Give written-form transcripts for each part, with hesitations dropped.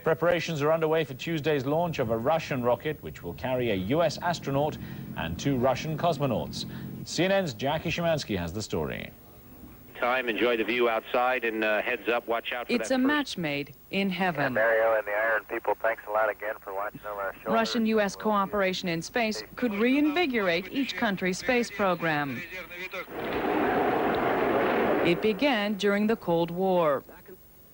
Preparations are underway for Tuesday's launch of a Russian rocket, which will carry a U.S. astronaut and 2 Russian cosmonauts. CNN's Jackie Szymanski has the story. Enjoy the view outside, and heads up, watch out for It's a match made in heaven. Mario and the Iron people, thanks a lot again for watching over our shoulders. Russian-U.S. cooperation in space could reinvigorate each country's space program. It began during the Cold War.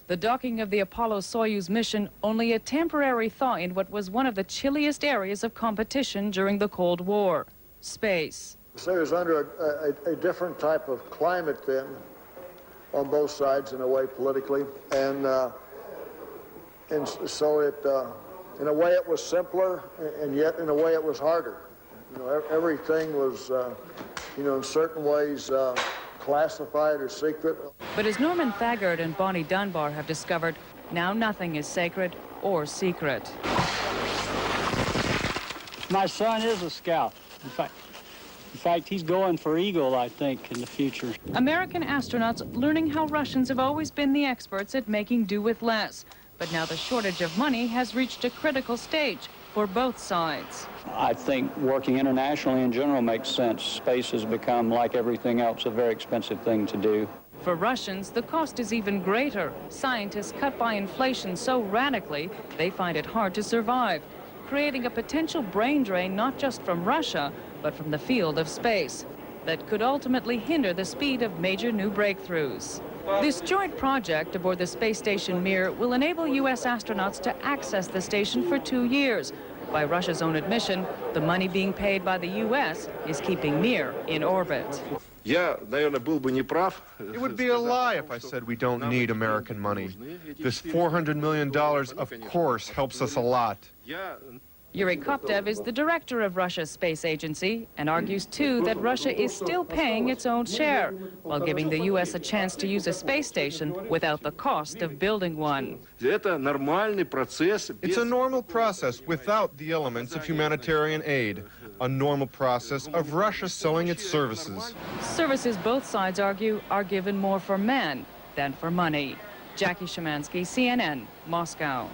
The docking of the Apollo-Soyuz mission only a temporary thaw in what was one of the chilliest areas of competition during the Cold War, space. So it was under a different type of climate then, on both sides in a way politically, and so it, in a way it was simpler, and yet in a way it was harder. You know, everything was, you know, in certain ways classified or secret. But as Norman Thagard and Bonnie Dunbar have discovered, now nothing is sacred or secret. My son is a scout. In fact, he's going for Eagle, I think, in the future. American astronauts learning how Russians have always been the experts at making do with less. But now the shortage of money has reached a critical stage for both sides. I think working internationally in general makes sense. Space has become, like everything else, a very expensive thing to do. For Russians, the cost is even greater. Scientists cut by inflation so radically, they find it hard to survive, creating a potential brain drain not just from Russia, but from the field of space that could ultimately hinder the speed of major new breakthroughs. This joint project aboard the space station Mir will enable U.S. astronauts to access the station for 2 years. By Russia's own admission, the money being paid by the U.S. is keeping Mir in orbit. It would be a lie if I said we don't need American money. This $400 million, of course, helps us a lot. Yuri Koptev is the director of Russia's space agency and argues, too, that Russia is still paying its own share, while giving the U.S. a chance to use a space station without the cost of building one. It's a normal process without the elements of humanitarian aid. A normal process of Russia selling its services. Services, both sides argue, are given more for man than for money. Jackie Szymanski, CNN, Moscow.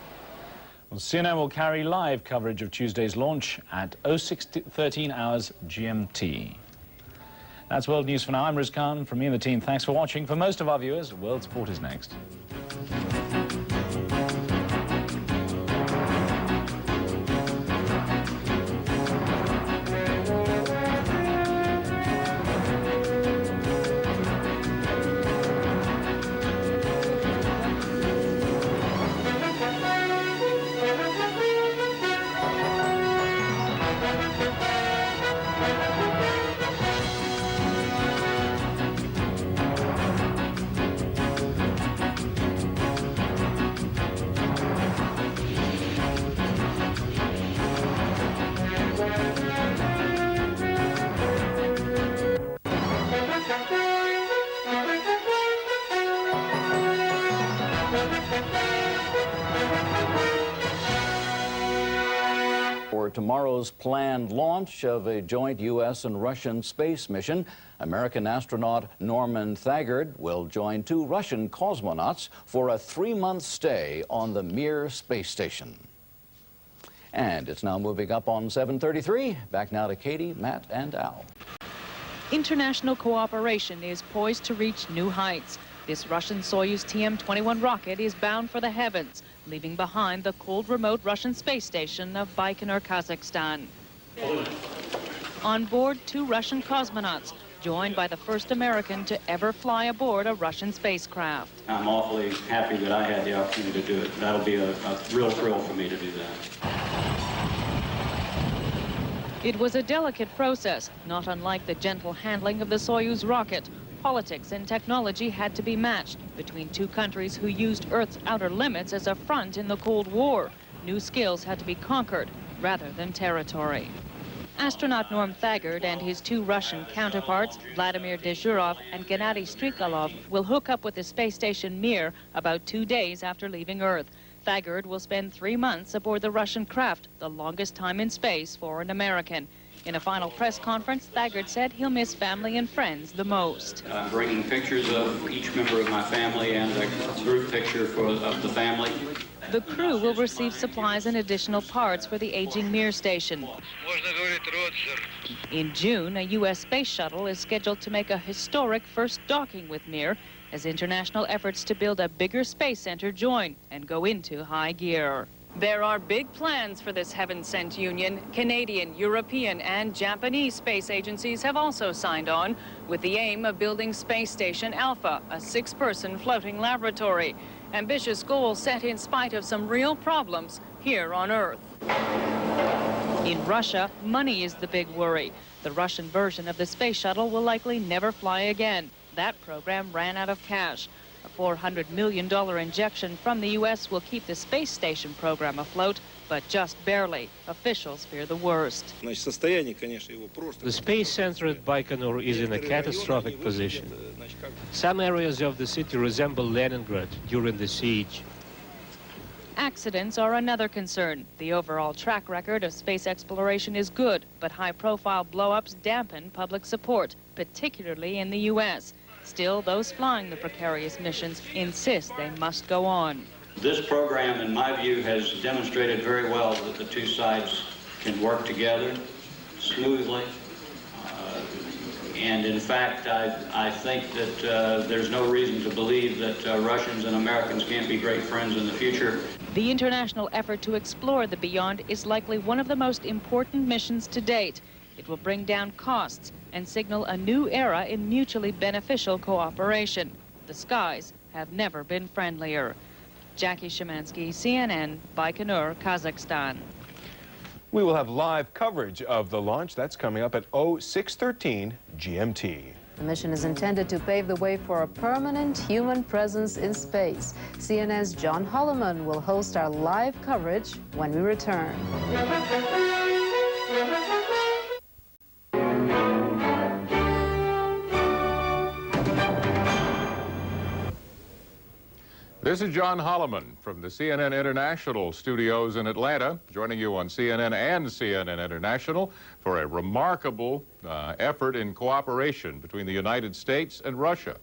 Well, CNN will carry live coverage of Tuesday's launch at 06:13 hours GMT. That's World News for now. I'm Riz Khan from me and the team. Thanks for watching. For most of our viewers, World Sport is next. For tomorrow's planned launch of a joint U.S. and Russian space mission, American astronaut Norman Thagard will join 2 Russian cosmonauts for a 3-month stay on the Mir space station. And it's now moving up on 7:33. Back now to Katie, Matt, and Al. International cooperation is poised to reach new heights. This Russian Soyuz TM-21 rocket is bound for the heavens, leaving behind the cold, remote Russian space station of Baikonur, Kazakhstan. On board, 2 Russian cosmonauts, joined by the first American to ever fly aboard a Russian spacecraft. I'm awfully happy that I had the opportunity to do it. That'll be a real thrill for me to do that. It was a delicate process, not unlike the gentle handling of the Soyuz rocket. Politics and technology had to be matched between 2 countries who used Earth's outer limits as a front in the Cold War. New skills had to be conquered rather than territory. Astronaut Norm Thagard and his 2 Russian counterparts, Vladimir Dezhurov and Gennady Strikalov, will hook up with the space station Mir about 2 days after leaving Earth. Thagard will spend 3 months aboard the Russian craft, the longest time in space for an American. In a final press conference, Thagard said he'll miss family and friends the most. I'm bringing pictures of each member of my family and a group picture of the family. The crew will receive supplies and additional parts for the aging Mir station. In June, a U.S. space shuttle is scheduled to make a historic first docking with Mir as international efforts to build a bigger space center join and go into high gear. There are big plans for this heaven-sent union. Canadian, European, and Japanese space agencies have also signed on with the aim of building Space Station Alpha, a 6-person floating laboratory. Ambitious goals set in spite of some real problems here on Earth. In Russia, money is the big worry. The Russian version of the space shuttle will likely never fly again. That program ran out of cash. A $400 million injection from the U.S. will keep the space station program afloat, but just barely. Officials fear the worst. The space center at Baikonur is in a catastrophic position. Some areas of the city resemble Leningrad during the siege. Accidents are another concern. The overall track record of space exploration is good, but high-profile blow-ups dampen public support, particularly in the U.S. Still, those flying the precarious missions insist they must go on. This program, in my view, has demonstrated very well that the two sides can work together smoothly. And in fact, I think that there's no reason to believe that Russians and Americans can't be great friends in the future. The international effort to explore the beyond is likely one of the most important missions to date. It will bring down costs and signal a new era in mutually beneficial cooperation. The skies have never been friendlier. Jackie Szymanski, CNN, Baikonur, Kazakhstan. We will have live coverage of the launch. That's coming up at 0613 GMT. The mission is intended to pave the way for a permanent human presence in space. CNN's John Holloman will host our live coverage when we return. This is John Holloman from the CNN International studios in Atlanta, joining you on CNN and CNN International for a remarkable effort in cooperation between the United States and Russia.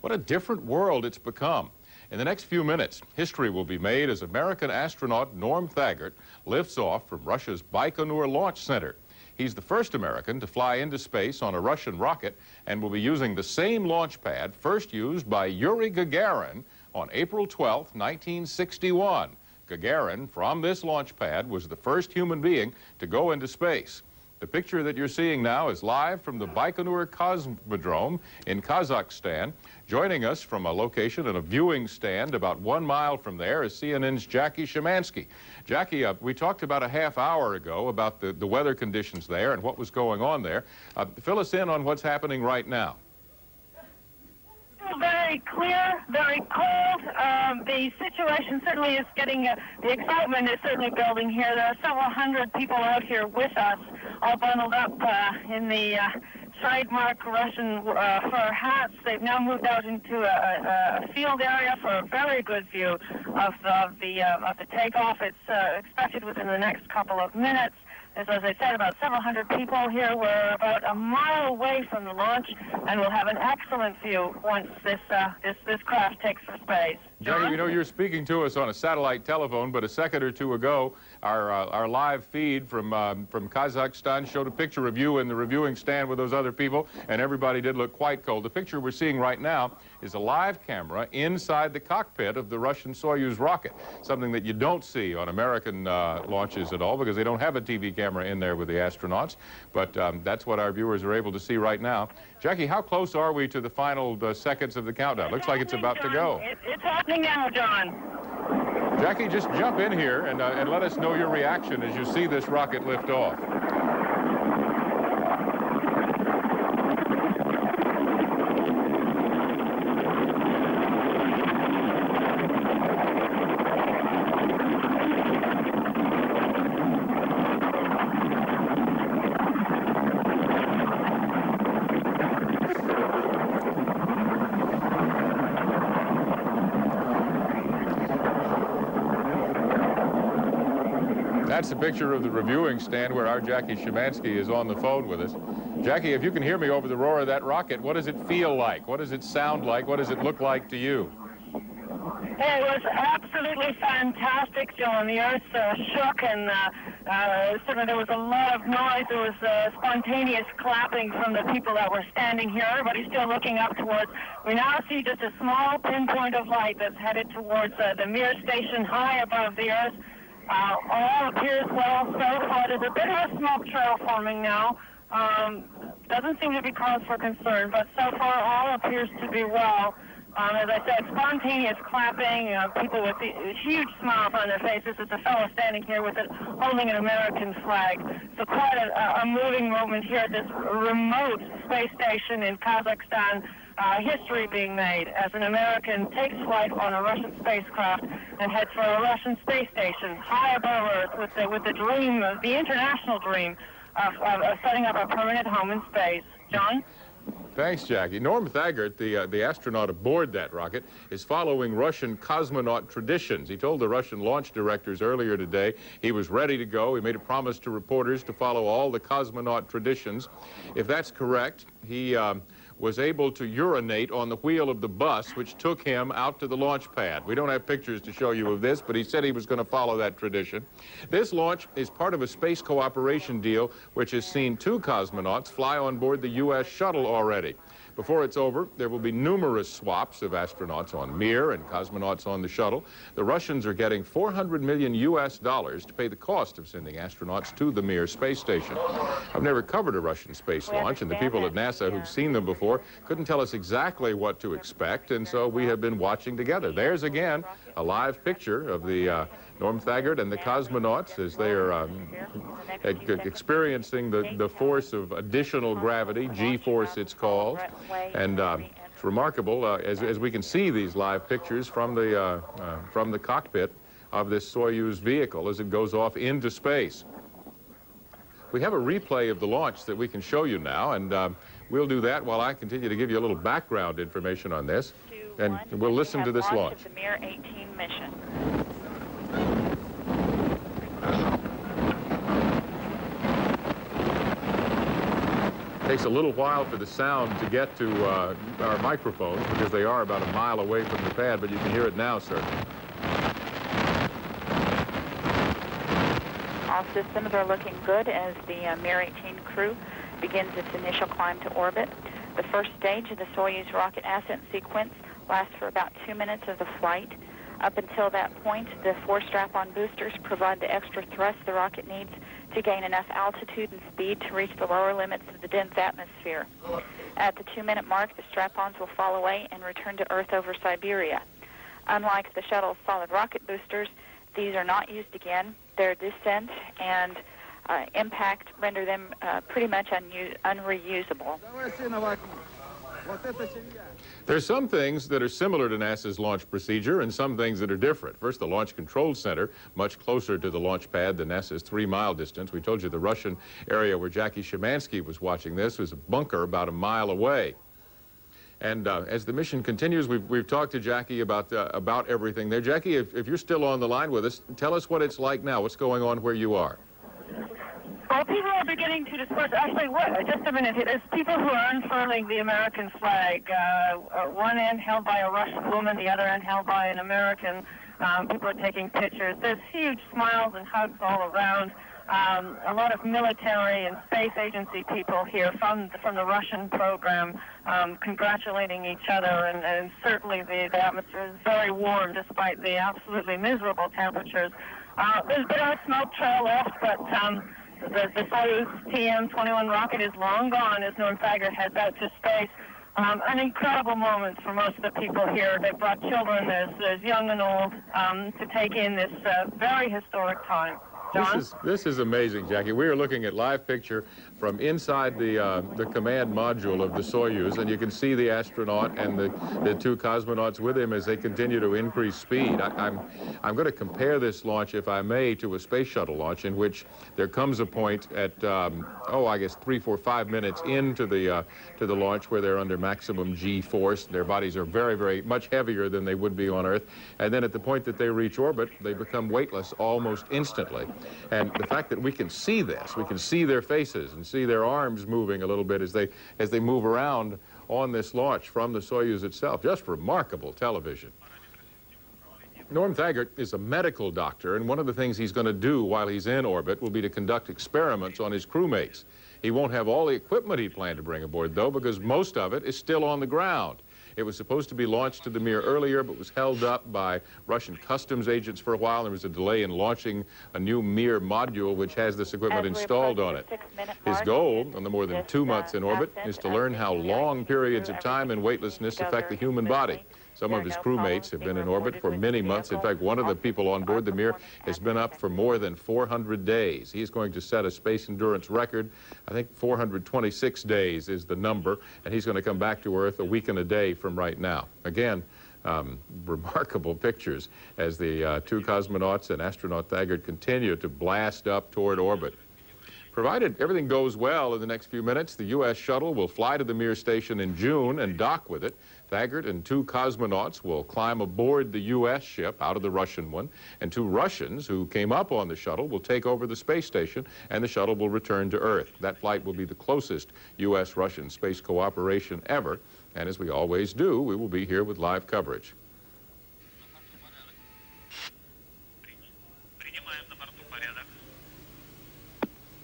What a different world it's become. In the next few minutes, history will be made as American astronaut Norm Thagard lifts off from Russia's Baikonur Launch Center. He's the first American to fly into space on a Russian rocket and will be using the same launch pad first used by Yuri Gagarin on April 12, 1961. Gagarin, from this launch pad, was the first human being to go into space. The picture that you're seeing now is live from the Baikonur Cosmodrome in Kazakhstan. Joining us from a location and a viewing stand about 1 mile from there is CNN's Jackie Szymanski. Jackie, we talked about a half hour ago about the weather conditions there and what was going on there. Fill us in on what's happening right now. Very clear, very cold. The situation certainly is getting, the excitement is certainly building here. There are several hundred people out here with us, all bundled up in the trademark Russian fur hats. They've now moved out into a field area for a very good view of the takeoff. It's expected within the next couple of minutes. As I said, about several hundred people here. We're about a mile away from the launch, and we'll have an excellent view once this craft takes for space. Jackie, you know you're speaking to us on a satellite telephone, but a second or two ago, our live feed from Kazakhstan showed a picture of you in the reviewing stand with those other people, and everybody did look quite cold. The picture we're seeing right now is a live camera inside the cockpit of the Russian Soyuz rocket, something that you don't see on American launches at all because they don't have a TV camera in there with the astronauts, but that's what our viewers are able to see right now. Jackie, how close are we to the final seconds of the countdown? Looks like it's about to go. It's happening now, John. Jackie, just jump in here and let us know your reaction as you see this rocket lift off. That's a picture of the reviewing stand where our Jackie Szymanski is on the phone with us. Jackie, if you can hear me over the roar of that rocket, what does it feel like? What does it sound like? What does it look like to you? It was absolutely fantastic, John. The earth shook, and certainly there was a lot of noise. There was spontaneous clapping from the people that were standing here. Everybody's still looking up towards. We now see just a small pinpoint of light that's headed towards the Mir station high above the earth. All appears well so far. There's a bit of a smoke trail forming now. Doesn't seem to be cause for concern, but so far all appears to be well. As I said, spontaneous clapping, people with huge smiles on their faces. There's a fellow standing here with it, holding an American flag. So quite a moving moment here at this remote space station in Kazakhstan. History being made as an American takes flight on a Russian spacecraft and heads for a Russian space station high above Earth with the dream, the international dream of setting up a permanent home in space. John? Thanks, Jackie. Norm Thagard, the astronaut aboard that rocket, is following Russian cosmonaut traditions. He told the Russian launch directors earlier today he was ready to go. He made a promise to reporters to follow all the cosmonaut traditions. If that's correct, he was able to urinate on the wheel of the bus, which took him out to the launch pad. We don't have pictures to show you of this, but he said he was going to follow that tradition. This launch is part of a space cooperation deal, which has seen 2 cosmonauts fly on board the U.S. shuttle already. Before it's over, there will be numerous swaps of astronauts on Mir and cosmonauts on the shuttle. The Russians are getting $400 million to pay the cost of sending astronauts to the Mir space station. I've never covered a Russian space launch, and the people at NASA who've seen them before couldn't tell us exactly what to expect, and so we have been watching together. There's again a live picture of the Norm Thagard and the cosmonauts as they are experiencing the force of additional gravity, G-force it's called. And it's remarkable as we can see these live pictures from the cockpit of this Soyuz vehicle as it goes off into space. We have a replay of the launch that we can show you now, and we'll do that while I continue to give you a little background information on this, and we'll listen to this launch. The Mir-18 mission. Takes a little while for the sound to get to our microphones because they are about a mile away from the pad, but you can hear it now, sir. All systems are looking good as the Mir-18 crew begins its initial climb to orbit. The first stage of the Soyuz rocket ascent sequence lasts for about 2 minutes of the flight. Up until that point, the 4 strap-on boosters provide the extra thrust the rocket needs to gain enough altitude and speed to reach the lower limits of the dense atmosphere. At the 2-minute mark, the strap-ons will fall away and return to Earth over Siberia. Unlike the shuttle's solid rocket boosters, these are not used again. Their descent and impact render them pretty much unreusable. There's some things that are similar to NASA's launch procedure and some things that are different. First, the Launch Control Center, much closer to the launch pad than NASA's 3-mile distance. We told you the Russian area where Jackie Szymanski was watching this was a bunker about a mile away. And as the mission continues, we've talked to Jackie about everything there. Jackie, if you're still on the line with us, tell us what it's like now. What's going on where you are? Well, people are beginning to disperse. Actually, just a minute. There's people who are unfurling the American flag. One end held by a Russian woman, the other end held by an American. People are taking pictures. There's huge smiles and hugs all around. A lot of military and space agency people here from the Russian program congratulating each other, and certainly the atmosphere is very warm despite the absolutely miserable temperatures. There's a bit of a smoke trail left, but the Soyuz TM-21 rocket is long gone as Norm Thagard heads out to space. An incredible moment for most of the people here. They brought children, there's young and old, to take in this very historic time. John? This is amazing, Jackie. We are looking at live picture from inside the command module of the Soyuz, and you can see the astronaut and the 2 cosmonauts with him as they continue to increase speed. I'm going to compare this launch, if I may, to a space shuttle launch in which there comes a point at I guess 3, 4, 5 minutes into the launch where they're under maximum G-force. Their bodies are very, very much heavier than they would be on Earth, and then at the point that they reach orbit, they become weightless almost instantly. And the fact that we can see this, we can see their faces and see their arms moving a little bit as they move around on this launch from the Soyuz itself, just remarkable television. Norm Thagard is a medical doctor, and one of the things he's going to do while he's in orbit will be to conduct experiments on his crewmates. He won't have all the equipment he planned to bring aboard, though, because most of it is still on the ground. It was supposed to be launched to the Mir earlier, but was held up by Russian customs agents for a while. There was a delay in launching a new Mir module, which has this equipment installed on it. His goal, on the more than 2 months in orbit, is to learn how long periods of time and weightlessness affect the human body. Some of his crewmates have been in orbit for many months. In fact, one of the people on board the Mir has been up for more than 400 days. He's going to set a space endurance record. I think 426 days is the number, and he's going to come back to Earth a week and a day from right now. Again, remarkable pictures as the two cosmonauts and astronaut Thagard continue to blast up toward orbit. Provided everything goes well in the next few minutes, the U.S. shuttle will fly to the Mir station in June and dock with it. Thagard and two cosmonauts will climb aboard the U.S. ship out of the Russian one, and two Russians who came up on the shuttle will take over the space station, and the shuttle will return to Earth. That flight will be the closest U.S.-Russian space cooperation ever, and as we always do, we will be here with live coverage.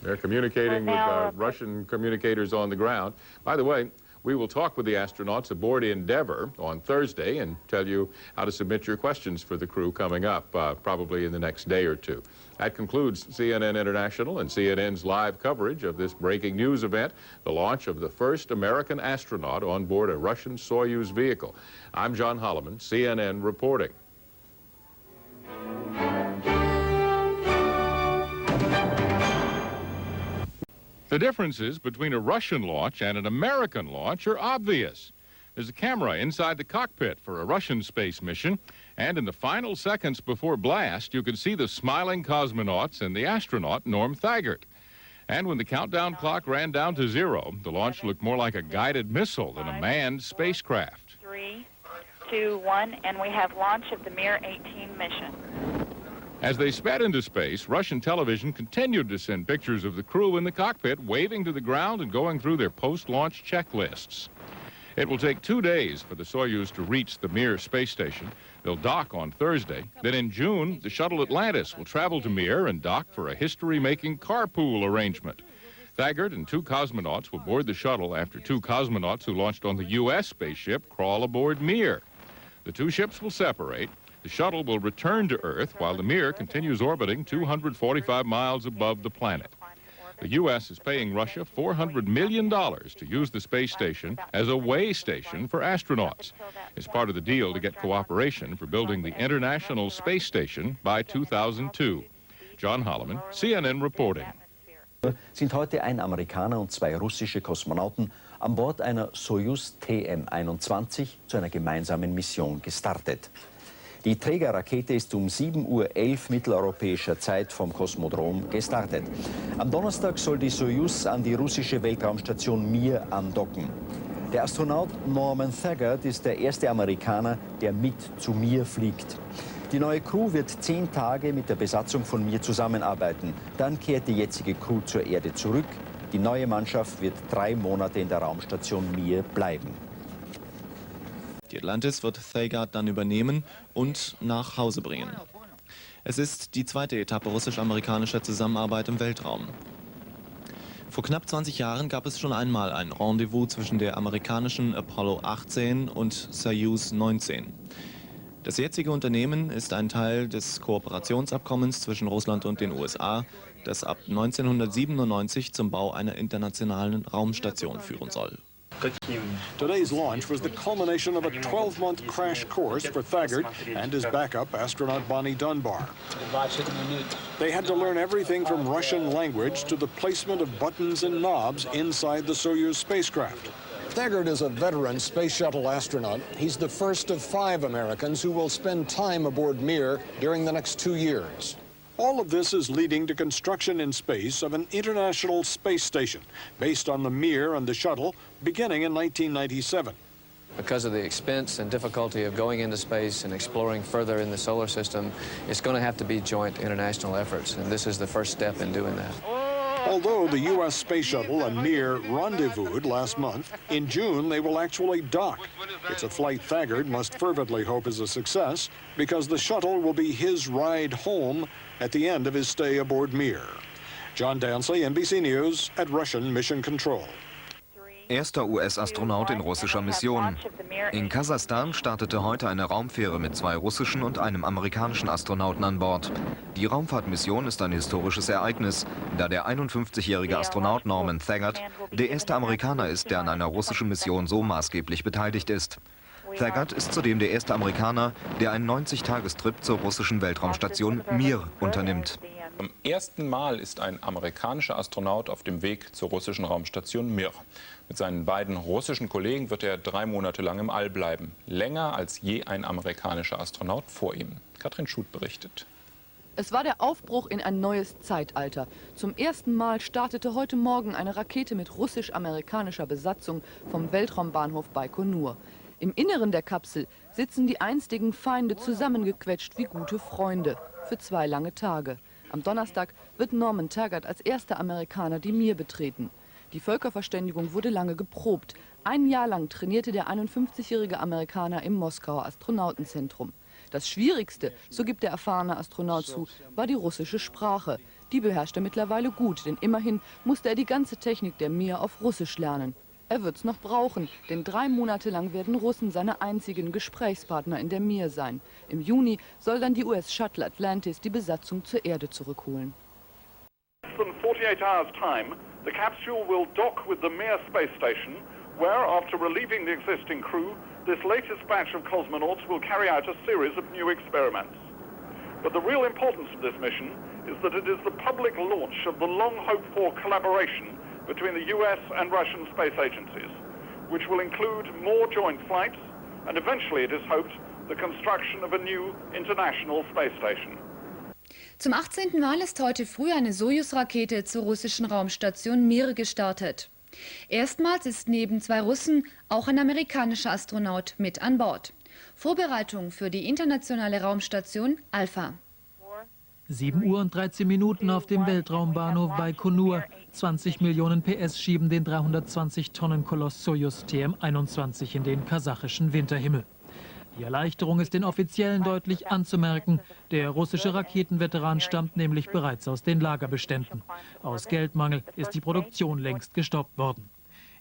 They're communicating with Russian communicators on the ground. By the way, we will talk with the astronauts aboard Endeavour on Thursday and tell you how to submit your questions for the crew coming up, probably in the next day or two. That concludes CNN International and CNN's live coverage of this breaking news event, the launch of the first American astronaut on board a Russian Soyuz vehicle. I'm John Holloman, CNN reporting. The differences between a Russian launch and an American launch are obvious. There's a camera inside the cockpit for a Russian space mission, and in the final seconds before blast, you can see the smiling cosmonauts and the astronaut, Norm Thagard. And when the countdown clock ran down to 0, the launch looked more like a guided missile than a manned spacecraft. 3, 2, 1, and we have launch of the Mir-18 mission. As they sped into space, Russian television continued to send pictures of the crew in the cockpit waving to the ground and going through their post-launch checklists. It will take 2 days for the Soyuz to reach the Mir space station. They'll dock on Thursday. Then in June, the Shuttle Atlantis will travel to Mir and dock for a history-making carpool arrangement. Thagard and two cosmonauts will board the shuttle after two cosmonauts who launched on the U.S. spaceship crawl aboard Mir. The two ships will separate. The shuttle will return to Earth while the Mir continues orbiting 245 miles above the planet. The U.S. is paying Russia $400 million to use the space station as a way station for astronauts. It's part of the deal to get cooperation for building the International Space Station by 2002. John Holloman, CNN reporting. Sind heute ein Amerikaner und zwei russische Kosmonauten an Bord einer Soyuz TM-21 zu einer gemeinsamen Mission gestartet. Die Trägerrakete ist um 7:11 Uhr mitteleuropäischer Zeit vom Kosmodrom gestartet. Am Donnerstag soll die Soyuz an die russische Weltraumstation Mir andocken. Der Astronaut Norman Thagard ist der erste Amerikaner, der mit zu Mir fliegt. Die neue Crew wird 10 Tage mit der Besatzung von Mir zusammenarbeiten. Dann kehrt die jetzige Crew zur Erde zurück. Die neue Mannschaft wird 3 Monate in der Raumstation Mir bleiben. Die Atlantis wird Thagard dann übernehmen und nach Hause bringen. Es ist die zweite Etappe russisch-amerikanischer Zusammenarbeit im Weltraum. Vor knapp 20 Jahren gab es schon einmal ein Rendezvous zwischen der amerikanischen Apollo 18 und Soyuz 19. Das jetzige Unternehmen ist ein Teil des Kooperationsabkommens zwischen Russland und den USA, das ab 1997 zum Bau einer internationalen Raumstation führen soll. Today's launch was the culmination of a 12-month crash course for Thagard and his backup, astronaut Bonnie Dunbar. They had to learn everything from Russian language to the placement of buttons and knobs inside the Soyuz spacecraft. Thagard is a veteran space shuttle astronaut. He's the first of 5 Americans who will spend time aboard Mir during the next 2 years. All of this is leading to construction in space of an international space station based on the Mir and the shuttle beginning in 1997. Because of the expense and difficulty of going into space and exploring further in the solar system, it's going to have to be joint international efforts, and this is the first step in doing that. Although the U.S. space shuttle and Mir rendezvoused last month, in June they will actually dock. It's a flight Thagard must fervently hope is a success because the shuttle will be his ride home at the end of his stay aboard Mir. John Dansley, NBC News at Russian Mission Control. Erster US-Astronaut in russischer Mission. In Kasachstan startete heute eine Raumfähre mit 2 russischen und einem amerikanischen Astronauten an Bord. Die Raumfahrtmission ist ein historisches Ereignis, da der 51-jährige Astronaut Norman Thagard der erste Amerikaner ist, der an einer russischen Mission so maßgeblich beteiligt ist. Thagard ist zudem der erste Amerikaner, der einen 90-Tagestrip zur russischen Weltraumstation Mir unternimmt. Zum ersten Mal ist ein amerikanischer Astronaut auf dem Weg zur russischen Raumstation Mir. Mit seinen beiden russischen Kollegen wird er 3 Monate lang im All bleiben. Länger als je ein amerikanischer Astronaut vor ihm. Katrin Schuth berichtet. Es war der Aufbruch in ein neues Zeitalter. Zum ersten Mal startete heute Morgen eine Rakete mit russisch-amerikanischer Besatzung vom Weltraumbahnhof Baikonur. Im Inneren der Kapsel sitzen die einstigen Feinde zusammengequetscht wie gute Freunde. Für 2 lange Tage. Am Donnerstag wird Norman Thagard als erster Amerikaner die Mir betreten. Die Völkerverständigung wurde lange geprobt. 1 Jahr lang trainierte der 51-jährige Amerikaner im Moskauer Astronautenzentrum. Das Schwierigste, so gibt der erfahrene Astronaut zu, war die russische Sprache. Die beherrscht er mittlerweile gut, denn immerhin musste er die ganze Technik der Mir auf Russisch lernen. Er wird es noch brauchen, denn 3 Monate lang werden Russen seine einzigen Gesprächspartner in der Mir sein. Im Juni soll dann die US Shuttle Atlantis die Besatzung zur Erde zurückholen. In 48 hours time, the capsule will dock with the Mir space station, where, after relieving the existing crew, this latest batch of cosmonauts will carry out a series of new experiments. But the real importance of this mission is that it is the public launch of the long-hoped-for collaboration between the US and Russian space agencies, which will include more joint flights and eventually, it is hoped, the construction of a new international space station. Zum 18. Mal ist heute früh eine Sojus-Rakete zur russischen Raumstation Mir gestartet. Erstmals ist neben 2 Russen auch ein amerikanischer Astronaut mit an Bord. Vorbereitung für die internationale Raumstation Alpha. 7 Uhr und 13 Minuten auf dem Weltraumbahnhof Baikonur. 20 Millionen PS schieben den 320-Tonnen-Koloss Sojus TM-21 in den kasachischen Winterhimmel. Die Erleichterung ist den Offiziellen deutlich anzumerken. Der russische Raketenveteran stammt nämlich bereits aus den Lagerbeständen. Aus Geldmangel ist die Produktion längst gestoppt worden.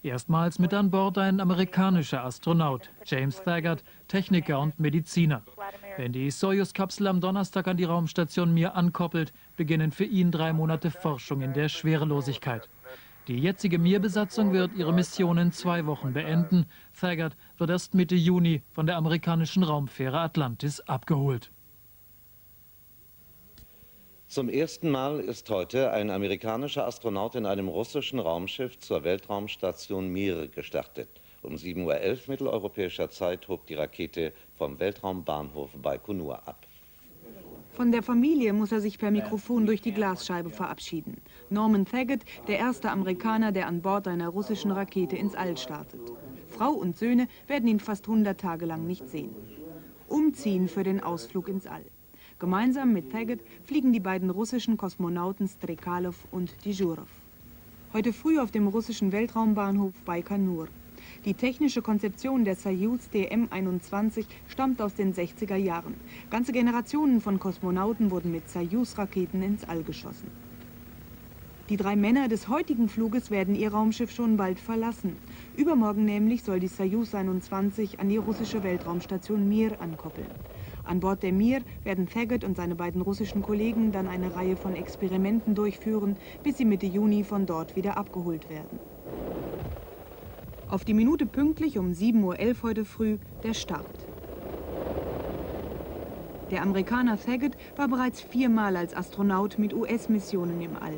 Erstmals mit an Bord ein amerikanischer Astronaut, James Thagard, Techniker und Mediziner. Wenn die Sojus-Kapsel am Donnerstag an die Raumstation Mir ankoppelt, beginnen für ihn 3 Monate Forschung in der Schwerelosigkeit. Die jetzige Mir-Besatzung wird ihre Mission in 2 Wochen beenden. Thagard wird erst Mitte Juni von der amerikanischen Raumfähre Atlantis abgeholt. Zum ersten Mal ist heute ein amerikanischer Astronaut in einem russischen Raumschiff zur Weltraumstation Mir gestartet. Um 7:11 Uhr mitteleuropäischer Zeit hob die Rakete vom Weltraumbahnhof Baikonur ab. Von der Familie muss er sich per Mikrofon durch die Glasscheibe verabschieden. Norman Thagard, der erste Amerikaner, der an Bord einer russischen Rakete ins All startet. Frau und Söhne werden ihn fast 100 Tage lang nicht sehen. Umziehen für den Ausflug ins All. Gemeinsam mit Thagard fliegen die beiden russischen Kosmonauten Strekalov und Dschurov. Heute früh auf dem russischen Weltraumbahnhof Baikonur. Die technische Konzeption der Sojus TM-21 stammt aus den 60er Jahren. Ganze Generationen von Kosmonauten wurden mit Sojus-Raketen ins All geschossen. Die 3 Männer des heutigen Fluges werden ihr Raumschiff schon bald verlassen. Übermorgen nämlich soll die Sojus 21 an die russische Weltraumstation Mir ankoppeln. An Bord der Mir werden Thagard und seine beiden russischen Kollegen dann eine Reihe von Experimenten durchführen, bis sie Mitte Juni von dort wieder abgeholt werden. Auf die Minute pünktlich um 7:11 Uhr heute früh der Start. Der Amerikaner Thagard war bereits 4 Mal als Astronaut mit US-Missionen im All.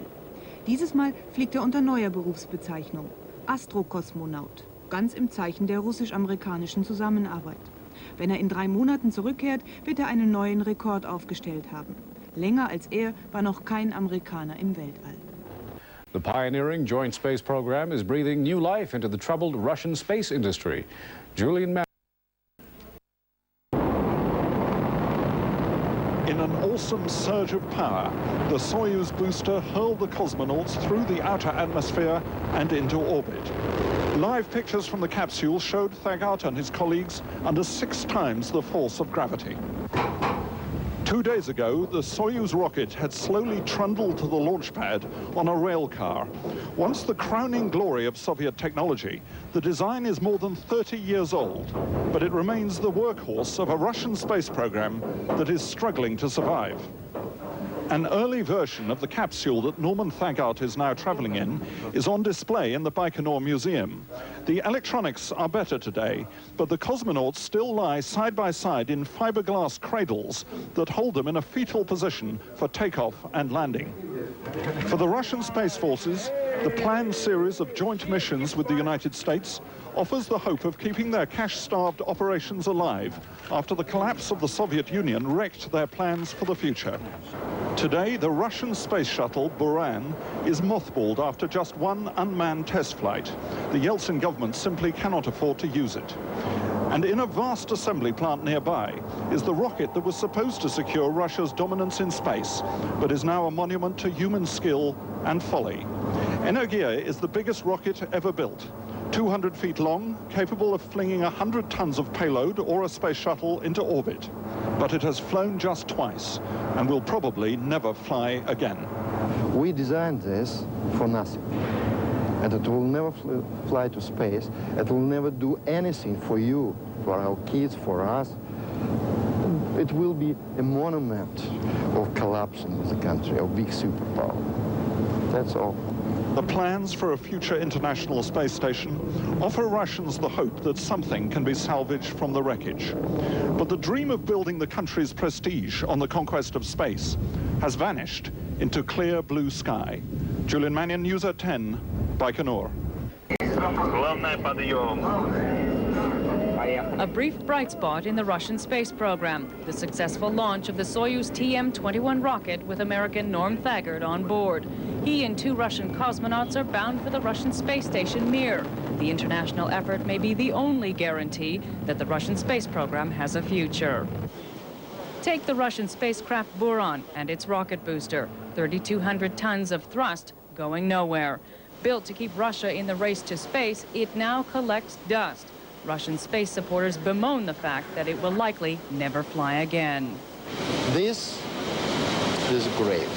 Dieses Mal fliegt er unter neuer Berufsbezeichnung, Astrokosmonaut, ganz im Zeichen der russisch-amerikanischen Zusammenarbeit. Wenn er in 3 Monaten zurückkehrt, wird er einen neuen Rekord aufgestellt haben. Länger als er war noch kein Amerikaner im Weltall. The pioneering joint space program is breathing new life into the troubled Russian space industry. In an awesome surge of power, the Soyuz booster hurled the cosmonauts through the outer atmosphere and into orbit. Live pictures from the capsule showed Thagard and his colleagues under 6 times the force of gravity. 2 days ago, the Soyuz rocket had slowly trundled to the launch pad on a rail car. Once the crowning glory of Soviet technology, the design is more than 30 years old, but it remains the workhorse of a Russian space program that is struggling to survive. An early version of the capsule that Norman Thagard is now traveling in is on display in the Baikonur Museum. The electronics are better today, but the cosmonauts still lie side by side in fiberglass cradles that hold them in a fetal position for takeoff and landing. For the Russian Space Forces, the planned series of joint missions with the United States offers the hope of keeping their cash-starved operations alive after the collapse of the Soviet Union wrecked their plans for the future. Today, the Russian space shuttle, Buran, is mothballed after just one unmanned test flight. The Yeltsin government simply cannot afford to use it. And in a vast assembly plant nearby is the rocket that was supposed to secure Russia's dominance in space, but is now a monument to human skill and folly. Energia is the biggest rocket ever built. 200 feet long, capable of flinging 100 tons of payload or a space shuttle into orbit. But it has flown just twice and will probably never fly again. We designed this for nothing. And it will never fly to space. It will never do anything for you, for our kids, for us. It will be a monument of collapsing of the country, of big superpower. That's all. The plans for a future international space station offer Russians the hope that something can be salvaged from the wreckage. But the dream of building the country's prestige on the conquest of space has vanished into clear blue sky. Julian Mannion, News at 10, Baikonur. A brief bright spot in the Russian space program, the successful launch of the Soyuz TM-21 rocket with American Norm Thagard on board. He and 2 Russian cosmonauts are bound for the Russian space station Mir. The international effort may be the only guarantee that the Russian space program has a future. Take the Russian spacecraft Buran and its rocket booster, 3,200 tons of thrust going nowhere. Built to keep Russia in the race to space, it now collects dust. Russian space supporters bemoan the fact that it will likely never fly again. This is grave.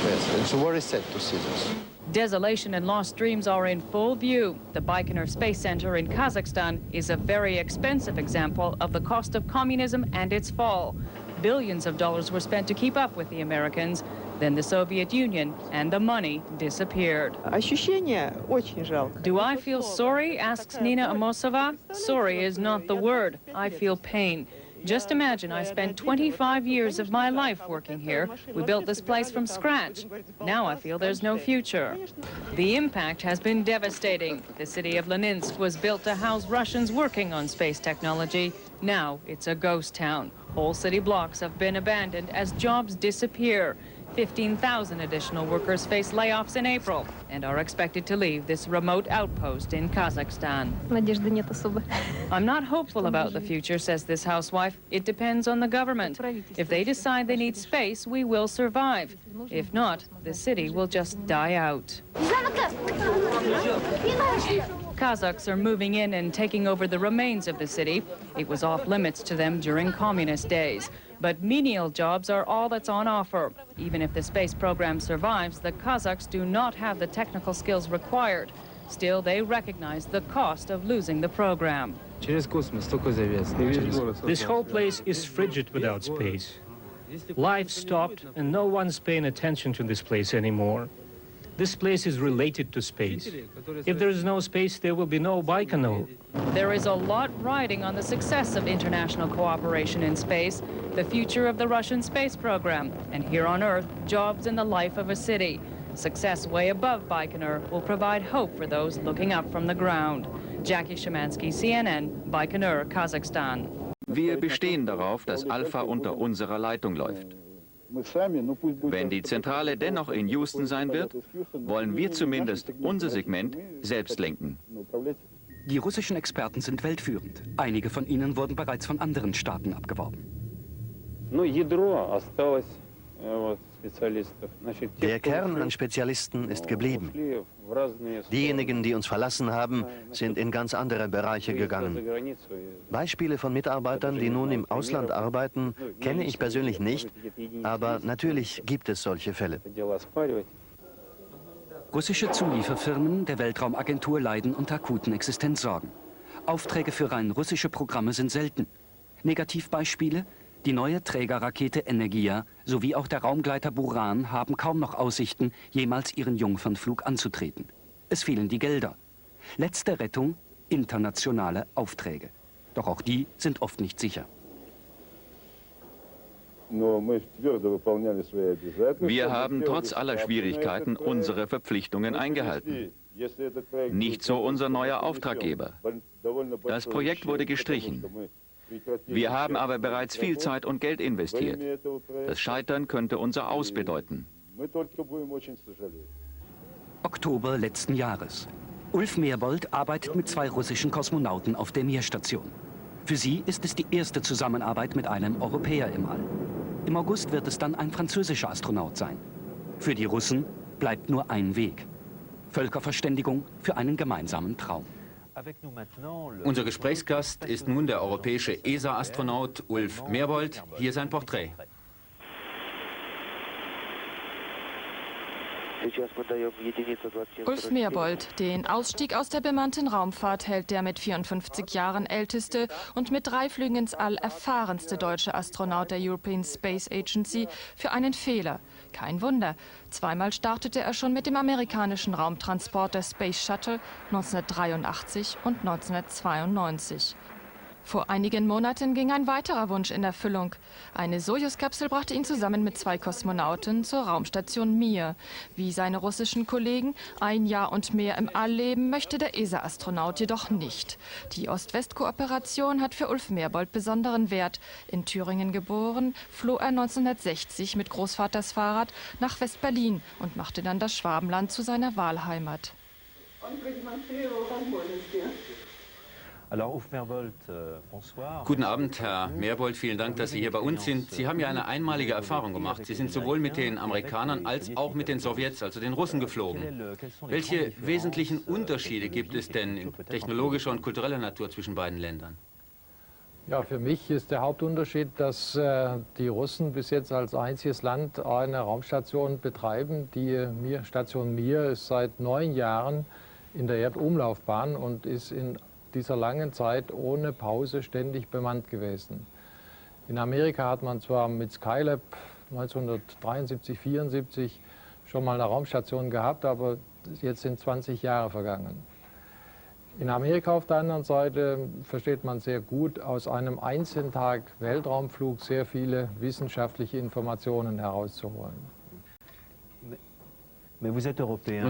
Yes, it's very sad to see this. Desolation and lost dreams are in full view. The Baikonur Space Center in Kazakhstan is a very expensive example of the cost of communism and its fall. Billions of dollars were spent to keep up with the Americans. Then the Soviet Union and the money disappeared. Do I feel sorry? Asks Nina Amosova. Sorry is not the word. I feel pain. Just imagine I spent 25 years of my life working here. We built this place from scratch. Now I feel there's no future. The impact has been devastating. The city of Leninsk was built to house Russians working on space technology. Now it's a ghost town. Whole city blocks have been abandoned as jobs disappear. 15,000 additional workers face layoffs in April and are expected to leave this remote outpost in Kazakhstan. I'm not hopeful about the future, says this housewife. It depends on the government. If they decide they need space, we will survive. If not, the city will just die out. Kazakhs are moving in and taking over the remains of the city. It was off limits to them during communist days. But menial jobs are all that's on offer. Even if the space program survives, the Kazakhs do not have the technical skills required. Still, they recognize the cost of losing the program. This whole place is frigid without space. Life stopped and no one's paying attention to this place anymore. This place is related to space. If there is no space, there will be no Baikonur. There is a lot riding on the success of international cooperation in space, the future of the Russian space program, and here on Earth, jobs in the life of a city. Success way above Baikonur will provide hope for those looking up from the ground. Jackie Szymanski, CNN, Baikonur, Kazakhstan. Wir bestehen darauf, dass Alpha unter unserer Leitung läuft. Wenn die Zentrale dennoch in Houston sein wird, wollen wir zumindest unser Segment selbst lenken. Die russischen Experten sind weltführend. Einige von ihnen wurden bereits von anderen Staaten abgeworben. Der Kern an Spezialisten ist geblieben. Diejenigen, die uns verlassen haben, sind in ganz andere Bereiche gegangen. Beispiele von Mitarbeitern, die nun im Ausland arbeiten, kenne ich persönlich nicht, aber natürlich gibt es solche Fälle. Russische Zulieferfirmen der Weltraumagentur leiden unter akuten Existenzsorgen. Aufträge für rein russische Programme sind selten. Negativbeispiele: die neue Trägerrakete Energia sowie auch der Raumgleiter Buran haben kaum noch Aussichten, jemals ihren Jungfernflug anzutreten. Es fehlen die Gelder. Letzte Rettung: internationale Aufträge. Doch auch die sind oft nicht sicher. Wir haben trotz aller Schwierigkeiten unsere Verpflichtungen eingehalten. Nicht so unser neuer Auftraggeber. Das Projekt wurde gestrichen. Wir haben aber bereits viel Zeit und Geld investiert. Das Scheitern könnte unser Aus bedeuten. Oktober letzten Jahres. Ulf Merbold arbeitet mit 2 russischen Kosmonauten auf der Mir-Station. Für sie ist es die erste Zusammenarbeit mit einem Europäer im All. Im August wird es dann ein französischer Astronaut sein. Für die Russen bleibt nur ein Weg: Völkerverständigung für einen gemeinsamen Traum. Unser Gesprächsgast ist nun der europäische ESA-Astronaut Ulf Merbold. Hier sein Porträt. Ulf Merbold. Den Ausstieg aus der bemannten Raumfahrt hält der mit 54 Jahren älteste und mit 3 Flügen ins All erfahrenste deutsche Astronaut der European Space Agency für einen Fehler. Kein Wunder. Zweimal startete er schon mit dem amerikanischen Raumtransporter Space Shuttle 1983 und 1992. Vor einigen Monaten ging ein weiterer Wunsch in Erfüllung. Eine Sojus-Kapsel brachte ihn zusammen mit 2 Kosmonauten zur Raumstation Mir. Wie seine russischen Kollegen 1 Jahr und mehr im All leben, möchte der ESA-Astronaut jedoch nicht. Die Ost-West-Kooperation hat für Ulf Merbold besonderen Wert. In Thüringen geboren, floh er 1960 mit Großvaters Fahrrad nach West-Berlin und machte dann das Schwabenland zu seiner Wahlheimat. Guten Abend, Herr Merbold. Vielen Dank, dass Sie hier bei uns sind. Sie haben ja eine einmalige Erfahrung gemacht. Sie sind sowohl mit den Amerikanern als auch mit den Sowjets, also den Russen, geflogen. Welche wesentlichen Unterschiede gibt es denn in technologischer und kultureller Natur zwischen beiden Ländern? Ja, für mich ist der Hauptunterschied, dass die Russen bis jetzt als einziges Land eine Raumstation betreiben. Die Station Mir ist seit 9 Jahren in der Erdumlaufbahn und ist in dieser langen Zeit ohne Pause ständig bemannt gewesen. In Amerika hat man zwar mit Skylab 1973, 74 schon mal eine Raumstation gehabt, aber jetzt sind 20 Jahre vergangen. In Amerika auf der anderen Seite versteht man sehr gut, aus einem einzigen Tag Weltraumflug sehr viele wissenschaftliche Informationen herauszuholen. Nun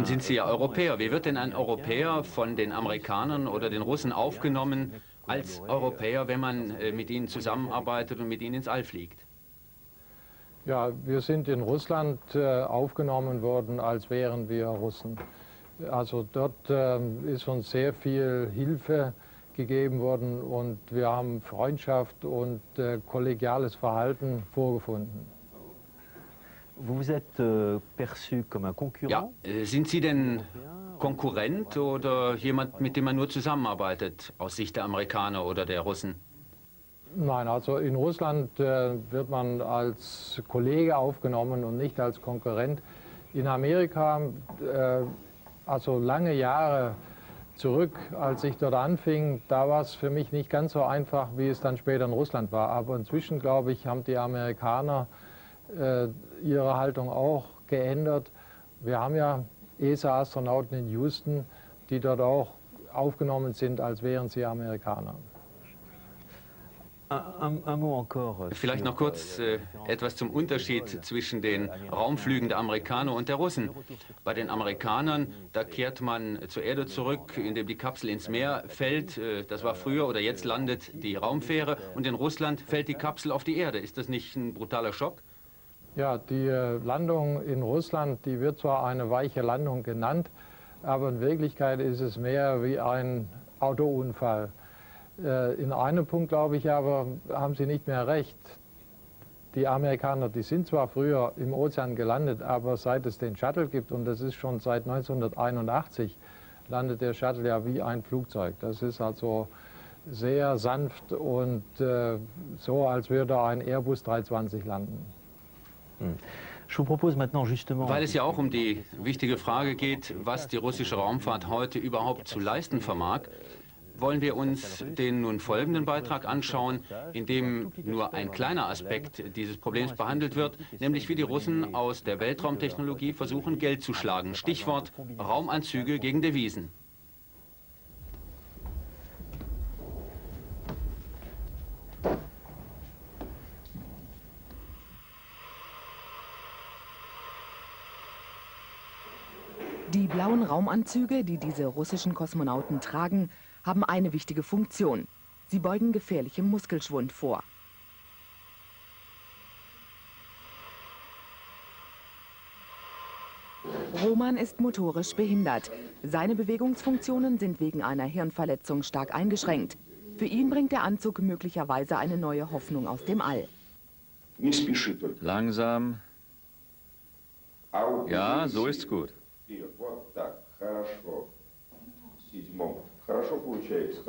sind Sie ja Europäer. Wie wird denn ein Europäer von den Amerikanern oder den Russen aufgenommen als Europäer, wenn man mit ihnen zusammenarbeitet und mit ihnen ins All fliegt? Ja, wir sind in Russland aufgenommen worden, als wären wir Russen. Also dort ist uns sehr viel Hilfe gegeben worden und wir haben Freundschaft und kollegiales Verhalten vorgefunden. Ja, sind Sie denn Konkurrent oder jemand, mit dem man nur zusammenarbeitet, aus Sicht der Amerikaner oder der Russen? Nein, also in Russland wird man als Kollege aufgenommen und nicht als Konkurrent. In Amerika, also lange Jahre zurück, als ich dort anfing, da war es für mich nicht ganz so einfach, wie es dann später in Russland war. Aber inzwischen, glaube ich, haben die Amerikaner ihre Haltung auch geändert. Wir haben ja ESA-Astronauten in Houston, die dort auch aufgenommen sind, als wären sie Amerikaner. Vielleicht noch kurz etwas zum Unterschied zwischen den Raumflügen der Amerikaner und der Russen. Bei den Amerikanern, da kehrt man zur Erde zurück, indem die Kapsel ins Meer fällt. Das war früher oder jetzt landet die Raumfähre. Und in Russland fällt die Kapsel auf die Erde. Ist das nicht ein brutaler Schock? Ja, die Landung in Russland, die wird zwar eine weiche Landung genannt, aber in Wirklichkeit ist es mehr wie ein Autounfall. In einem Punkt, glaube ich, aber haben Sie nicht mehr recht. Die Amerikaner, die sind zwar früher im Ozean gelandet, aber seit es den Shuttle gibt, und das ist schon seit 1981, landet der Shuttle ja wie ein Flugzeug. Das ist also sehr sanft und so, als würde ein Airbus 320 landen. Weil es ja auch um die wichtige Frage geht, was die russische Raumfahrt heute überhaupt zu leisten vermag, wollen wir uns den nun folgenden Beitrag anschauen, in dem nur ein kleiner Aspekt dieses Problems behandelt wird, nämlich wie die Russen aus der Weltraumtechnologie versuchen, Geld zu schlagen. Stichwort Raumanzüge gegen Devisen. Die blauen Raumanzüge, die diese russischen Kosmonauten tragen, haben eine wichtige Funktion. Sie beugen gefährlichem Muskelschwund vor. Roman ist motorisch behindert. Seine Bewegungsfunktionen sind wegen einer Hirnverletzung stark eingeschränkt. Für ihn bringt der Anzug möglicherweise eine neue Hoffnung aus dem All. Langsam. Ja, so ist's gut.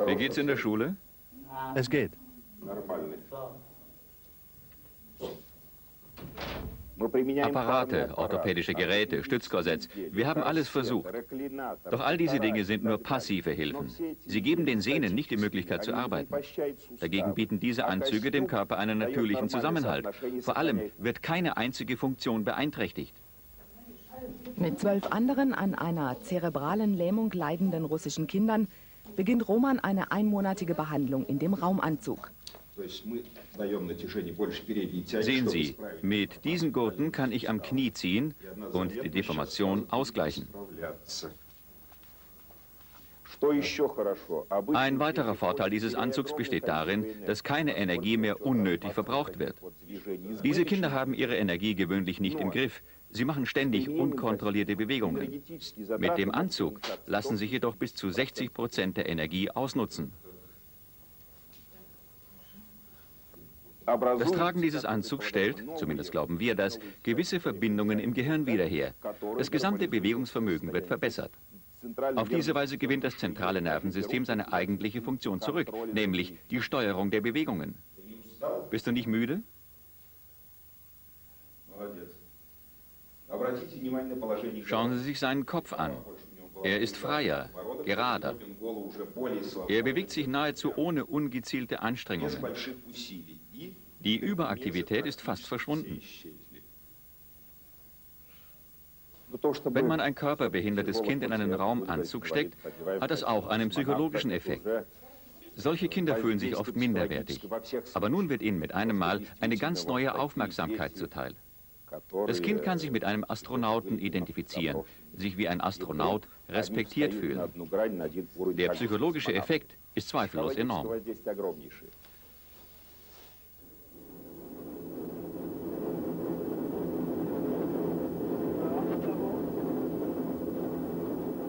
Wie geht's in der Schule? Es geht. Apparate, orthopädische Geräte, Stützkorsetts. Wir haben alles versucht. Doch all diese Dinge sind nur passive Hilfen. Sie geben den Sehnen nicht die Möglichkeit zu arbeiten. Dagegen bieten diese Anzüge dem Körper einen natürlichen Zusammenhalt. Vor allem wird keine einzige Funktion beeinträchtigt. Mit 12 anderen an einer zerebralen Lähmung leidenden russischen Kindern beginnt Roman eine einmonatige Behandlung in dem Raumanzug. Sehen Sie, mit diesen Gurten kann ich am Knie ziehen und die Deformation ausgleichen. Ein weiterer Vorteil dieses Anzugs besteht darin, dass keine Energie mehr unnötig verbraucht wird. Diese Kinder haben ihre Energie gewöhnlich nicht im Griff. Sie machen ständig unkontrollierte Bewegungen. Mit dem Anzug lassen sich jedoch bis zu 60% der Energie ausnutzen. Das Tragen dieses Anzugs stellt, zumindest glauben wir das, gewisse Verbindungen im Gehirn wieder her. Das gesamte Bewegungsvermögen wird verbessert. Auf diese Weise gewinnt das zentrale Nervensystem seine eigentliche Funktion zurück, nämlich die Steuerung der Bewegungen. Bist du nicht müde? Schauen Sie sich seinen Kopf an. Er ist freier, gerader. Er bewegt sich nahezu ohne ungezielte Anstrengungen. Die Überaktivität ist fast verschwunden. Wenn man ein körperbehindertes Kind in einen Raumanzug steckt, hat das auch einen psychologischen Effekt. Solche Kinder fühlen sich oft minderwertig. Aber nun wird ihnen mit einem Mal eine ganz neue Aufmerksamkeit zuteil. Das Kind kann sich mit einem Astronauten identifizieren, sich wie ein Astronaut respektiert fühlen. Der psychologische Effekt ist zweifellos enorm.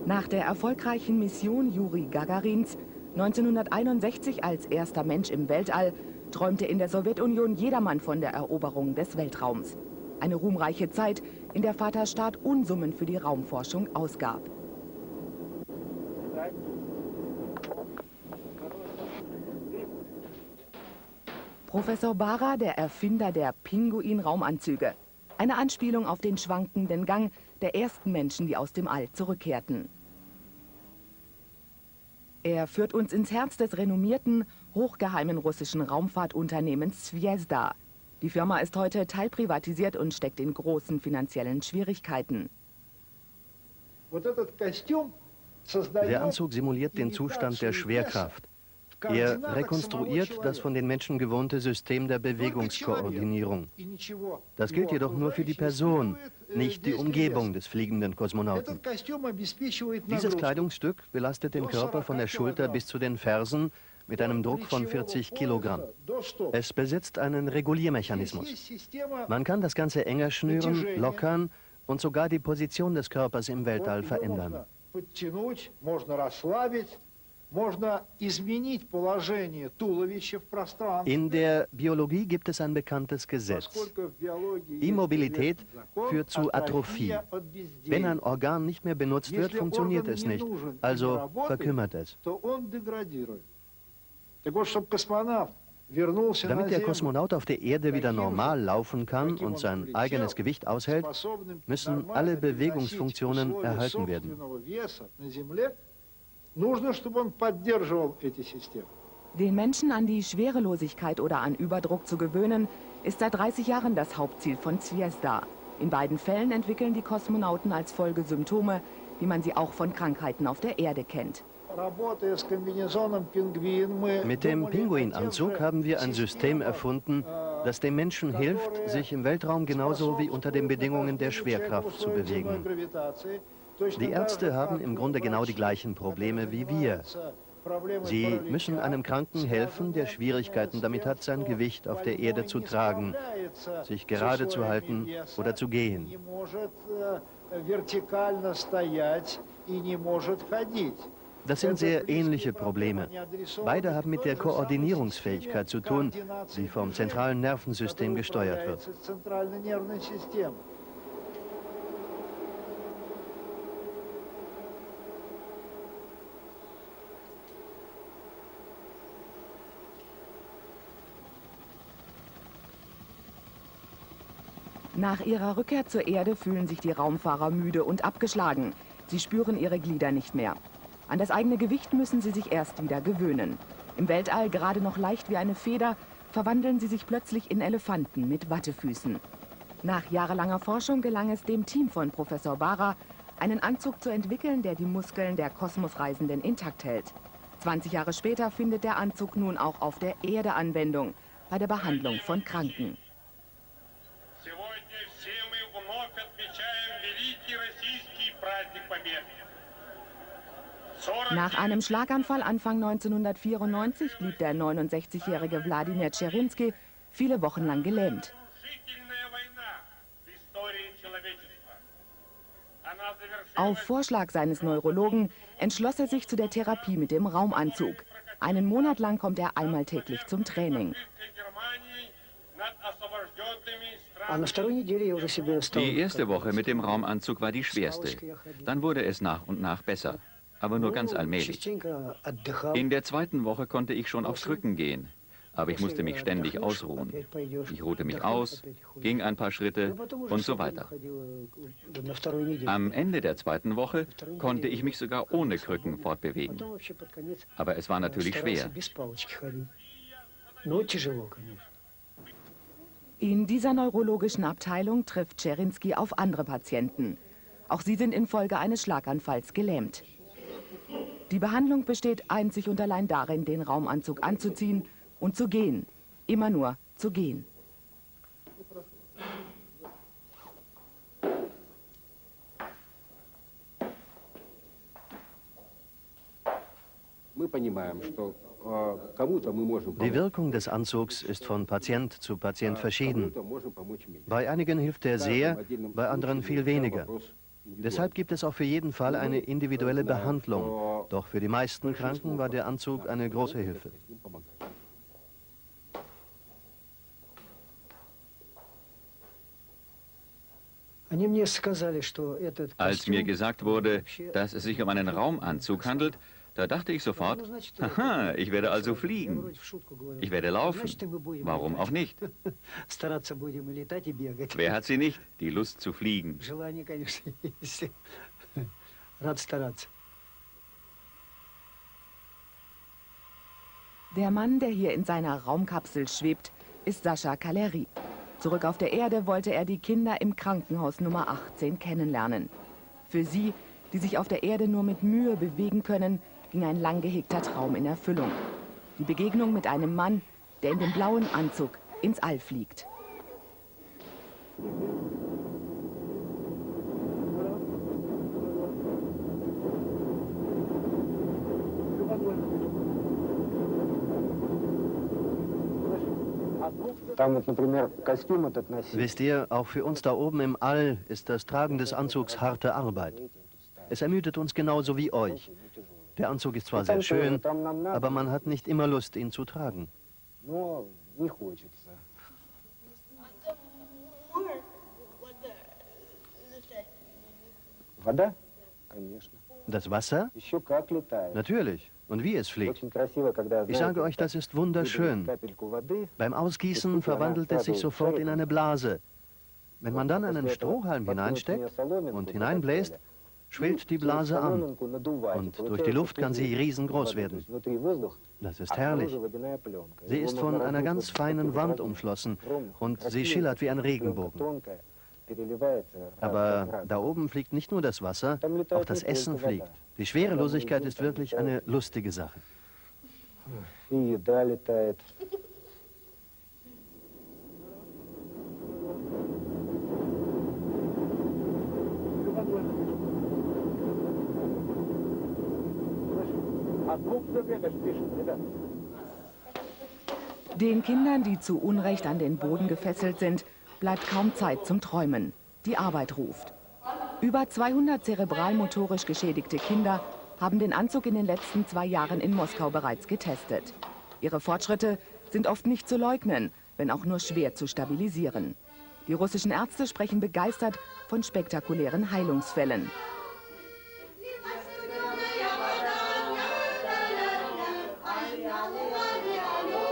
Nach der erfolgreichen Mission Juri Gagarins, 1961 als erster Mensch im Weltall, träumte in der Sowjetunion jedermann von der Eroberung des Weltraums. Eine ruhmreiche Zeit, in der Vaterstaat Unsummen für die Raumforschung ausgab. Professor Bara, der Erfinder der Pinguin-Raumanzüge. Eine Anspielung auf den schwankenden Gang der ersten Menschen, die aus dem All zurückkehrten. Er führt uns ins Herz des renommierten, hochgeheimen russischen Raumfahrtunternehmens Zvezda. Die Firma ist heute teilprivatisiert und steckt in großen finanziellen Schwierigkeiten. Der Anzug simuliert den Zustand der Schwerkraft. Er rekonstruiert das von den Menschen gewohnte System der Bewegungskoordinierung. Das gilt jedoch nur für die Person, nicht die Umgebung des fliegenden Kosmonauten. Dieses Kleidungsstück belastet den Körper von der Schulter bis zu den Fersen mit einem Druck von 40 Kilogramm. Es besitzt einen Reguliermechanismus. Man kann das Ganze enger schnüren, lockern und sogar die Position des Körpers im Weltall verändern. In der Biologie gibt es ein bekanntes Gesetz. Immobilität führt zu Atrophie. Wenn ein Organ nicht mehr benutzt wird, funktioniert es nicht, also verkümmert es. Damit der Kosmonaut auf der Erde wieder normal laufen kann und sein eigenes Gewicht aushält, müssen alle Bewegungsfunktionen erhalten werden. Den Menschen an die Schwerelosigkeit oder an Überdruck zu gewöhnen, ist seit 30 Jahren das Hauptziel von Zvezda. In beiden Fällen entwickeln die Kosmonauten als Folge Symptome, wie man sie auch von Krankheiten auf der Erde kennt. Mit dem Pinguinanzug haben wir ein System erfunden, das dem Menschen hilft, sich im Weltraum genauso wie unter den Bedingungen der Schwerkraft zu bewegen. Die Ärzte haben im Grunde genau die gleichen Probleme wie wir. Sie müssen einem Kranken helfen, der Schwierigkeiten damit hat, sein Gewicht auf der Erde zu tragen, sich gerade zu halten oder zu gehen. Das sind sehr ähnliche Probleme. Beide haben mit der Koordinierungsfähigkeit zu tun, die vom zentralen Nervensystem gesteuert wird. Nach ihrer Rückkehr zur Erde fühlen sich die Raumfahrer müde und abgeschlagen. Sie spüren ihre Glieder nicht mehr. An das eigene Gewicht müssen sie sich erst wieder gewöhnen. Im Weltall, gerade noch leicht wie eine Feder, verwandeln sie sich plötzlich in Elefanten mit Wattefüßen. Nach jahrelanger Forschung gelang es dem Team von Professor Bara, einen Anzug zu entwickeln, der die Muskeln der Kosmosreisenden intakt hält. 20 Jahre später findet der Anzug nun auch auf der Erde Anwendung, bei der Behandlung von Kranken. Nach einem Schlaganfall Anfang 1994 blieb der 69-jährige Wladimir Tscherinski viele Wochen lang gelähmt. Auf Vorschlag seines Neurologen entschloss er sich zu der Therapie mit dem Raumanzug. Einen Monat lang kommt er einmal täglich zum Training. Die erste Woche mit dem Raumanzug war die schwerste. Dann wurde es nach und nach besser, aber nur ganz allmählich. In der zweiten Woche konnte ich schon auf Krücken gehen, aber ich musste mich ständig ausruhen. Ich ruhte mich aus, ging ein paar Schritte und so weiter. Am Ende der zweiten Woche konnte ich mich sogar ohne Krücken fortbewegen. Aber es war natürlich schwer. In dieser neurologischen Abteilung trifft Tscherinski auf andere Patienten. Auch sie sind infolge eines Schlaganfalls gelähmt. Die Behandlung besteht einzig und allein darin, den Raumanzug anzuziehen und zu gehen. Immer nur zu gehen. Die Wirkung des Anzugs ist von Patient zu Patient verschieden. Bei einigen hilft er sehr, bei anderen viel weniger. Deshalb gibt es auch für jeden Fall eine individuelle Behandlung. Doch für die meisten Kranken war der Anzug eine große Hilfe. Als mir gesagt wurde, dass es sich um einen Raumanzug handelt, da dachte ich sofort, haha, ich werde also fliegen. Ich werde laufen. Warum auch nicht? Wer hat sie nicht, die Lust zu fliegen? Der Mann, der hier in seiner Raumkapsel schwebt, ist Sascha Kaleri. Zurück auf der Erde wollte er die Kinder im Krankenhaus Nummer 18 kennenlernen. Für sie, die sich auf der Erde nur mit Mühe bewegen können, ging ein lang gehegter Traum in Erfüllung. Die Begegnung mit einem Mann, der in dem blauen Anzug ins All fliegt. Wisst ihr, auch für uns da oben im All ist das Tragen des Anzugs harte Arbeit. Es ermüdet uns genauso wie euch. Der Anzug ist zwar sehr schön, aber man hat nicht immer Lust, ihn zu tragen. Das Wasser? Natürlich. Und wie es fliegt. Ich sage euch, das ist wunderschön. Beim Ausgießen verwandelt es sich sofort in eine Blase. Wenn man dann einen Strohhalm hineinsteckt und hineinbläst, schwillt die Blase an. Und durch die Luft kann sie riesengroß werden. Das ist herrlich. Sie ist von einer ganz feinen Wand umschlossen und sie schillert wie ein Regenbogen. Aber da oben fliegt nicht nur das Wasser, auch das Essen fliegt. Die Schwerelosigkeit ist wirklich eine lustige Sache. Den Kindern, die zu Unrecht an den Boden gefesselt sind, bleibt kaum Zeit zum Träumen. Die Arbeit ruft. Über 200 zerebralmotorisch geschädigte Kinder haben den Anzug in den letzten 2 Jahren in Moskau bereits getestet. Ihre Fortschritte sind oft nicht zu leugnen, wenn auch nur schwer zu stabilisieren. Die russischen Ärzte sprechen begeistert von spektakulären Heilungsfällen.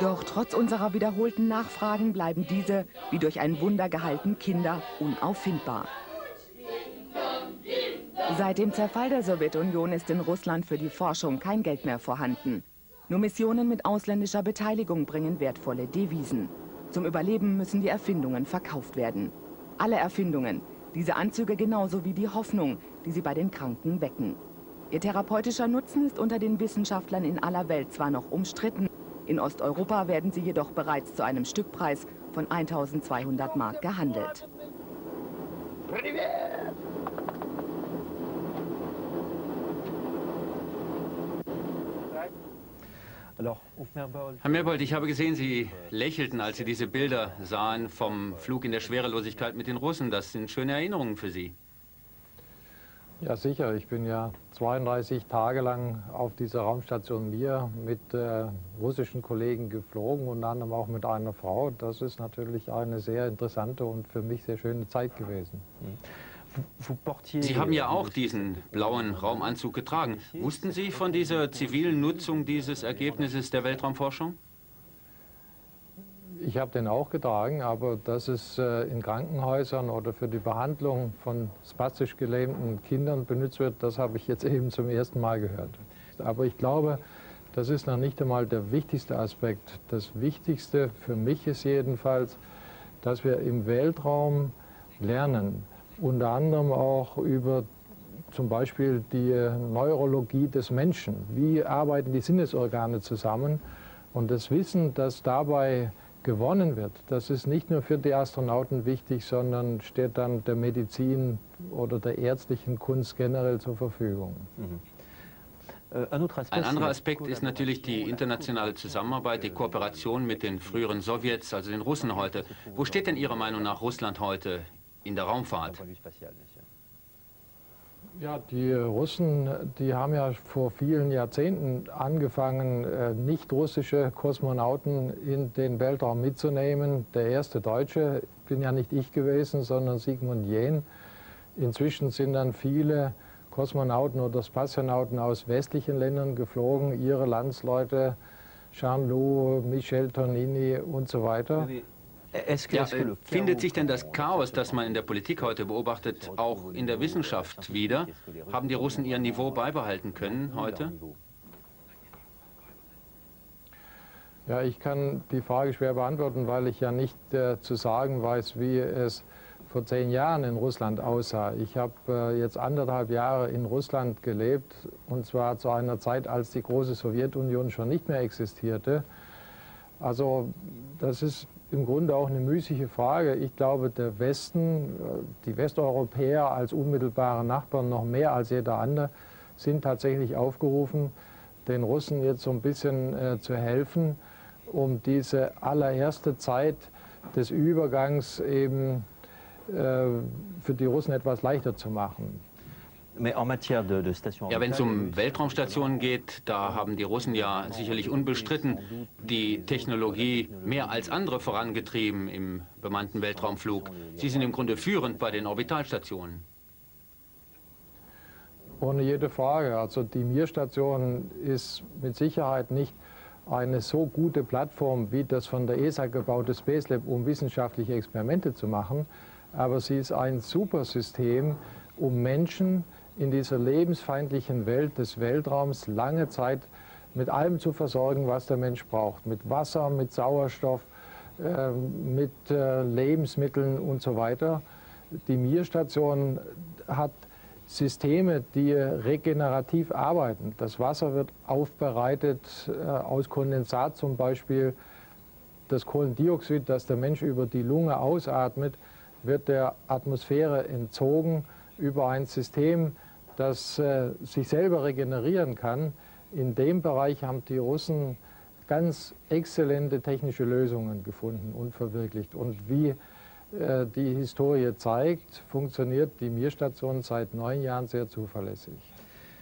Doch trotz unserer wiederholten Nachfragen bleiben diese, wie durch ein Wunder gehalten, Kinder unauffindbar. Seit dem Zerfall der Sowjetunion ist in Russland für die Forschung kein Geld mehr vorhanden. Nur Missionen mit ausländischer Beteiligung bringen wertvolle Devisen. Zum Überleben müssen die Erfindungen verkauft werden. Alle Erfindungen, diese Anzüge genauso wie die Hoffnung, die sie bei den Kranken wecken. Ihr therapeutischer Nutzen ist unter den Wissenschaftlern in aller Welt zwar noch umstritten, in Osteuropa werden sie jedoch bereits zu einem Stückpreis von 1.200 Mark gehandelt. Herr Mirbold, ich habe gesehen, Sie lächelten, als Sie diese Bilder sahen vom Flug in der Schwerelosigkeit mit den Russen. Das sind schöne Erinnerungen für Sie. Ja, sicher. Ich bin ja 32 Tage lang auf dieser Raumstation Mir mit russischen Kollegen geflogen, unter anderem auch mit einer Frau. Das ist natürlich eine sehr interessante und für mich sehr schöne Zeit gewesen. Sie haben ja auch diesen blauen Raumanzug getragen. Wussten Sie von dieser zivilen Nutzung dieses Ergebnisses der Weltraumforschung? Ich habe den auch getragen, aber dass es in Krankenhäusern oder für die Behandlung von spastisch gelähmten Kindern benutzt wird, das habe ich jetzt eben zum ersten Mal gehört. Aber ich glaube, das ist noch nicht einmal der wichtigste Aspekt. Das Wichtigste für mich ist jedenfalls, dass wir im Weltraum lernen, unter anderem auch über zum Beispiel die Neurologie des Menschen. Wie arbeiten die Sinnesorgane zusammen? Und das Wissen, das dabei gewonnen wird, das ist nicht nur für die Astronauten wichtig, sondern steht dann der Medizin oder der ärztlichen Kunst generell zur Verfügung. Ein anderer Aspekt ist natürlich die internationale Zusammenarbeit, die Kooperation mit den früheren Sowjets, also den Russen heute. Wo steht denn Ihrer Meinung nach Russland heute in der Raumfahrt? Ja, die Russen, die haben ja vor vielen Jahrzehnten angefangen, nicht-russische Kosmonauten in den Weltraum mitzunehmen. Der erste Deutsche bin ja nicht ich gewesen, sondern Sigmund Jähn. Inzwischen sind dann viele Kosmonauten oder Spationauten aus westlichen Ländern geflogen, ihre Landsleute, Jean-Loup, Michel Tonini und so weiter. Ja, findet sich denn das Chaos, das man in der Politik heute beobachtet, auch in der Wissenschaft wieder? Haben die Russen ihr Niveau beibehalten können heute? Ja, ich kann die Frage schwer beantworten, weil ich ja nicht zu sagen weiß, wie es vor 10 Jahren in Russland aussah. Ich habe jetzt 1,5 Jahre in Russland gelebt, und zwar zu einer Zeit, als die große Sowjetunion schon nicht mehr existierte. Also das ist im Grunde auch eine müßige Frage. Ich glaube, der Westen, die Westeuropäer als unmittelbare Nachbarn noch mehr als jeder andere, sind tatsächlich aufgerufen, den Russen jetzt so ein bisschen zu helfen, um diese allererste Zeit des Übergangs eben für die Russen etwas leichter zu machen. Ja, wenn es um Weltraumstationen geht, da haben die Russen ja sicherlich unbestritten die Technologie mehr als andere vorangetrieben im bemannten Weltraumflug. Sie sind im Grunde führend bei den Orbitalstationen. Ohne jede Frage. Also die Mir-Station ist mit Sicherheit nicht eine so gute Plattform wie das von der ESA gebaute Space Lab, um wissenschaftliche Experimente zu machen. Aber sie ist ein super System, um Menschen in dieser lebensfeindlichen Welt des Weltraums lange Zeit mit allem zu versorgen, was der Mensch braucht. Mit Wasser, mit Sauerstoff, mit Lebensmitteln und so weiter. Die Mir-Station hat Systeme, die regenerativ arbeiten. Das Wasser wird aufbereitet aus Kondensat zum Beispiel. Das Kohlendioxid, das der Mensch über die Lunge ausatmet, wird der Atmosphäre entzogen über ein System, das sich selber regenerieren kann. In dem Bereich haben die Russen ganz exzellente technische Lösungen gefunden und verwirklicht. Und wie die Historie zeigt, funktioniert die Mir-Station seit 9 Jahren sehr zuverlässig.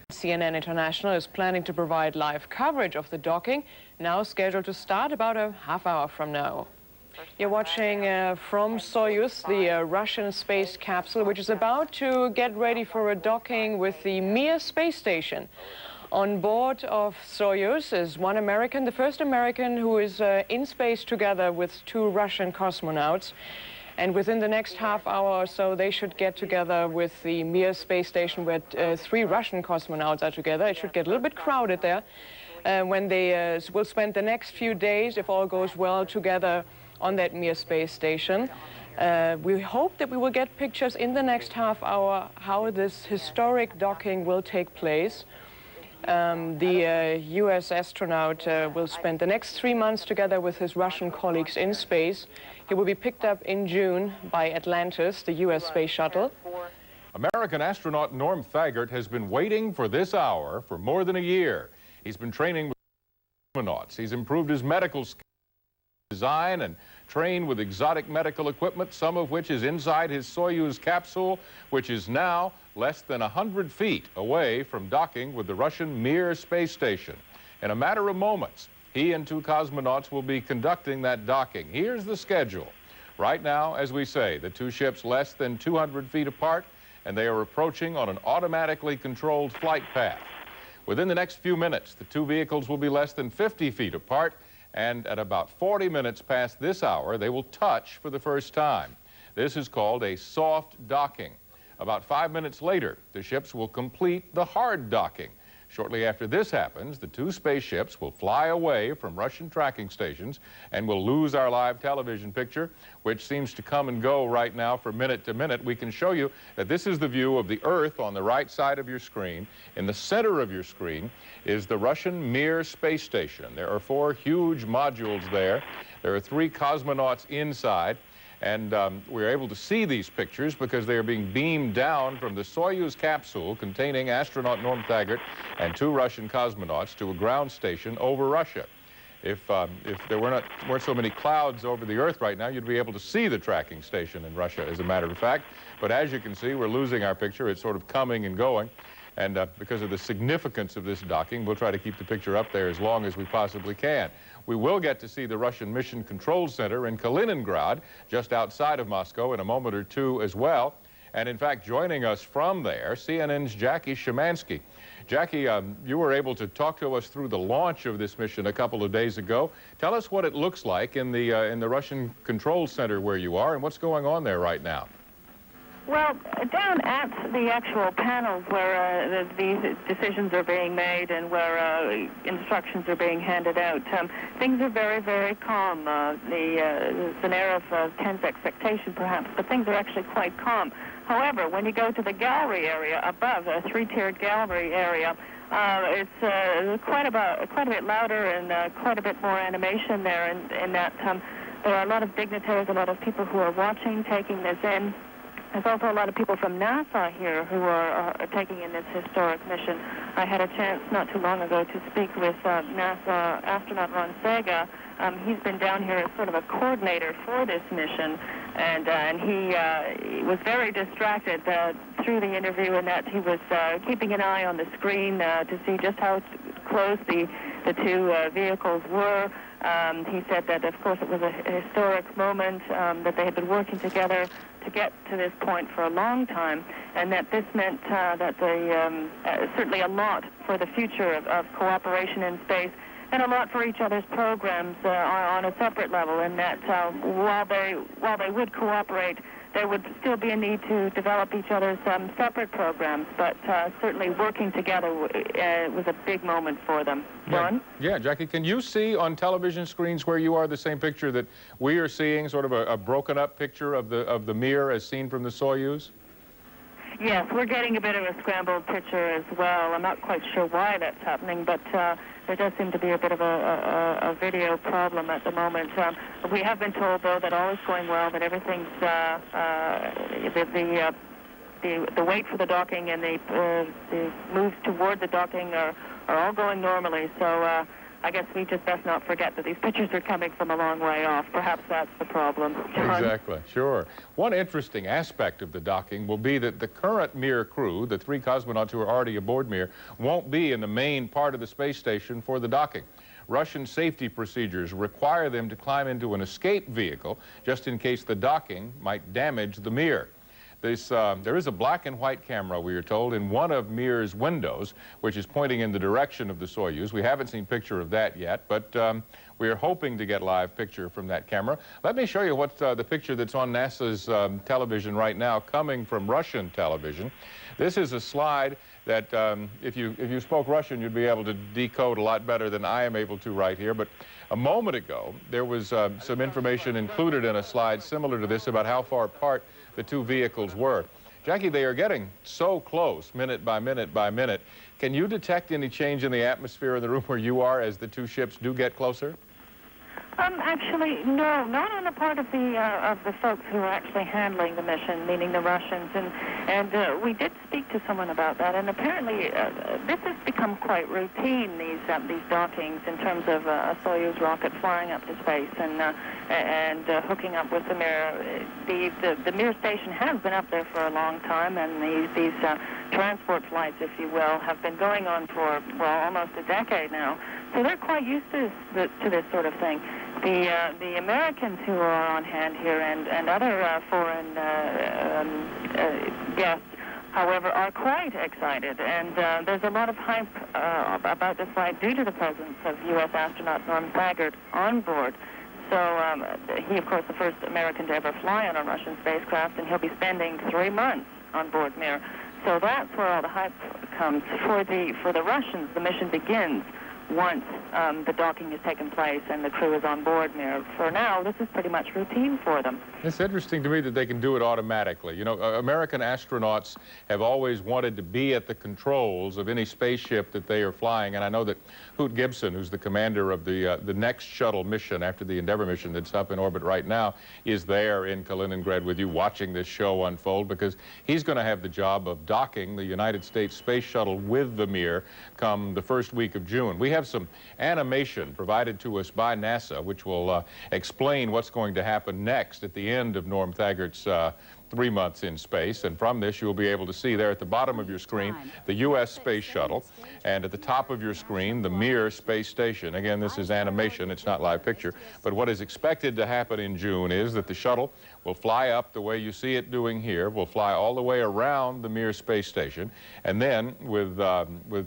CNN International is planning to provide live coverage of the docking, now scheduled to start about a half hour from now. You're watching from Soyuz, the Russian space capsule, which is about to get ready for a docking with the Mir space station. On board of Soyuz is one American, the first American who is in space together with 2 Russian cosmonauts. And within the next half hour or so, they should get together with the Mir space station where 3 Russian cosmonauts are together. It should get a little bit crowded there when they will spend the next few days, if all goes well, together on that Mir space station. We hope that we will get pictures in the next half hour how this historic docking will take place. The US astronaut will spend the next 3 months together with his Russian colleagues in space. He will be picked up in June by Atlantis, the US space shuttle. American astronaut Norm Thagard has been waiting for this hour for more than a year. He's been training with cosmonauts. He's improved his medical skills, design and trained with exotic medical equipment, some of which is inside his Soyuz capsule, which is now less than 100 feet away from docking with the Russian Mir space station. In a matter of moments, he and 2 cosmonauts will be conducting that docking. Here's the schedule. Right now, as we say, the 2 ships less than 200 feet apart, and they are approaching on an automatically controlled flight path. Within the next few minutes, the 2 vehicles will be less than 50 feet apart, and at about 40 minutes past this hour, they will touch for the first time. This is called a soft docking. About 5 minutes later, the ships will complete the hard docking. Shortly after this happens, the 2 spaceships will fly away from Russian tracking stations and will lose our live television picture, which seems to come and go right now from minute to minute. We can show you that this is the view of the Earth on the right side of your screen. In the center of your screen is the Russian Mir space station. There are 4 huge modules there. There are 3 cosmonauts inside. And we're able to see these pictures because they are being beamed down from the Soyuz capsule containing astronaut Norm Thagard and 2 Russian cosmonauts to a ground station over Russia. If there weren't so many clouds over the Earth right now, you'd be able to see the tracking station in Russia, as a matter of fact. But as you can see, we're losing our picture. It's sort of coming and going. And because of the significance of this docking, we'll try to keep the picture up there as long as we possibly can. We will get to see the Russian Mission Control Center in Kaliningrad, just outside of Moscow, in a moment or 2 as well. And in fact, joining us from there, CNN's Jackie Szymanski. Jackie, you were able to talk to us through the launch of this mission a couple of days ago. Tell us what it looks like in the Russian Control Center where you are and what's going on there right now. Well, down at the actual panels where these decisions are being made and where instructions are being handed out, things are very, very calm. There's an air of tense expectation, perhaps, but things are actually quite calm. However, when you go to the gallery area above, a 3-tiered gallery area, it's quite a bit louder and quite a bit more animation there, in that there are a lot of dignitaries, a lot of people who are watching, taking this in. There's also a lot of people from NASA here who are taking in this historic mission. I had a chance not too long ago to speak with NASA astronaut Ron Thagard. He's been down here as sort of a coordinator for this mission, and he was very distracted through the interview in that he was keeping an eye on the screen to see just how close the two vehicles were. He said that, of course, it was a historic moment, that they had been working together to get to this point for a long time, and that this meant that certainly a lot for the future of cooperation in space, and a lot for each other's programs on a separate level, and that while they would cooperate, there would still be a need to develop each other's separate programs, but certainly working together was a big moment for them. John? Yeah, Jackie, can you see on television screens where you are the same picture that we are seeing, sort of a broken up picture of the Mir as seen from the Soyuz? Yes, we're getting a bit of a scrambled picture as well. I'm not quite sure why that's happening, but there does seem to be a bit of a video problem at the moment. We have been told, though, that all is going well, that everything's the wait for the docking and the moves toward the docking are all going normally. So I guess we just best not forget that these pictures are coming from a long way off. Perhaps that's the problem. John? Exactly, sure. One interesting aspect of the docking will be that the current Mir crew, the 3 cosmonauts who are already aboard Mir, won't be in the main part of the space station for the docking. Russian safety procedures require them to climb into an escape vehicle just in case the docking might damage the Mir. There is a black and white camera, we are told, in one of Mir's windows, which is pointing in the direction of the Soyuz. We haven't seen picture of that yet, but we are hoping to get live picture from that camera. Let me show you what the picture that's on NASA's television right now, coming from Russian television. This is a slide that if you spoke Russian, you'd be able to decode a lot better than I am able to right here. But a moment ago, there was some information included in a slide similar to this about how far apart the two vehicles were. Jackie, they are getting so close, minute by minute by minute. Can you detect any change in the atmosphere in the room where you are as the two ships do get closer? Actually, no, not on the part of the folks who are actually handling the mission, meaning the Russians, and we did speak to someone about that, and apparently this has become quite routine, these dockings, in terms of a Soyuz rocket flying up to space and hooking up with the Mir. The Mir station has been up there for a long time, and these transport flights, if you will, have been going on for, well, almost a decade now. So they're quite used to this sort of thing. The Americans who are on hand here and other foreign guests, however, are quite excited. And there's a lot of hype about this flight due to the presence of U.S. astronaut Norm Thagard on board. So he, of course, the first American to ever fly on a Russian spacecraft, and he'll be spending 3 months on board Mir. So that's where all the hype comes. For the Russians, the mission begins once the docking has taken place and the crew is on board Mir. For now, this is pretty much routine for them. It's interesting to me that they can do it automatically. You know, American astronauts have always wanted to be at the controls of any spaceship that they are flying, and I know that Hoot Gibson, who's the commander of the next shuttle mission after the Endeavour mission that's up in orbit right now, is there in Kaliningrad with you watching this show unfold, because he's going to have the job of docking the United States Space Shuttle with the Mir come the first week of June. We have some animation provided to us by NASA, which will explain what's going to happen next at the end of Norm Thagard's 3 months in space. And from this, you'll be able to see there at the bottom of your screen the U.S. Space Shuttle, and at the top of your screen, the Mir space station. Again, this is animation, it's not live picture, but what is expected to happen in June is that the shuttle will fly up the way you see it doing here, will fly all the way around the Mir space station, and then with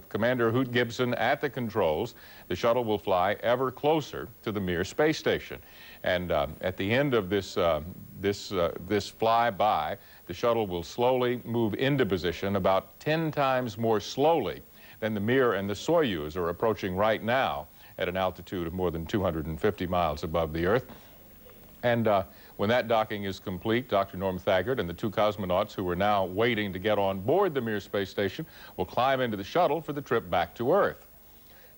Commander Hoot Gibson at the controls, the shuttle will fly ever closer to the Mir space station. And at the end of this flyby, the shuttle will slowly move into position about 10 times more slowly than the Mir and the Soyuz are approaching right now at an altitude of more than 250 miles above the Earth. And when that docking is complete, Dr. Norm Thagard and the 2 cosmonauts who are now waiting to get on board the Mir space station will climb into the shuttle for the trip back to Earth.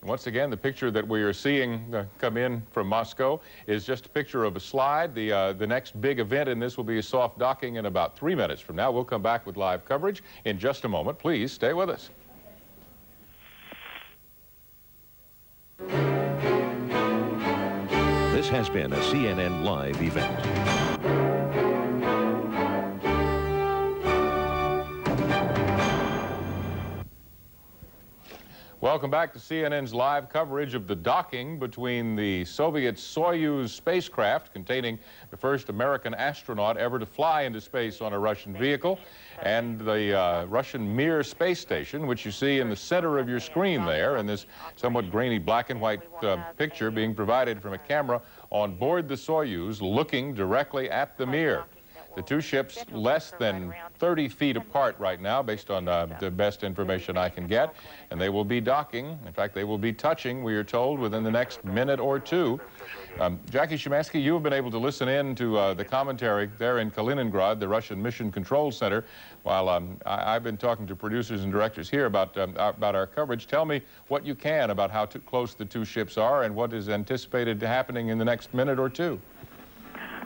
And once again, the picture that we are seeing come in from Moscow is just a picture of a slide. The next big event in this will be a soft docking in about 3 minutes from now. We'll come back with live coverage in just a moment. Please stay with us. This has been a CNN Live event. Welcome back to CNN's live coverage of the docking between the Soviet Soyuz spacecraft containing the first American astronaut ever to fly into space on a Russian vehicle and the Russian Mir space station, which you see in the center of your screen there in this somewhat grainy black and white picture being provided from a camera on board the Soyuz looking directly at the Mir. The two ships less than 30 feet apart right now, based on the best information I can get, and they will be docking. In fact, they will be touching, we are told, within the next minute or two. Jackie Shimansky, you have been able to listen in to the commentary there in Kaliningrad, the Russian Mission Control Center, while I've been talking to producers and directors here about our coverage. Tell me what you can about how close the two ships are and what is anticipated happening in the next minute or two.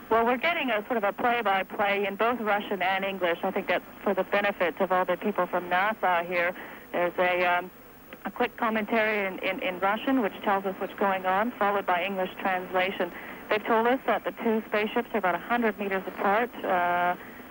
Well, we're getting a sort of a play-by-play in both Russian and English. I think that's for the benefit of all the people from NASA here. There's a quick commentary in Russian, which tells us what's going on, followed by English translation. They've told us that the two spaceships are about 100 meters apart,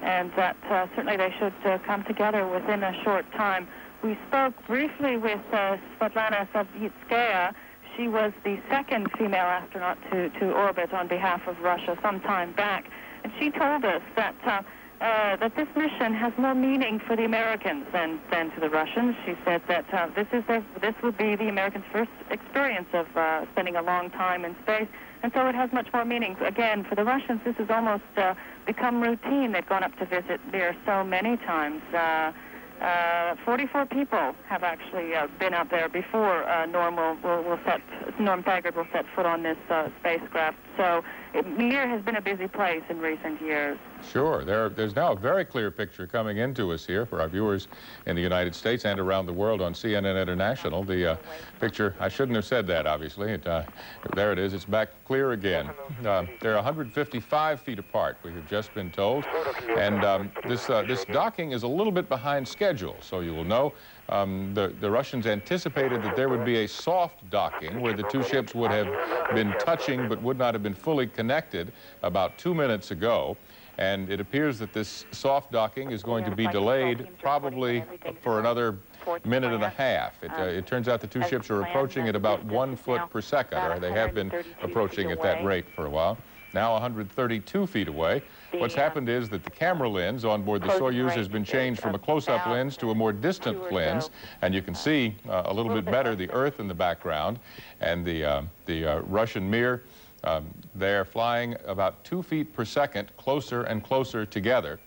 and that certainly they should come together within a short time. We spoke briefly with Svetlana Savitskaya. She was the second female astronaut to orbit on behalf of Russia some time back. And she told us that that this mission has more meaning for the Americans than to the Russians. She said that this would be the Americans' first experience of spending a long time in space, and so it has much more meaning. Again, for the Russians, this has almost become routine. They've gone up to visit Mir so many times. 44 people have actually been up there before Norm Thagard will set foot on this spacecraft. So Mir has been a busy place in recent years. Sure. There's now a very clear picture coming into us here for our viewers in the United States and around the world on CNN International. The picture, I shouldn't have said that, obviously. There it is. It's back clear again. They're 155 feet apart, we have just been told. And this docking is a little bit behind schedule, so you will know. The Russians anticipated that there would be a soft docking where the two ships would have been touching but would not have been fully connected about 2 minutes ago. And it appears that this soft docking is going to be delayed probably for another minute and a half. It turns out the two ships are approaching at about 1 foot per second, or they have been approaching at that rate for a while. Now 132 feet away. What's happened is that the camera lens on board the Soyuz has been changed from a close-up lens to a more distant lens, and you can see a little bit better the Earth in the background, and the Russian Mir. They're flying about 2 feet per second, closer and closer together.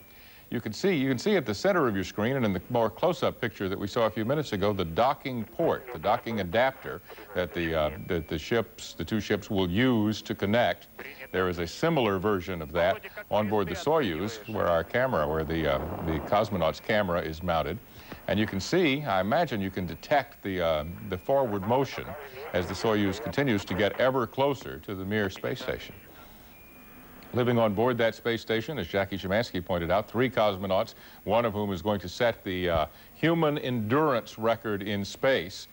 You can see at the center of your screen, and in the more close-up picture that we saw a few minutes ago, the docking port, the docking adapter that the two ships will use to connect. There is a similar version of that on board the Soyuz, where the cosmonaut's camera is mounted. And you can see, I imagine you can detect the forward motion as the Soyuz continues to get ever closer to the Mir space station. Living on board that space station, as Jackie Shimansky pointed out, 3 cosmonauts, one of whom is going to set the human endurance record in space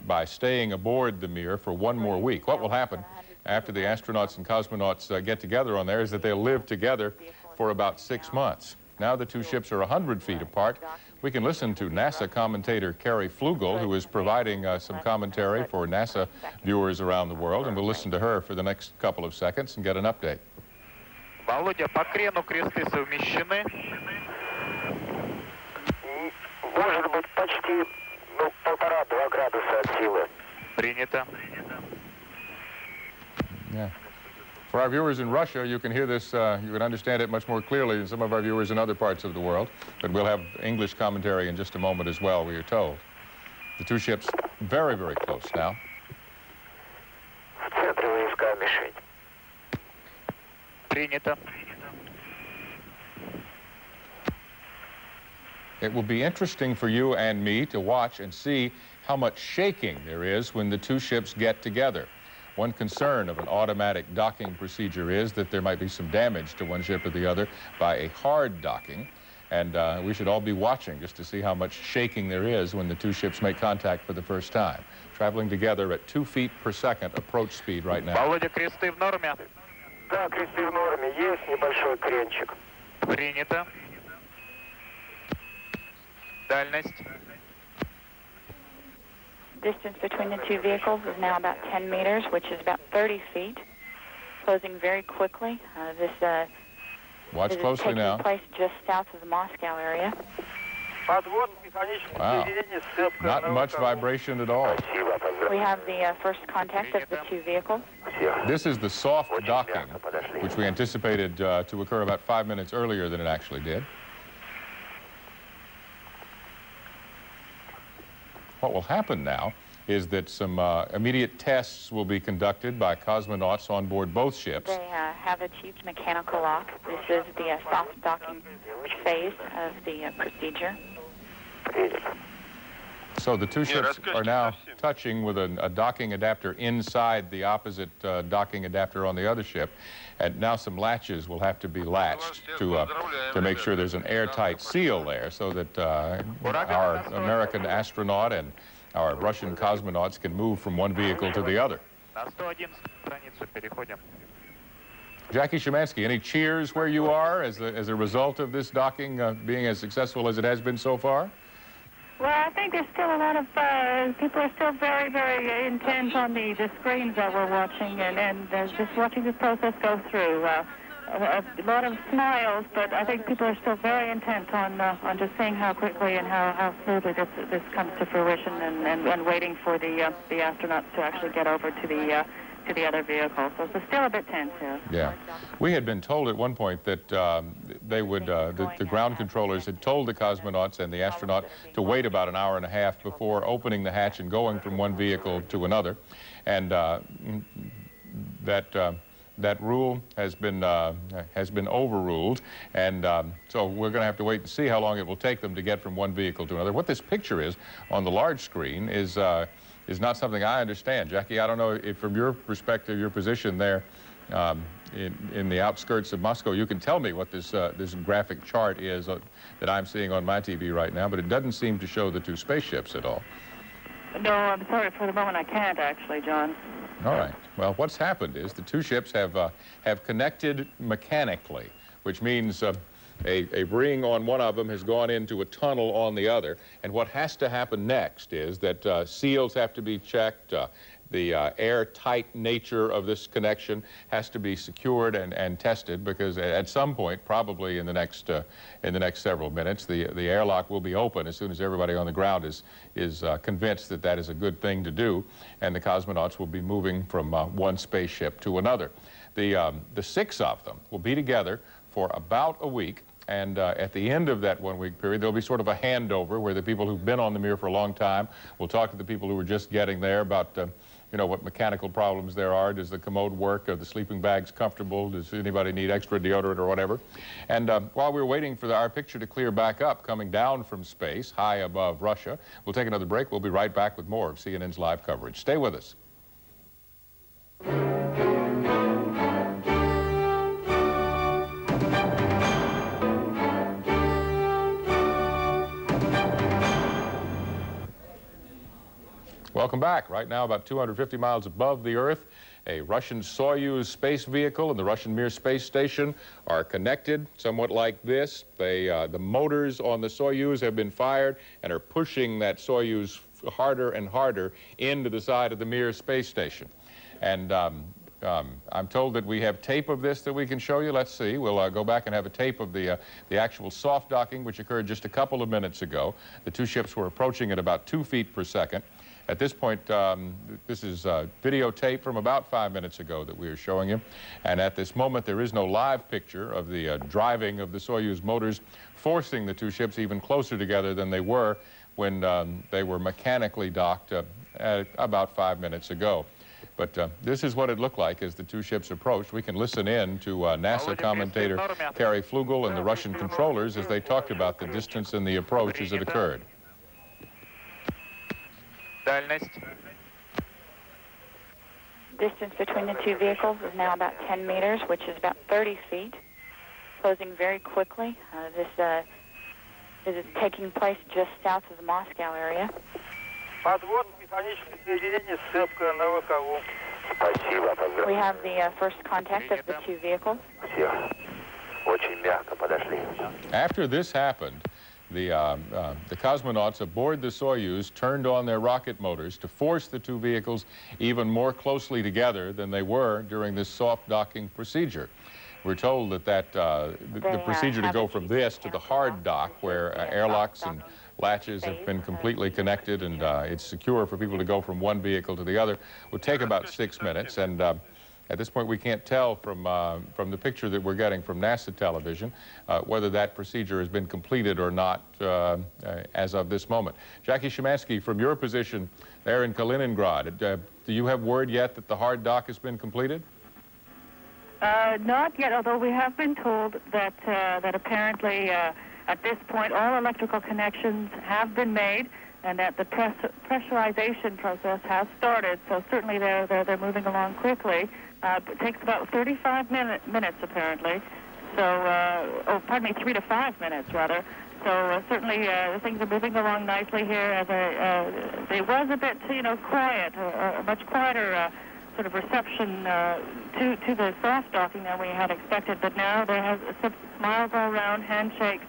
by staying aboard the Mir for 1 more week. What will happen after the astronauts and cosmonauts get together on there is that they'll live together for about 6 months. Now the two ships are 100 feet apart. We can listen to NASA commentator Carrie Flugel, who is providing some commentary for NASA viewers around the world, and we'll listen to her for the next couple of seconds and get an update. Володя, по крену кресты совмещены. Может быть, почти 1,5–2 градуса от силы. Принято. Yeah. For our viewers in Russia, you can hear this, you can understand it much more clearly than some of our viewers in other parts of the world. But we'll have English commentary in just a moment as well, we are told. The two ships very, very close now. В центре войска мишень. Принято. It will be interesting for you and me to watch and see how much shaking there is when the two ships get together. One concern of an automatic docking procedure is that there might be some damage to one ship or the other by a hard docking. And we should all be watching just to see how much shaking there is when the two ships make contact for the first time. Traveling together at 2 feet per second approach speed right now. Володя, кресты в норме? Да, кресты в норме. Есть небольшой кренчик. Принято. Дальность. Distance between the two vehicles is now about 10 meters, which is about 30 feet. Closing very quickly. Watch closely now. Taking place just south of the Moscow area. Wow. Not much vibration at all. We have the first contact of the two vehicles. This is the soft docking, which we anticipated to occur about 5 minutes earlier than it actually did. What will happen now is that some immediate tests will be conducted by cosmonauts on board both ships. They have achieved mechanical lock. This is the soft docking phase of the procedure. So the two ships are now touching with a docking adapter inside the opposite docking adapter on the other ship. And now some latches will have to be latched to make sure there's an airtight seal there so that our American astronaut and our Russian cosmonauts can move from one vehicle to the other. Jackie Szymanski, any cheers where you are as a result of this docking being as successful as it has been so far? Well, I think there's still a lot of people are still very, very intent on the screens that we're watching and just watching the process go through. A lot of smiles, but I think people are still very intent on just seeing how quickly and how smoothly this comes to fruition and waiting for the astronauts to actually get over to the other vehicle. So it's still a bit tense here. Yeah. We had been told at one point that they would, the ground controllers had told the cosmonauts and the astronaut to wait about an hour and a half before opening the hatch and going from one vehicle to another. And that rule has been overruled, and so we're going to have to wait and see how long it will take them to get from one vehicle to another. What this picture is on the large screen is not something I understand. Jackie, I don't know if from your perspective, your position there in the outskirts of Moscow, you can tell me what this graphic chart is that I'm seeing on my TV right now, but it doesn't seem to show the two spaceships at all. No, I'm sorry. For the moment, I can't actually, John. All right. Well, what's happened is the two ships have connected mechanically, which means a ring on one of them has gone into a tunnel on the other. And what has to happen next is that seals have to be checked. The airtight nature of this connection has to be secured and tested, because at some point, probably in the next several minutes, the airlock will be open as soon as everybody on the ground is convinced that that is a good thing to do, and the cosmonauts will be moving from one spaceship to another. The 6 of them will be together for about a week. And at the end of that 1 week period, there'll be sort of a handover where the people who've been on the Mir for a long time will talk to the people who are just getting there about what mechanical problems there are. Does the commode work? Are the sleeping bags comfortable? Does anybody need extra deodorant or whatever? And while we're waiting for our picture to clear back up, coming down from space, high above Russia, we'll take another break. We'll be right back with more of CNN's live coverage. Stay with us. Welcome back. Right now, about 250 miles above the Earth, a Russian Soyuz space vehicle and the Russian Mir space station are connected somewhat like this. The motors on the Soyuz have been fired and are pushing that Soyuz harder and harder into the side of the Mir space station. And I'm told that we have tape of this that we can show you. Let's see. We'll go back and have a tape of the actual soft docking, which occurred just a couple of minutes ago. The two ships were approaching at about 2 feet per second. At this point, this is videotape from about 5 minutes ago that we are showing you. And at this moment, there is no live picture of the driving of the Soyuz motors, forcing the two ships even closer together than they were when they were mechanically docked about 5 minutes ago. But this is what it looked like as the two ships approached. We can listen in to NASA commentator Terry Flugel and the Russian controllers as they talked about the distance and the approach as it occurred. дальность. Distance between the two vehicles is now about 10 meters, which is about 30 feet. Closing very quickly. This is taking place just south of the Moscow area. We have the first contact of the two vehicles. After this happened, the cosmonauts aboard the Soyuz turned on their rocket motors to force the two vehicles even more closely together than they were during this soft docking procedure. We're told that the procedure to go from this to the hard dock, where airlocks and latches have been completely connected and it's secure for people to go from one vehicle to the other, would take about 6 minutes. And at this point, we can't tell from the picture that we're getting from NASA television whether that procedure has been completed or not as of this moment. Jackie Szymanski, from your position there in Kaliningrad, do you have word yet that the hard dock has been completed? Not yet, although we have been told that that apparently at this point all electrical connections have been made and that the pressurization process has started. So certainly they're moving along quickly. It takes about 35 minutes apparently. So, 3 to 5 minutes rather. So certainly things are moving along nicely here. There was a bit, quiet, a much quieter sort of reception to the soft docking than we had expected, but now there has some smiles all around, handshakes,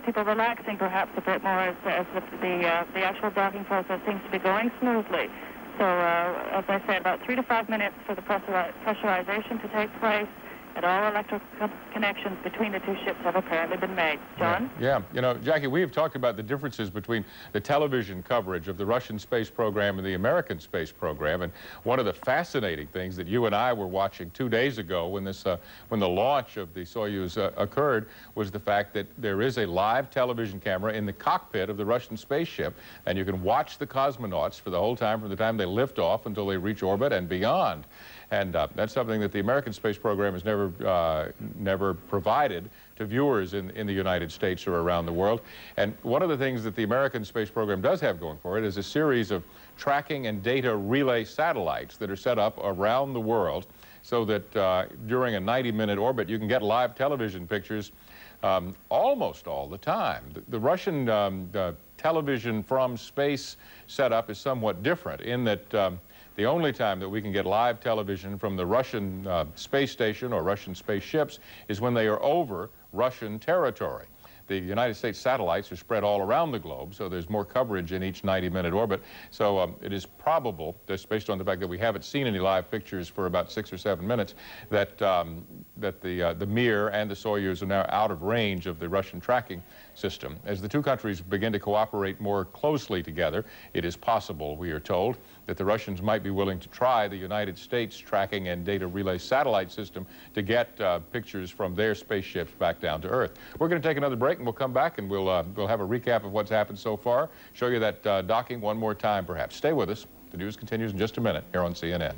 people relaxing perhaps a bit more as the actual docking process seems to be going smoothly. So, as I said, about 3 to 5 minutes for the pressurization to take place, and all electrical connections between the two ships have apparently been made. John? Yeah. Jackie, we have talked about the differences between the television coverage of the Russian space program and the American space program, and one of the fascinating things that you and I were watching 2 days ago when the launch of the Soyuz occurred was the fact that there is a live television camera in the cockpit of the Russian spaceship, and you can watch the cosmonauts for the whole time, from the time they lift off until they reach orbit and beyond. And that's something that the American space program has never provided to viewers in the United States or around the world. And one of the things that the American space program does have going for it is a series of tracking and data relay satellites that are set up around the world so that during a 90-minute orbit you can get live television pictures almost all the time. The Russian television from space setup is somewhat different in that the only time that we can get live television from the Russian space station or Russian spaceships is when they are over Russian territory. The United States satellites are spread all around the globe, so there's more coverage in each 90-minute orbit. So it is probable, just based on the fact that we haven't seen any live pictures for about 6 or 7 minutes, that the Mir and the Soyuz are now out of range of the Russian tracking system. As the two countries begin to cooperate more closely together, it is possible, we are told, that the Russians might be willing to try the United States tracking and data relay satellite system to get pictures from their spaceships back down to Earth. We're going to take another break, and we'll come back and we'll have a recap of what's happened so far, show you that docking one more time perhaps. Stay with us. The news continues in just a minute here on CNN.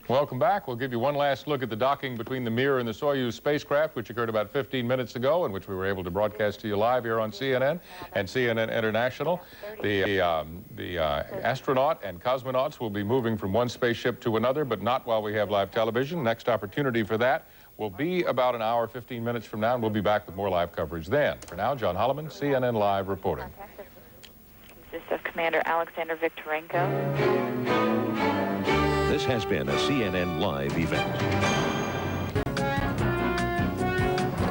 Welcome back. We'll give you one last look at the docking between the Mir and the Soyuz spacecraft, which occurred about 15 minutes ago, and which we were able to broadcast to you live here on CNN and CNN International. The astronaut and cosmonauts will be moving from one spaceship to another, but not while we have live television. Next opportunity for that will be about an hour, 15 minutes from now, and we'll be back with more live coverage then. For now, John Holloman, CNN Live reporting. Consists of Commander Alexander Viktorenko. This has been a CNN Live event.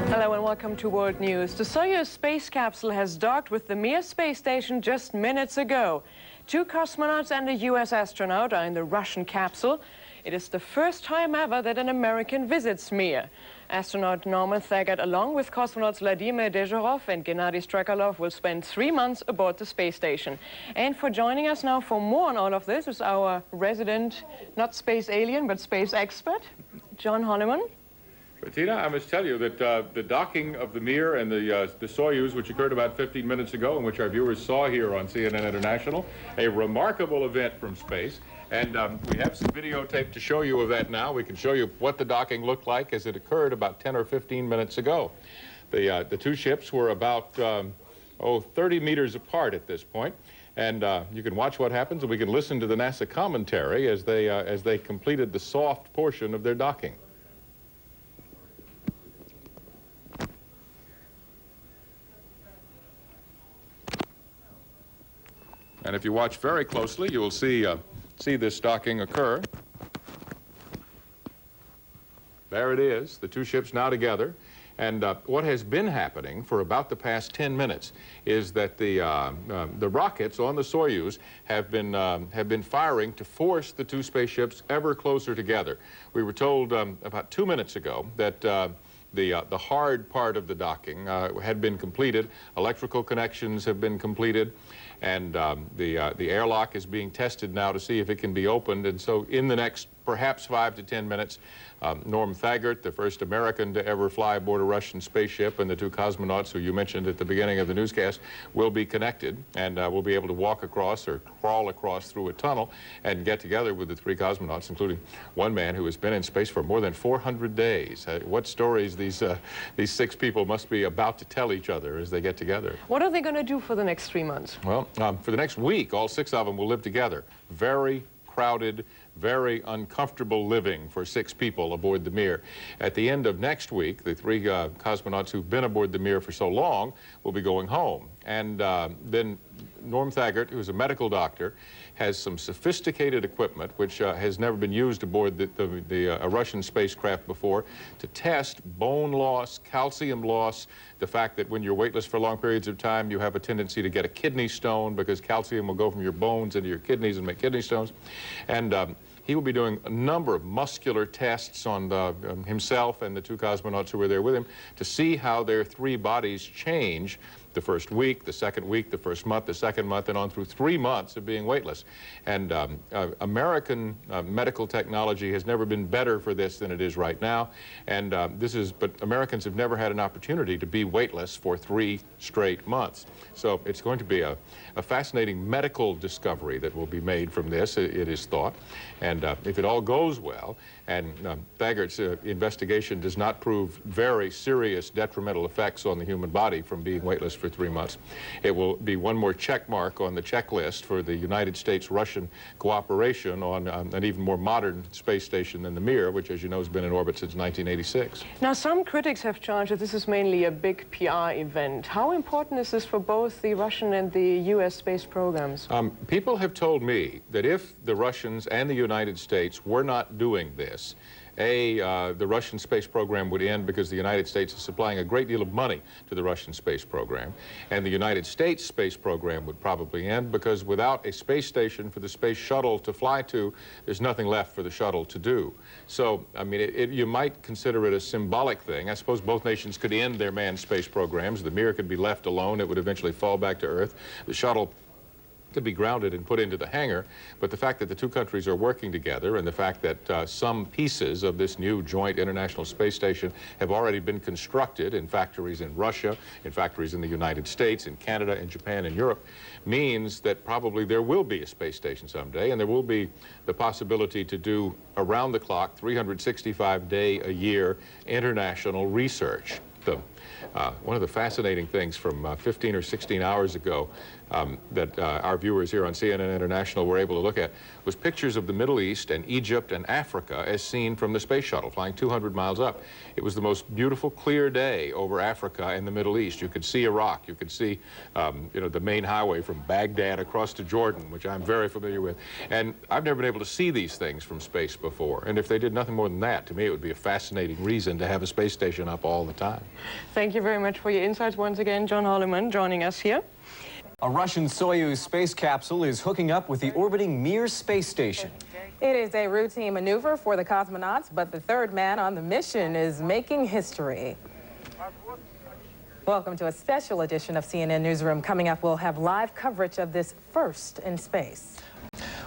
Hello and welcome to World News. The Soyuz space capsule has docked with the Mir space station just minutes ago. 2 cosmonauts and a U.S. astronaut are in the Russian capsule. It is the first time ever that an American visits Mir. Astronaut Norman Thagard, along with cosmonauts Vladimir Dezhurov and Gennady Strekalov, will spend 3 months aboard the space station. And for joining us now for more on all of this is our resident, not space alien, but space expert, John Holloman. Bettina, I must tell you that the docking of the Mir and the Soyuz, which occurred about 15 minutes ago, and which our viewers saw here on CNN International, a remarkable event from space. And we have some videotape to show you of that now. We can show you what the docking looked like as it occurred about 10 or 15 minutes ago. The two ships were about 30 meters apart at this point. And you can watch what happens, and we can listen to the NASA commentary as they completed the soft portion of their docking. And if you watch very closely, you will see this docking occur. There it is, the two ships now together. And what has been happening for about the past 10 minutes is that the rockets on the Soyuz have been firing to force the two spaceships ever closer together. We were told about 2 minutes ago that the hard part of the docking had been completed. Electrical connections have been completed, and the airlock is being tested now to see if it can be opened. And so in the next perhaps 5 to 10 minutes, Norm Thagard, the first American to ever fly aboard a Russian spaceship, and the two cosmonauts who you mentioned at the beginning of the newscast will be connected, and will be able to walk across or crawl across through a tunnel and get together with the three cosmonauts, including one man who has been in space for more than 400 days. What stories these 6 people must be about to tell each other as they get together. What are they going to do for the next 3 months? Well, for the next week, all 6 of them will live together. Very crowded, very uncomfortable living for 6 people aboard the Mir. At the end of next week, the 3 cosmonauts who've been aboard the Mir for so long will be going home. And then Norm Thagard, who's a medical doctor, has some sophisticated equipment which has never been used aboard a Russian spacecraft before to test bone loss, calcium loss, the fact that when you're weightless for long periods of time, you have a tendency to get a kidney stone because calcium will go from your bones into your kidneys and make kidney stones. And he will be doing a number of muscular tests on himself and the 2 cosmonauts who were there with him to see how their 3 bodies change the first week, the second week, the first month, the second month, and on through 3 months of being weightless. And American medical technology has never been better for this than it is right now. And but Americans have never had an opportunity to be weightless for 3 straight months. So it's going to be a fascinating medical discovery that will be made from this, it is thought. And if it all goes well, and Thagard's investigation does not prove very serious detrimental effects on the human body from being weightless for 3 months, it will be one more check mark on the checklist for the United States-Russian cooperation on an even more modern space station than the Mir, which, as you know, has been in orbit since 1986. Now, some critics have charged that this is mainly a big PR event. How important is this for both the Russian and the U.S. space programs? People have told me that if the Russians and the United States were not doing this, the Russian space program would end because the United States is supplying a great deal of money to the Russian space program. And the United States space program would probably end because without a space station for the space shuttle to fly to, there's nothing left for the shuttle to do. So, I mean, you might consider it a symbolic thing. I suppose both nations could end their manned space programs. The Mir could be left alone. It would eventually fall back to Earth. The shuttle could be grounded and put into the hangar, but the fact that the 2 countries are working together and the fact that some pieces of this new joint international space station have already been constructed in factories in Russia, in factories in the United States, in Canada, in Japan, and Europe, means that probably there will be a space station someday, and there will be the possibility to do around-the-clock, 365-day-a-year international research. One of the fascinating things from 15 or 16 hours ago that our viewers here on CNN International were able to look at was pictures of the Middle East and Egypt and Africa as seen from the space shuttle flying 200 miles up. It was the most beautiful, clear day over Africa and the Middle East. You could see Iraq. You could see, the main highway from Baghdad across to Jordan, which I'm very familiar with. And I've never been able to see these things from space before. And if they did nothing more than that, to me, it would be a fascinating reason to have a space station up all the time. Thank you very much for your insights once again, John Holliman, joining us here. A Russian Soyuz space capsule is hooking up with the orbiting Mir space station. It is a routine maneuver for the cosmonauts, but the 3rd man on the mission is making history. Welcome to a special edition of CNN Newsroom. Coming up, we'll have live coverage of this first in space.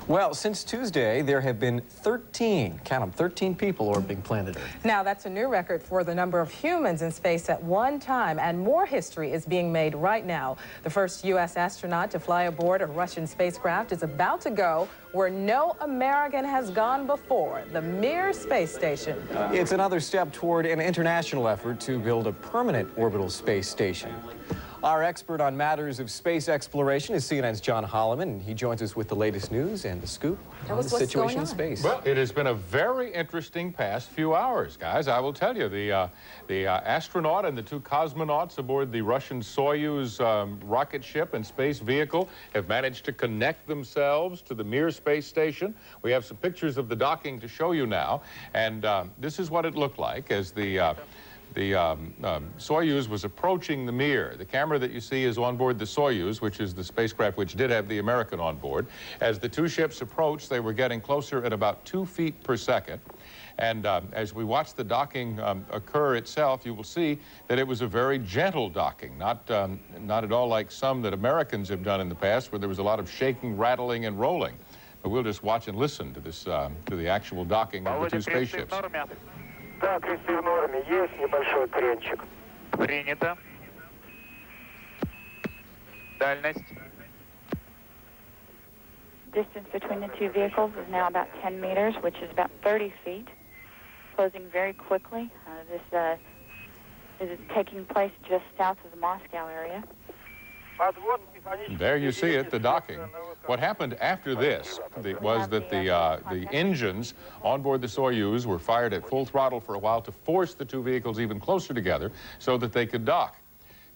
Well, since Tuesday, there have been 13, count them, 13 people orbiting planet Earth. Now, that's a new record for the number of humans in space at one time, and more history is being made right now. The first U.S. astronaut to fly aboard a Russian spacecraft is about to go where no American has gone before, the Mir space station. It's another step toward an international effort to build a permanent orbital space station. Our expert on matters of space exploration is CNN's John Holliman, and he joins us with the latest news and the scoop on the situation in space. Well, it has been a very interesting past few hours, guys. I will tell you, the astronaut and the two cosmonauts aboard the Russian Soyuz rocket ship and space vehicle have managed to connect themselves to the Mir space station. We have some pictures of the docking to show you now, and this is what it looked like as the Soyuz was approaching the Mir. The camera that you see is on board the Soyuz, which is the spacecraft which did have the American on board. As the two ships approached, they were getting closer at about 2 feet per second. And as we watch the docking occur itself, you will see that it was a very gentle docking, not at all like some that Americans have done in the past, where there was a lot of shaking, rattling, and rolling. But we'll just watch and listen to this, to the actual docking of the two spaceships. Да, кресты в норме, есть небольшой кренчик. Принято. Дальность. Distance between the two vehicles is now about 10 meters, which is about 30 feet. Closing very quickly. This is taking place just south of the Moscow area. There you see it, the docking. What happened after this was that the engines on board the Soyuz were fired at full throttle for a while to force the two vehicles even closer together so that they could dock.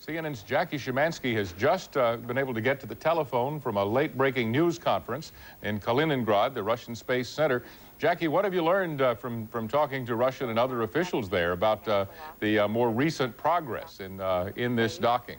CNN's Jackie Szymanski has just been able to get to the telephone from a late-breaking news conference in Kaliningrad, the Russian Space Center. Jackie, what have you learned from talking to Russian and other officials there about the more recent progress in this docking?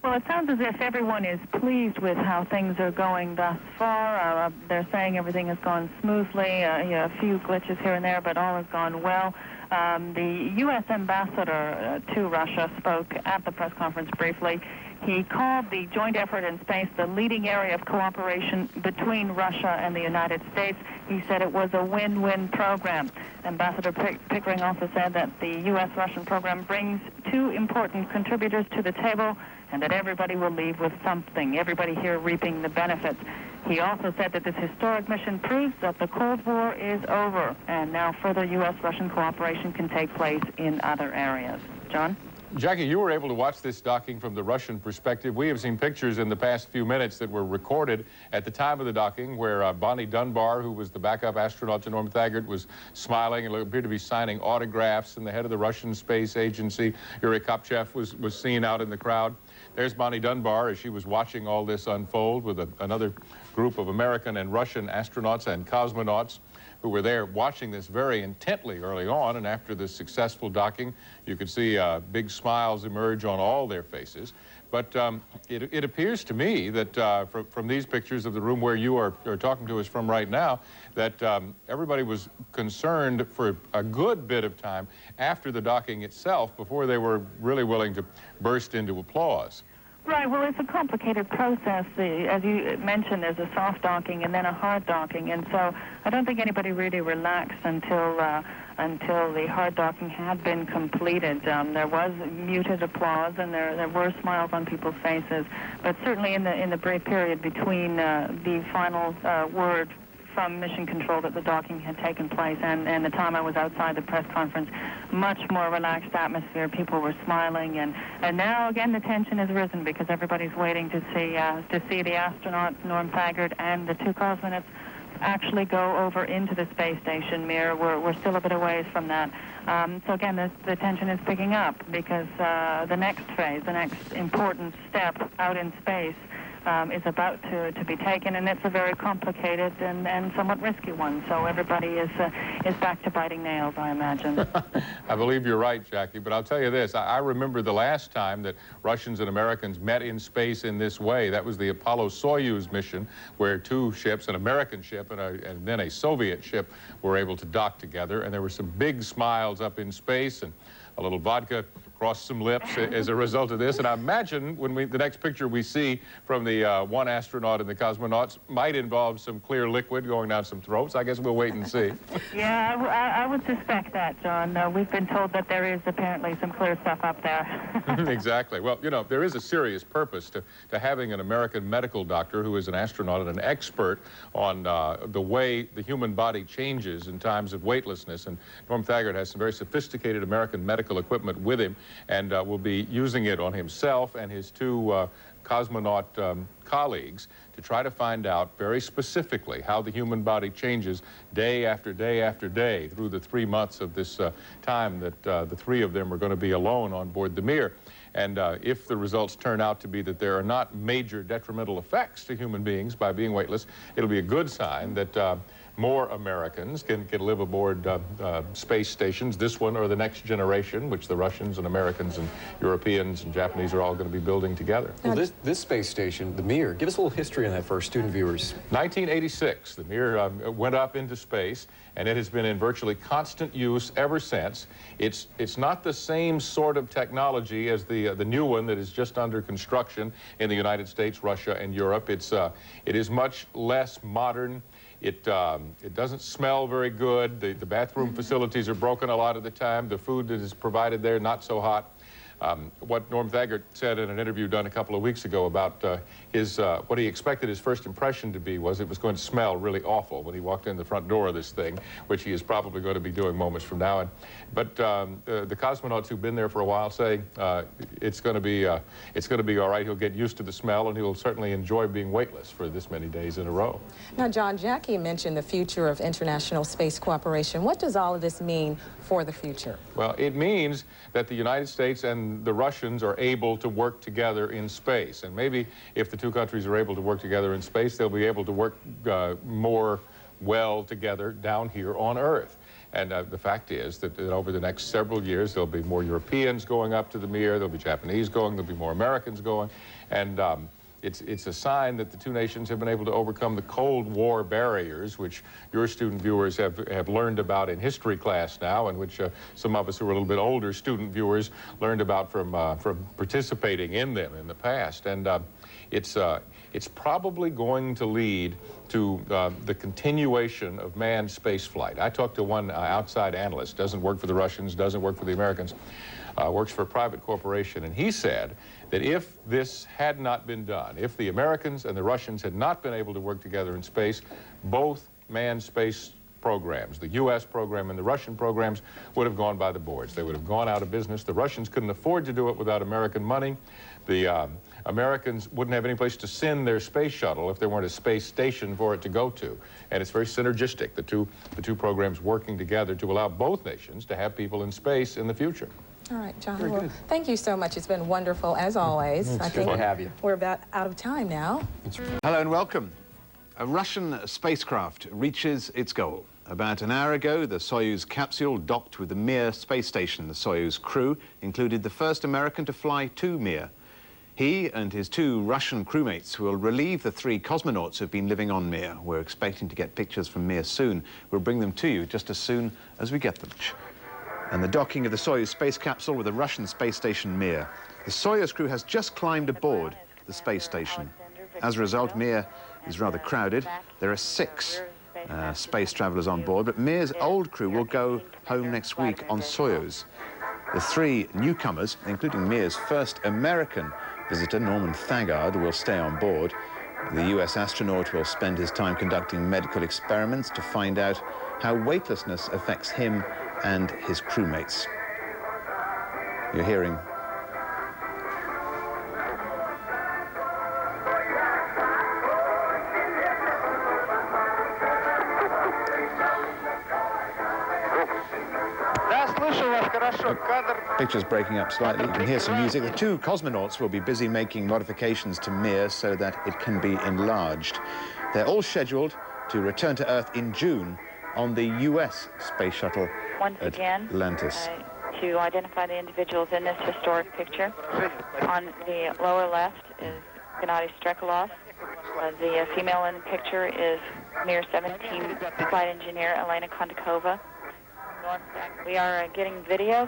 Well, it sounds as if everyone is pleased with how things are going thus far. They're saying everything has gone smoothly, a few glitches here and there, but all has gone well. The U.S. ambassador to Russia spoke at the press conference briefly. He called the joint effort in space the leading area of cooperation between Russia and the United States. He said it was a win-win program. Ambassador Pickering also said that the U.S.-Russian program brings two important contributors to the table and that everybody will leave with something, everybody here reaping the benefits. He also said that this historic mission proves that the Cold War is over and now further U.S.-Russian cooperation can take place in other areas. John? Jackie, you were able to watch this docking from the Russian perspective. We have seen pictures in the past few minutes that were recorded at the time of the docking where Bonnie Dunbar, who was the backup astronaut to Norm Thagard, was smiling and appeared to be signing autographs, and the head of the Russian Space Agency, Yuri Kopchev, was seen out in the crowd. There's Bonnie Dunbar as she was watching all this unfold with another group of American and Russian astronauts and cosmonauts who were there watching this very intently early on, and after the successful docking, you could see big smiles emerge on all their faces. But it appears to me that from these pictures of the room where you are talking to us from right now, that everybody was concerned for a good bit of time after the docking itself before they were really willing to burst into applause. Right, well, it's a complicated process. As you mentioned, there's a soft docking and then a hard docking, and so I don't think anybody really relaxed until the hard docking had been completed. There was muted applause, and there were smiles on people's faces, but certainly in the brief period between the final word from Mission Control that the docking had taken place and the time I was outside the press conference, much more relaxed atmosphere. People were smiling, and now again the tension has risen because everybody's waiting to see the astronaut Norm Thagard and the two cosmonauts actually go over into the space station Mir. We're still a bit away from that. So again, the tension is picking up because the next phase, the next important step out in space is about to be taken, and it's a very complicated and somewhat risky one. So everybody is back to biting nails, I imagine. I believe you're right, Jackie, but I'll tell you this. I remember the last time that Russians and Americans met in space in this way. That was the Apollo-Soyuz mission, where two ships, an American ship and then a Soviet ship, were able to dock together, and there were some big smiles up in space and a little vodka cross some lips as a result of this. And I imagine when the next picture we see from the one astronaut and the cosmonauts might involve some clear liquid going down some throats. I guess we'll wait and see. Yeah, I would suspect that, John. We've been told that there is apparently some clear stuff up there. Exactly. Well, you know, there is a serious purpose to having an American medical doctor who is an astronaut and an expert on the way the human body changes in times of weightlessness. And Norm Thagard has some very sophisticated American medical equipment with him, and will be using it on himself and his two cosmonaut colleagues to try to find out very specifically how the human body changes day after day after day through the 3 months of this time that the three of them are going to be alone on board the Mir. And if the results turn out to be that there are not major detrimental effects to human beings by being weightless, it'll be a good sign that more Americans can live aboard space stations, this one or the next generation, which the Russians and Americans and Europeans and Japanese are all going to be building together. Well, this space station, the Mir, give us a little history on that for our student viewers. 1986, the Mir went up into space, and it has been in virtually constant use ever since. It's not the same sort of technology as the new one that is just under construction in the United States, Russia, and Europe. It is much less modern. It doesn't smell very good. The bathroom facilities are broken a lot of the time. The food that is provided there, not so hot. What Norm Thagard said in an interview done a couple of weeks ago about what he expected his first impression to be was it was going to smell really awful when he walked in the front door of this thing, which he is probably going to be doing moments from now on. But the cosmonauts who've been there for a while say it's going to be all right. He'll get used to the smell, and he'll certainly enjoy being weightless for this many days in a row. Now, John, Jackie mentioned the future of international space cooperation. What does all of this mean for the future? Well, it means that the United States and the Russians are able to work together in space. And maybe if the two countries are able to work together in space, they'll be able to work more well together down here on Earth. And the fact is that over the next several years, there'll be more Europeans going up to the Mir, there'll be Japanese going, there'll be more Americans going. And it's a sign that the two nations have been able to overcome the Cold War barriers, which your student viewers have learned about in history class now, and which some of us who are a little bit older student viewers learned about from participating in them in the past. And it's probably going to lead to the continuation of manned spaceflight. I talked to one outside analyst, doesn't work for the Russians, doesn't work for the Americans, works for a private corporation, and he said that if this had not been done, if the Americans and the Russians had not been able to work together in space, both manned space programs, the U.S. program and the Russian programs, would have gone by the boards. They would have gone out of business. The Russians couldn't afford to do it without American money. The Americans wouldn't have any place to send their space shuttle if there weren't a space station for it to go to. And it's very synergistic, the two programs working together to allow both nations to have people in space in the future. All right, John, well, thank you so much. It's been wonderful, as always. I think to have you. We're about out of time now. Hello and welcome. A Russian spacecraft reaches its goal. About an hour ago, the Soyuz capsule docked with the Mir space station. The Soyuz crew included the first American to fly to Mir. He and his two Russian crewmates will relieve the three cosmonauts who've been living on Mir. We're expecting to get pictures from Mir soon. We'll bring them to you just as soon as we get them. And the docking of the Soyuz space capsule with the Russian space station Mir. The Soyuz crew has just climbed aboard the space station. As a result, Mir is rather crowded. There are 6 space travelers on board, but Mir's old crew will go home next week on Soyuz. The 3 newcomers, including Mir's first American visitor, Norman Thagard, will stay on board. The US astronaut will spend his time conducting medical experiments to find out how weightlessness affects him and his crewmates. You're hearing pictures breaking up slightly. You can hear some music. The 2 cosmonauts will be busy making modifications to Mir so that it can be enlarged. They're all scheduled to return to Earth in June on the U.S. Space Shuttle Atlantis. To identify the individuals in this historic picture. On the lower left is Gennady Strekalov. The female in the picture is Mir-17 flight engineer Elena Kondakova.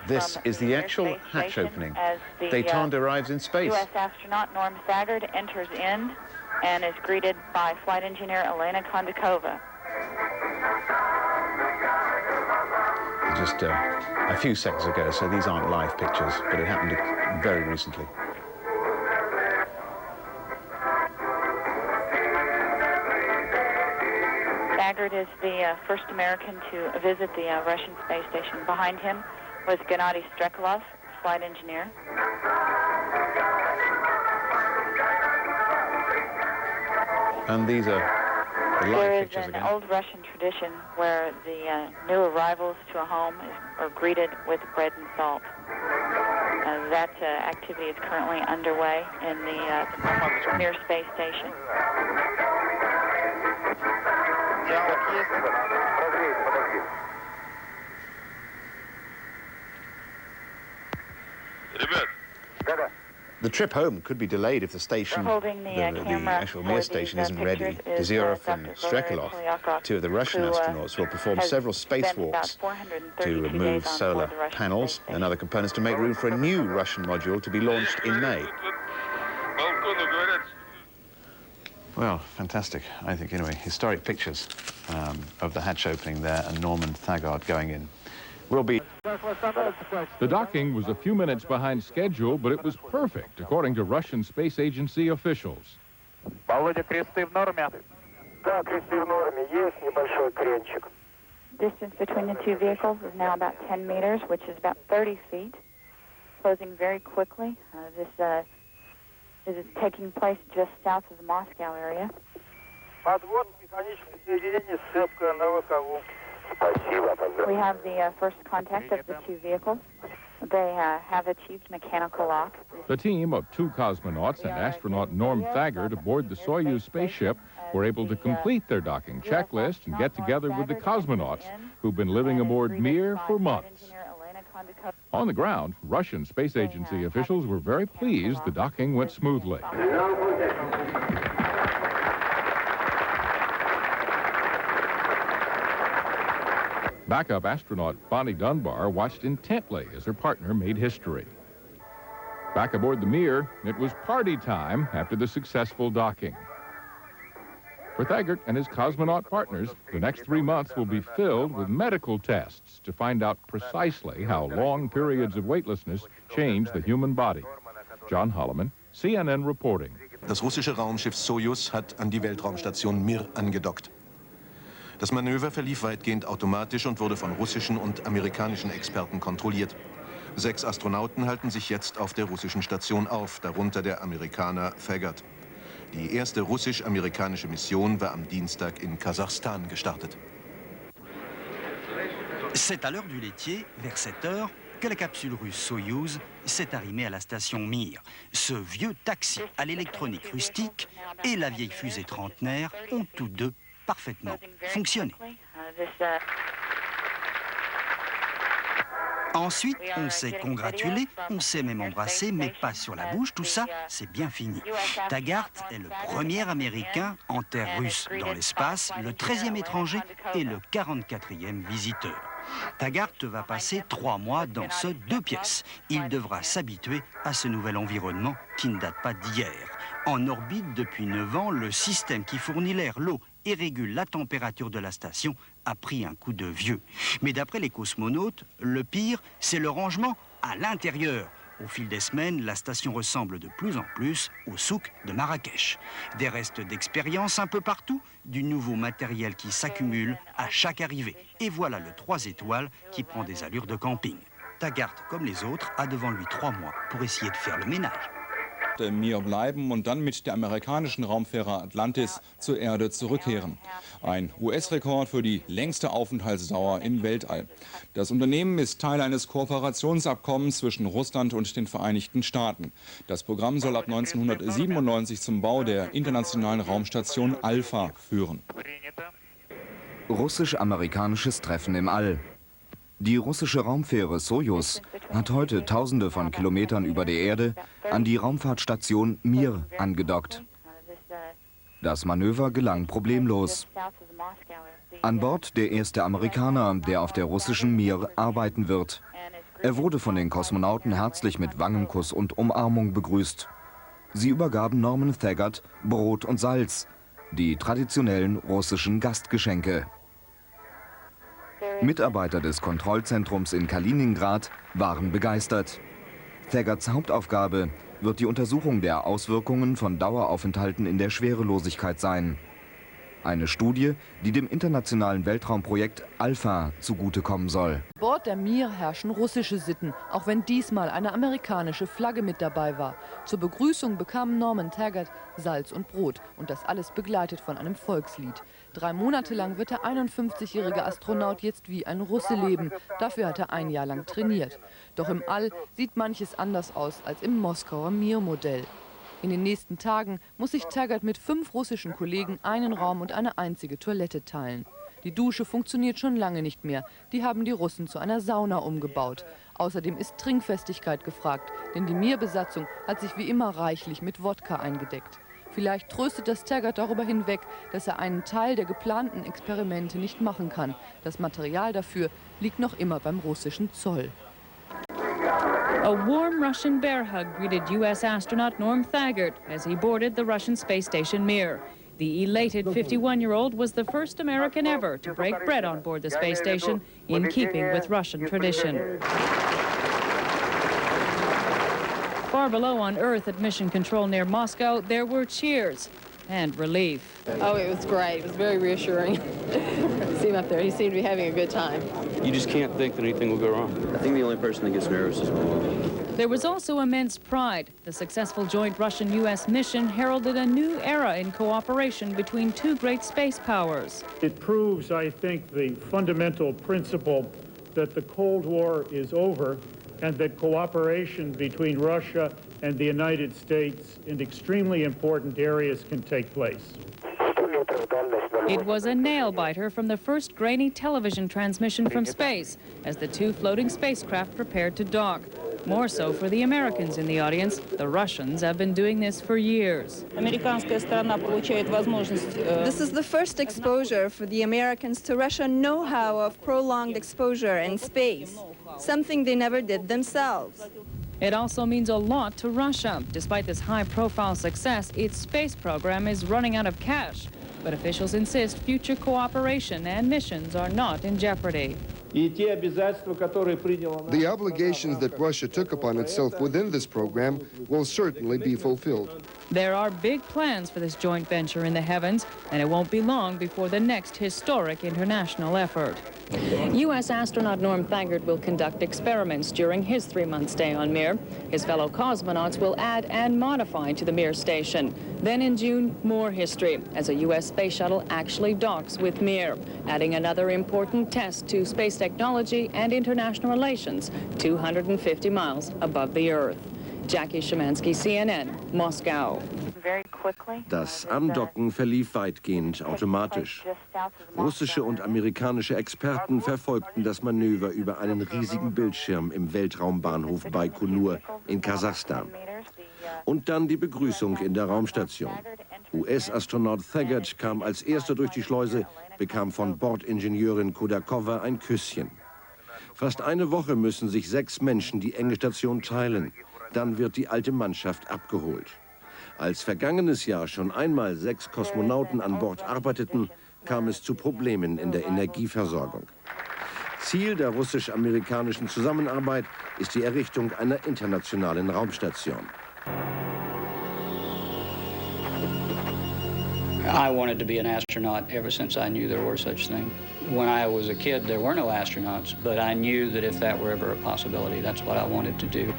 This is the actual hatch opening. Détente arrives in space. U.S. astronaut Norm Thagard enters in and is greeted by flight engineer Elena Kondakova. Just a few seconds ago, so these aren't live pictures, but it happened very recently. Thagard is the first American to visit the Russian space station. Behind him was Gennady Strekalov, flight engineer. And these are the live pictures again. There is an old Russian tradition where the new arrivals to a home are greeted with bread and salt. That activity is currently underway in the Mir space station. The trip home could be delayed if the station, the actual Mir station, isn't ready. Dezyrov and Strekalov, two of the Russian astronauts, will perform several spacewalks to remove solar panels and other components to make room for a new Russian module to be launched in May. Well, fantastic, I think, anyway. Historic pictures of the hatch opening there and Norman Thagard going in. Will be. The docking was a few minutes behind schedule, but it was perfect, according to Russian Space Agency officials. Distance between the two vehicles is now about 10 meters, which is about 30 feet, closing very quickly. This is taking place just south of the Moscow area. We have the first contact of the two vehicles. They have achieved mechanical lock. The team of 2 cosmonauts and astronaut Norm Thagard aboard the Soyuz spaceship were able to complete their docking checklist and get together with the cosmonauts who've been living aboard Mir for months. On the ground, Russian Space Agency officials were very pleased the docking went smoothly. Backup astronaut Bonnie Dunbar watched intently as her partner made history. Back aboard the Mir, it was party time after the successful docking. For Thagard and his cosmonaut partners, the next 3 months will be filled with medical tests to find out precisely how long periods of weightlessness change the human body. John Holloman, CNN reporting. Das russische Raumschiff Sojus hat an die Weltraumstation Mir angedockt. Das Manöver verlief weitgehend automatisch und wurde von russischen und amerikanischen Experten kontrolliert. 6 Astronauten halten sich jetzt auf der russischen Station auf, darunter der Amerikaner Thagard. Die erste russisch-amerikanische Mission war am Dienstag in Kasachstan gestartet. C'est à l'heure du laitier, vers 7 heures, que la capsule russe Soyouz s'est arrimée à la station Mir. Ce vieux taxi à l'électronique rustique et la vieille fusée trentenaire ont tous deux parfaitement fonctionné. Ensuite, on s'est congratulé, on s'est même embrassé, mais pas sur la bouche, tout ça, c'est bien fini. Thagard est le premier Américain en terre russe dans l'espace, le 13e étranger et le 44e visiteur. Thagard va passer 3 mois dans ce 2 pièces. Il devra s'habituer à ce nouvel environnement qui ne date pas d'hier. En orbite depuis 9 ans, le système qui fournit l'air, l'eau et régule la température de la station a pris un coup de vieux. Mais d'après les cosmonautes, le pire, c'est le rangement à l'intérieur. Au fil des semaines, la station ressemble de plus en plus au souk de Marrakech. Des restes d'expérience un peu partout, du nouveau matériel qui s'accumule à chaque arrivée. Et voilà le 3 étoiles qui prend des allures de camping. Thagard, comme les autres, a devant lui 3 mois pour essayer de faire le ménage. Mir bleiben und dann mit der amerikanischen Raumfähre Atlantis zur Erde zurückkehren. Ein US-Rekord für die längste Aufenthaltsdauer im Weltall. Das Unternehmen ist Teil eines Kooperationsabkommens zwischen Russland und den Vereinigten Staaten. Das Programm soll ab 1997 zum Bau der internationalen Raumstation Alpha führen. Russisch-amerikanisches Treffen im All. Die russische Raumfähre Sojus hat heute Tausende von Kilometern über der Erde an die Raumfahrtstation Mir angedockt. Das Manöver gelang problemlos. An Bord der erste Amerikaner, der auf der russischen Mir arbeiten wird. Er wurde von den Kosmonauten herzlich mit Wangenkuss und Umarmung begrüßt. Sie übergaben Norman Thagard Brot und Salz, die traditionellen russischen Gastgeschenke. Mitarbeiter des Kontrollzentrums in Kaliningrad waren begeistert. Thagards Hauptaufgabe wird die Untersuchung der Auswirkungen von Daueraufenthalten in der Schwerelosigkeit sein. Eine Studie, die dem internationalen Weltraumprojekt Alpha zugutekommen soll. An Bord der Mir herrschen russische Sitten, auch wenn diesmal eine amerikanische Flagge mit dabei war. Zur Begrüßung bekam Norman Thagard Salz und Brot und das alles begleitet von einem Volkslied. 3 Monate lang wird der 51-jährige Astronaut jetzt wie ein Russe leben. Dafür hat er 1 Jahr lang trainiert. Doch im All sieht manches anders aus als im Moskauer Mir-Modell. In den nächsten Tagen muss sich Thagard mit 5 russischen Kollegen einen Raum und eine einzige Toilette teilen. Die Dusche funktioniert schon lange nicht mehr. Die haben die Russen zu einer Sauna umgebaut. Außerdem ist Trinkfestigkeit gefragt, denn die Mir-Besatzung hat sich wie immer reichlich mit Wodka eingedeckt. Vielleicht tröstet das Thagard darüber hinweg, dass er einen Teil der geplanten Experimente nicht machen kann. Das Material dafür liegt noch immer beim russischen Zoll. A warm Russian bear hug greeted U.S. astronaut Norm Thagard as he boarded the Russian space station Mir. The elated 51-year-old was the first American ever to break bread on board the space station, in keeping with Russian tradition. Far below on Earth at Mission Control near Moscow, there were cheers and relief. Oh, it was great. It was very reassuring. See him up there. He seemed to be having a good time. You just can't think that anything will go wrong. I think the only person that gets nervous is me. There was also immense pride. The successful joint Russian-U.S. mission heralded a new era in cooperation between 2 great space powers. It proves, I think, the fundamental principle that the Cold War is over and that cooperation between Russia and the United States in extremely important areas can take place. It was a nail-biter from the first grainy television transmission from space as the 2 floating spacecraft prepared to dock. More so for the Americans in the audience. The Russians have been doing this for years. This is the first exposure for the Americans to Russian know-how of prolonged exposure in space, something they never did themselves. It also means a lot to Russia. Despite this high-profile success, its space program is running out of cash. But officials insist future cooperation and missions are not in jeopardy. The obligations that Russia took upon itself within this program will certainly be fulfilled. There are big plans for this joint venture in the heavens, and it won't be long before the next historic international effort. U.S. astronaut Norm Thagard will conduct experiments during his 3-month stay on Mir. His fellow cosmonauts will add and modify to the Mir station. Then in June, more history, as a U.S. space shuttle actually docks with Mir, adding another important test to space technology and international relations, 250 miles above the Earth. Jackie Szymanski, CNN, Moskau. Das Andocken verlief weitgehend automatisch. Russische und amerikanische Experten verfolgten das Manöver über einen riesigen Bildschirm im Weltraumbahnhof Baikonur in Kasachstan. Und dann die Begrüßung in der Raumstation. US-Astronaut Thagard kam als erster durch die Schleuse, bekam von Bordingenieurin Kodakova ein Küsschen. Fast eine Woche müssen sich 6 Menschen die enge Station teilen. Dann wird die alte Mannschaft abgeholt. Als vergangenes Jahr schon einmal 6 Kosmonauten an Bord arbeiteten, kam es zu Problemen in der Energieversorgung. Ziel der russisch-amerikanischen Zusammenarbeit ist die Errichtung einer internationalen Raumstation. I wanted to be an astronaut ever since I knew there were such things. When I was a kid, there were no astronauts, but I knew that if that were ever a possibility, that's what I wanted to do.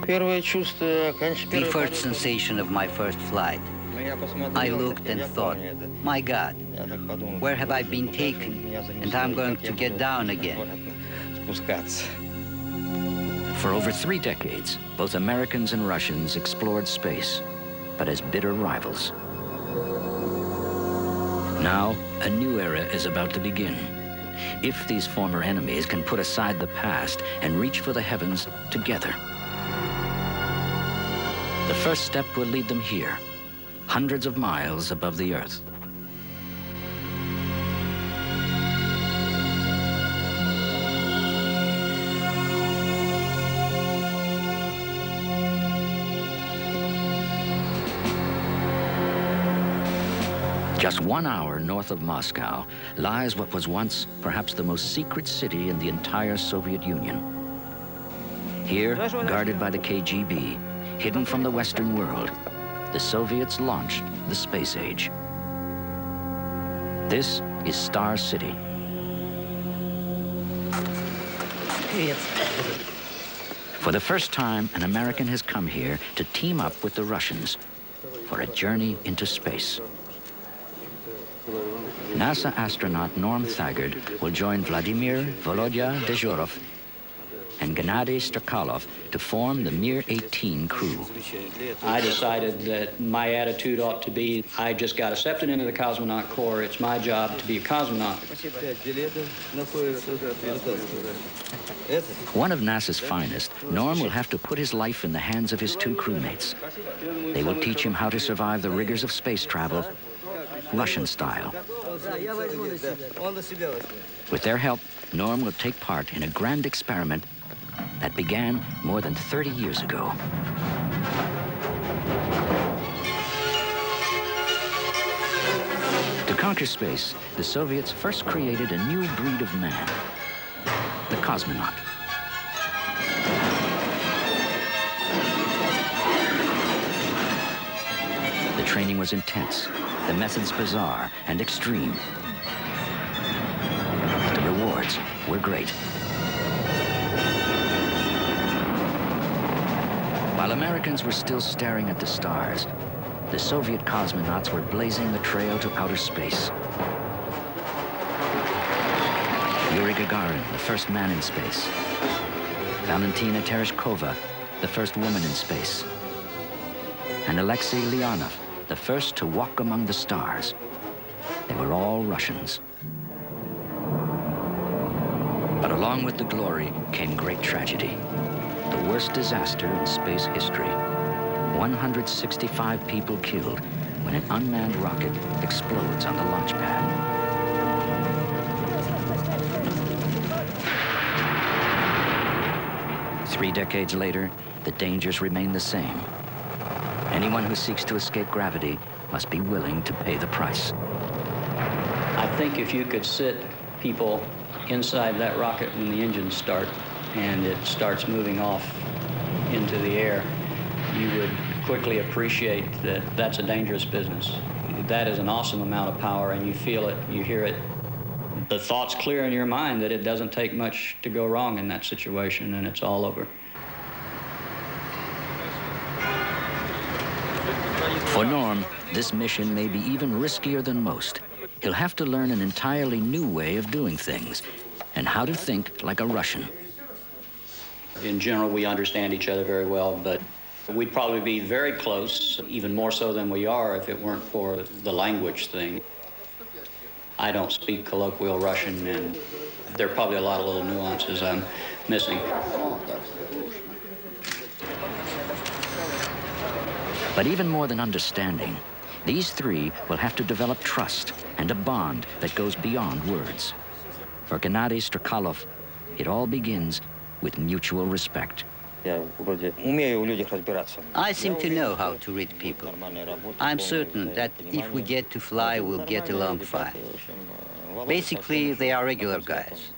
The first sensation of my first flight, I looked and thought, my God, where have I been taken? And I'm going to get down again. For over 3 decades, both Americans and Russians explored space, but as bitter rivals. Now, a new era is about to begin. If these former enemies can put aside the past and reach for the heavens together. The first step will lead them here, hundreds of miles above the Earth. Just 1 hour north of Moscow lies what was once perhaps the most secret city in the entire Soviet Union. Here, guarded by the KGB, hidden from the Western world, the Soviets launched the space age. This is Star City. For the first time, an American has come here to team up with the Russians for a journey into space. NASA astronaut Norm Thagard will join Vladimir Volodya Dezhurov and Gennady Strakalov to form the Mir-18 crew. I decided that my attitude ought to be, I just got accepted into the cosmonaut corps. It's my job to be a cosmonaut. One of NASA's finest, Norm will have to put his life in the hands of his two crewmates. They will teach him how to survive the rigors of space travel, Russian style. With their help, Norm will take part in a grand experiment that began more than 30 years ago. To conquer space, the Soviets first created a new breed of man, the cosmonaut. The training was intense, the methods bizarre and extreme. But the rewards were great. While Americans were still staring at the stars, the Soviet cosmonauts were blazing the trail to outer space. Yuri Gagarin, the first man in space. Valentina Tereshkova, the first woman in space. And Alexei Leonov, the first to walk among the stars. They were all Russians. But along with the glory came great tragedy. The worst disaster in space history. 165 people killed when an unmanned rocket explodes on the launch pad. Three decades later, the dangers remain the same. Anyone who seeks to escape gravity must be willing to pay the price. I think if you could sit people inside that rocket when the engines start and it starts moving off into the air, you would quickly appreciate that that's a dangerous business. That is an awesome amount of power, and you feel it, you hear it. The thought's clear in your mind that it doesn't take much to go wrong in that situation, and it's all over. For Norm, this mission may be even riskier than most. He'll have to learn an entirely new way of doing things and how to think like a Russian. In general, we understand each other very well, but we'd probably be very close, even more so than we are if it weren't for the language thing. I don't speak colloquial Russian, and there are probably a lot of little nuances I'm missing. But even more than understanding, these three will have to develop trust and a bond that goes beyond words. For Gennady Strakalov, it all begins with mutual respect. I seem to know how to read people. I'm certain that if we get to fly, we'll get along fine. Basically, they are regular guys.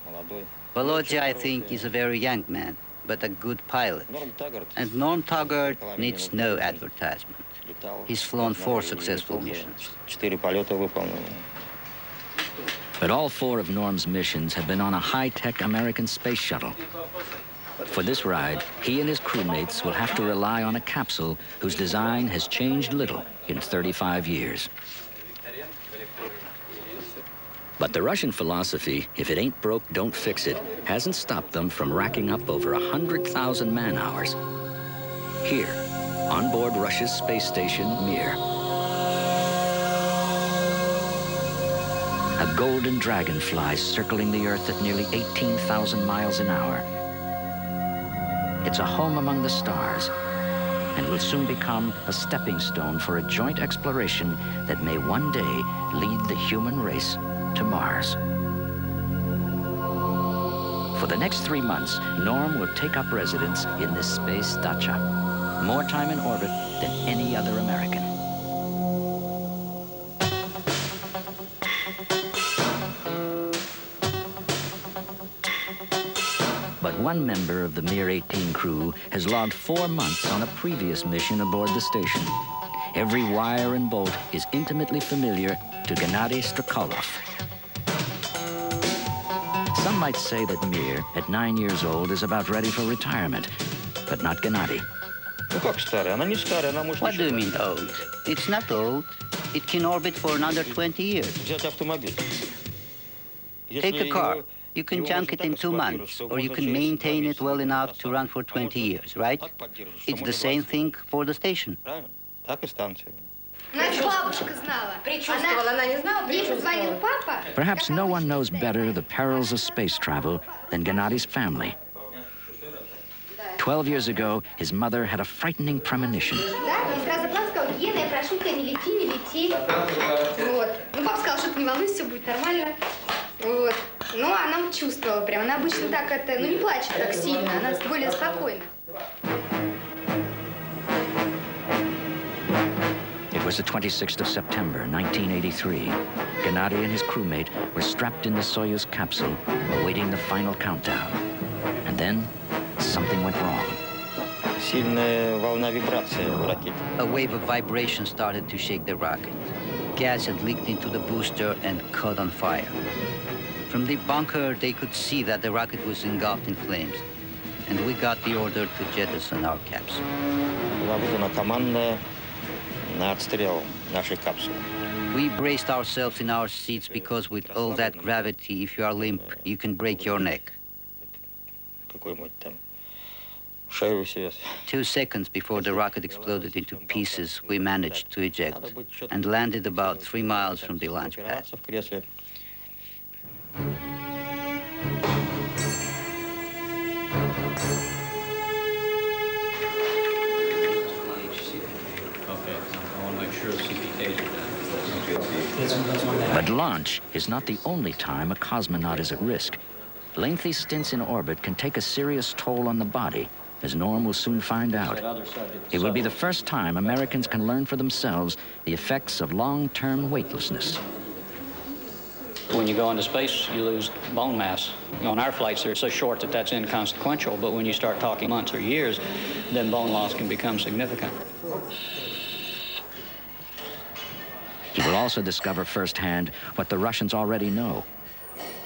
Volodya, I think, is a very young man, but a good pilot. And Norm Thagard needs no advertisement. He's flown 4 successful missions. But all 4 of Norm's missions have been on a high-tech American space shuttle. For this ride, he and his crewmates will have to rely on a capsule whose design has changed little in 35 years. But the Russian philosophy, if it ain't broke, don't fix it, hasn't stopped them from racking up over 100,000 man-hours. Here, on board Russia's space station, Mir. A golden dragon flies circling the Earth at nearly 18,000 miles an hour. It's a home among the stars, and will soon become a stepping stone for a joint exploration that may one day lead the human race to Mars. For the next 3 months, Norm will take up residence in this space dacha. More time in orbit than any other American. But one member of the Mir-18 crew has logged 4 months on a previous mission aboard the station. Every wire and bolt is intimately familiar to Gennady Strakolov. Some might say that Mir, at 9 years old, is about ready for retirement, but not Gennady. What do you mean old? It's not old. It can orbit for another 20 years. Take a car. You can junk it in 2 months, or you can maintain it well enough to run for 20 years, right? It's the same thing for the station. Perhaps no one knows better the perils of space travel than Gennady's family. 12 years ago, his mother had a frightening premonition. Ну, она чувствовала прям. Она обычно так это, ну, не плачет так сильно, она более спокойна. It was the 26th of September, 1983. Gennady and his crewmate were strapped in the Soyuz capsule, awaiting the final countdown. And then, something went wrong. A wave of vibration started to shake the rocket. Gas had leaked into the booster and caught on fire. From the bunker, they could see that the rocket was engulfed in flames, and we got the order to jettison our capsule. We braced ourselves in our seats because with all that gravity, if you are limp, you can break your neck. 2 seconds before the rocket exploded into pieces, we managed to eject and landed about 3 miles from the launch pad. But launch is not the only time a cosmonaut is at risk. Lengthy stints in orbit can take a serious toll on the body, as Norm will soon find out. It will be the first time Americans can learn for themselves the effects of long-term weightlessness. When you go into space, you lose bone mass. On our flights, they're so short that that's inconsequential, but when you start talking months or years, then bone loss can become significant. He will also discover firsthand what the Russians already know.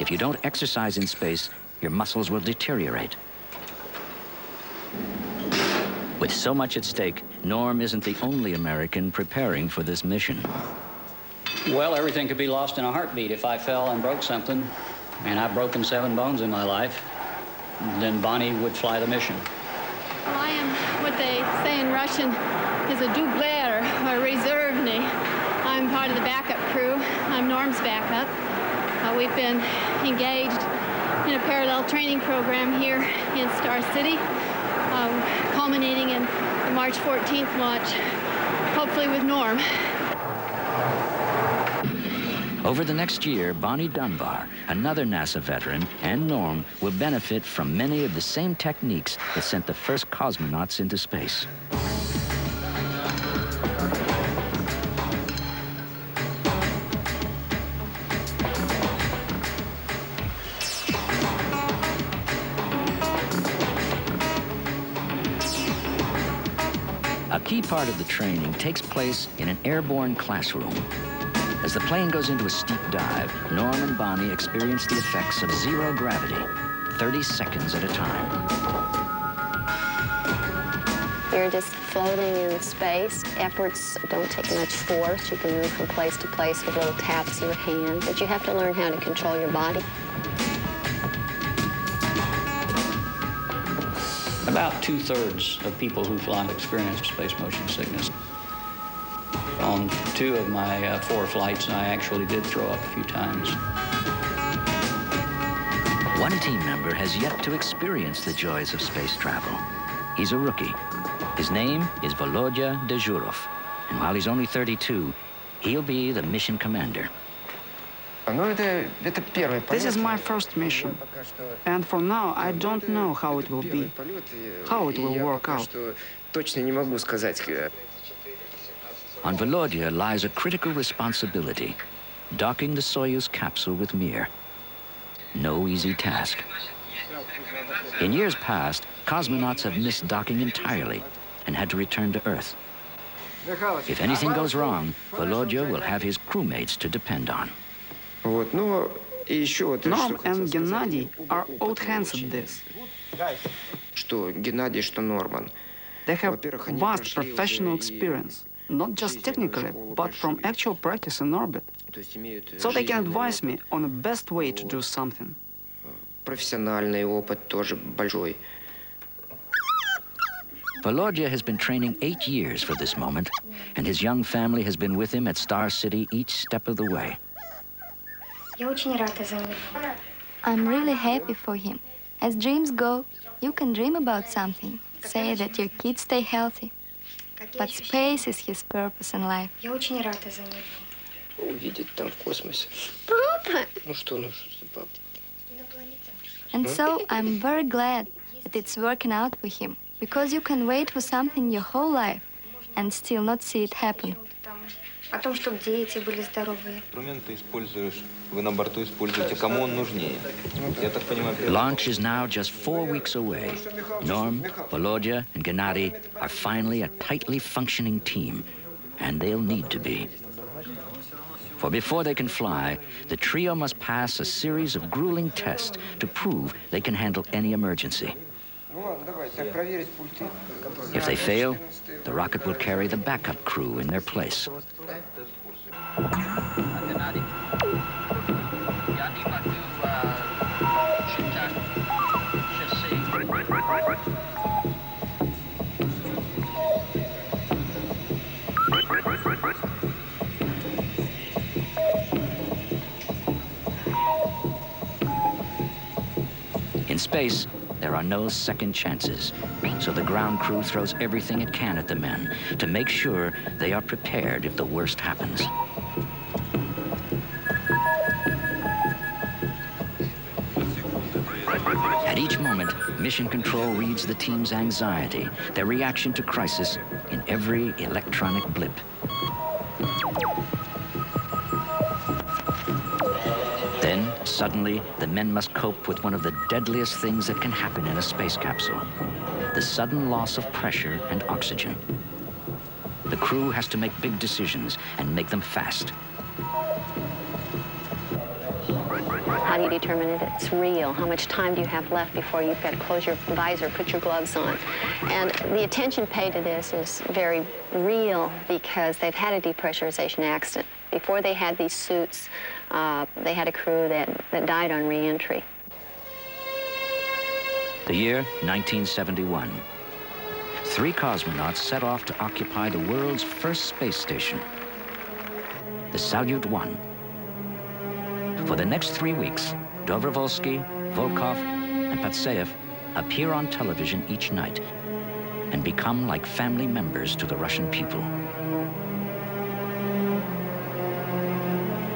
If you don't exercise in space, your muscles will deteriorate. With so much at stake, Norm isn't the only American preparing for this mission. Well, everything could be lost in a heartbeat. If I fell and broke something, and I've broken 7 bones in my life, then Bonnie would fly the mission. Well, I am what they say in Russian is a doubler, or reservny. I'm part of the backup crew. I'm Norm's backup. We've been engaged in a parallel training program here in Star City, culminating in the March 14th launch, hopefully with Norm. Over the next year, Bonnie Dunbar, another NASA veteran, and Norm will benefit from many of the same techniques that sent the first cosmonauts into space. A key part of the training takes place in an airborne classroom. As the plane goes into a steep dive, Norm and Bonnie experience the effects of zero gravity, 30 seconds at a time. You're just floating in space. Efforts don't take much force. You can move from place to place with little taps of your hand, but you have to learn how to control your body. About 2/3 of people who fly experience space motion sickness. On 2 of my 4 flights, I actually did throw up a few times. One team member has yet to experience the joys of space travel. He's a rookie. His name is Volodya Dezhurov, and while he's only 32, he'll be the mission commander. This is my first mission, and for now I don't know how it will be, how it will work out. On Volodya lies a critical responsibility, docking the Soyuz capsule with Mir. No easy task. In years past, cosmonauts have missed docking entirely and had to return to Earth. If anything goes wrong, Volodya will have his crewmates to depend on. Norm and Gennady are old hands at this. They have vast professional experience, not just technically, but from actual practice in orbit. So they can advise me on the best way to do something. Volodya has been training 8 years for this moment, and his young family has been with him at Star City each step of the way. I'm really happy for him. As dreams go, you can dream about something. Say that your kids stay healthy. But space is his purpose in life. And so I'm very glad that it's working out for him, because you can wait for something your whole life and still not see it happen. Launch is now just 4 weeks away. Norm, Volodya, and Gennady are finally a tightly functioning team, and they'll need to be. For before they can fly, the trio must pass a series of grueling tests to prove they can handle any emergency. If they fail, the rocket will carry the backup crew in their place. In space, there are no second chances, so the ground crew throws everything it can at the men to make sure they are prepared if the worst happens. At each moment, Mission Control reads the team's anxiety, their reaction to crisis in every electronic blip. Then, suddenly, the men must cope with one of the deadliest things that can happen in a space capsule: the sudden loss of pressure and oxygen. The crew has to make big decisions and make them fast. How do you determine if it's real? How much time do you have left before you've got to close your visor, put your gloves on? And the attention paid to this is very real because they've had a depressurization accident. Before they had these suits, they had a crew that died on re-entry. The year 1971. 3 cosmonauts set off to occupy the world's first space station, the Salyut 1. For the next 3 weeks, Dobrovolsky, Volkov, and Patsayev appear on television each night and become like family members to the Russian people.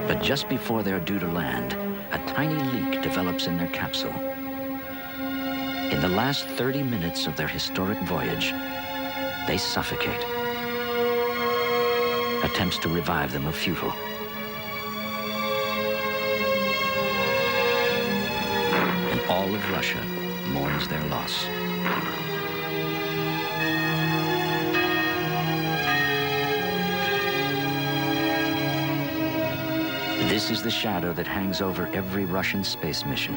But just before they're due to land, a tiny leak develops in their capsule. In the last 30 minutes of their historic voyage, they suffocate. Attempts to revive them are futile. And all of Russia mourns their loss. This is the shadow that hangs over every Russian space mission.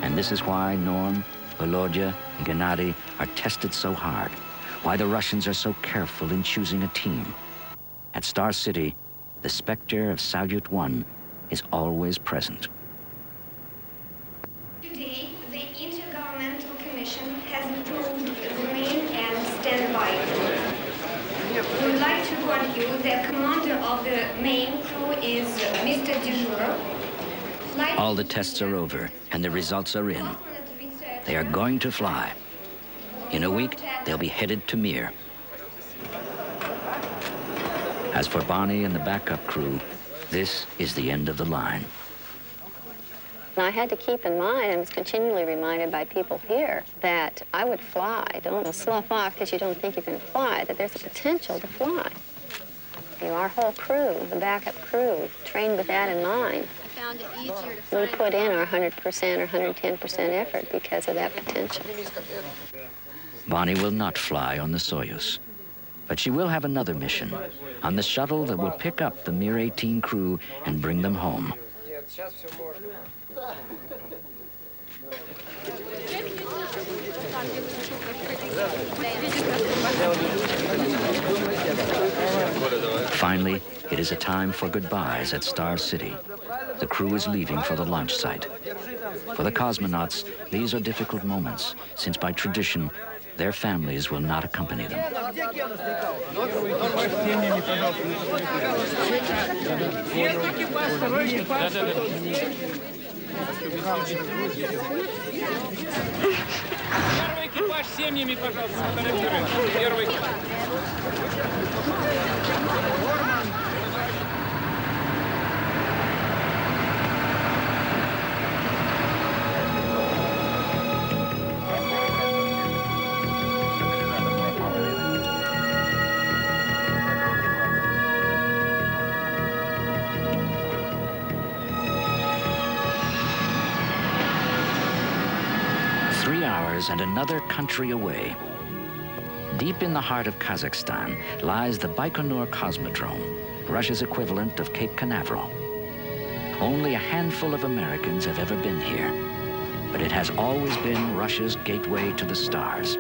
And this is why Norm, Volodya, and Gennady are tested so hard. Why the Russians are so careful in choosing a team. At Star City, the specter of Salyut 1 is always present. Today, the Intergovernmental Commission has approved the main and standby crew. We would like to warn you that commander of the main crew is Mr. Dezhurov. All the tests are over, and the results are in. They are going to fly. In a week, they'll be headed to Mir, As for Bonnie and the backup crew, this is the end of the line. I had to keep in mind, and was continually reminded by people here, that I would fly. Don't slough off because you don't think you can fly, that there's a potential to fly. You know, our whole crew, the backup crew, trained with that in mind. We put in our 100% or 110% effort because of that potential. Bonnie will not fly on the Soyuz, but she will have another mission on the shuttle that will pick up the Mir-18 crew and bring them home. Finally, it is a time for goodbyes at Star City. The crew is leaving for the launch site. For the cosmonauts, these are difficult moments, since by tradition, their families will not accompany them. And another country away. Deep in the heart of Kazakhstan lies the Baikonur Cosmodrome, Russia's equivalent of Cape Canaveral. Only a handful of Americans have ever been here, but it has always been Russia's gateway to the stars.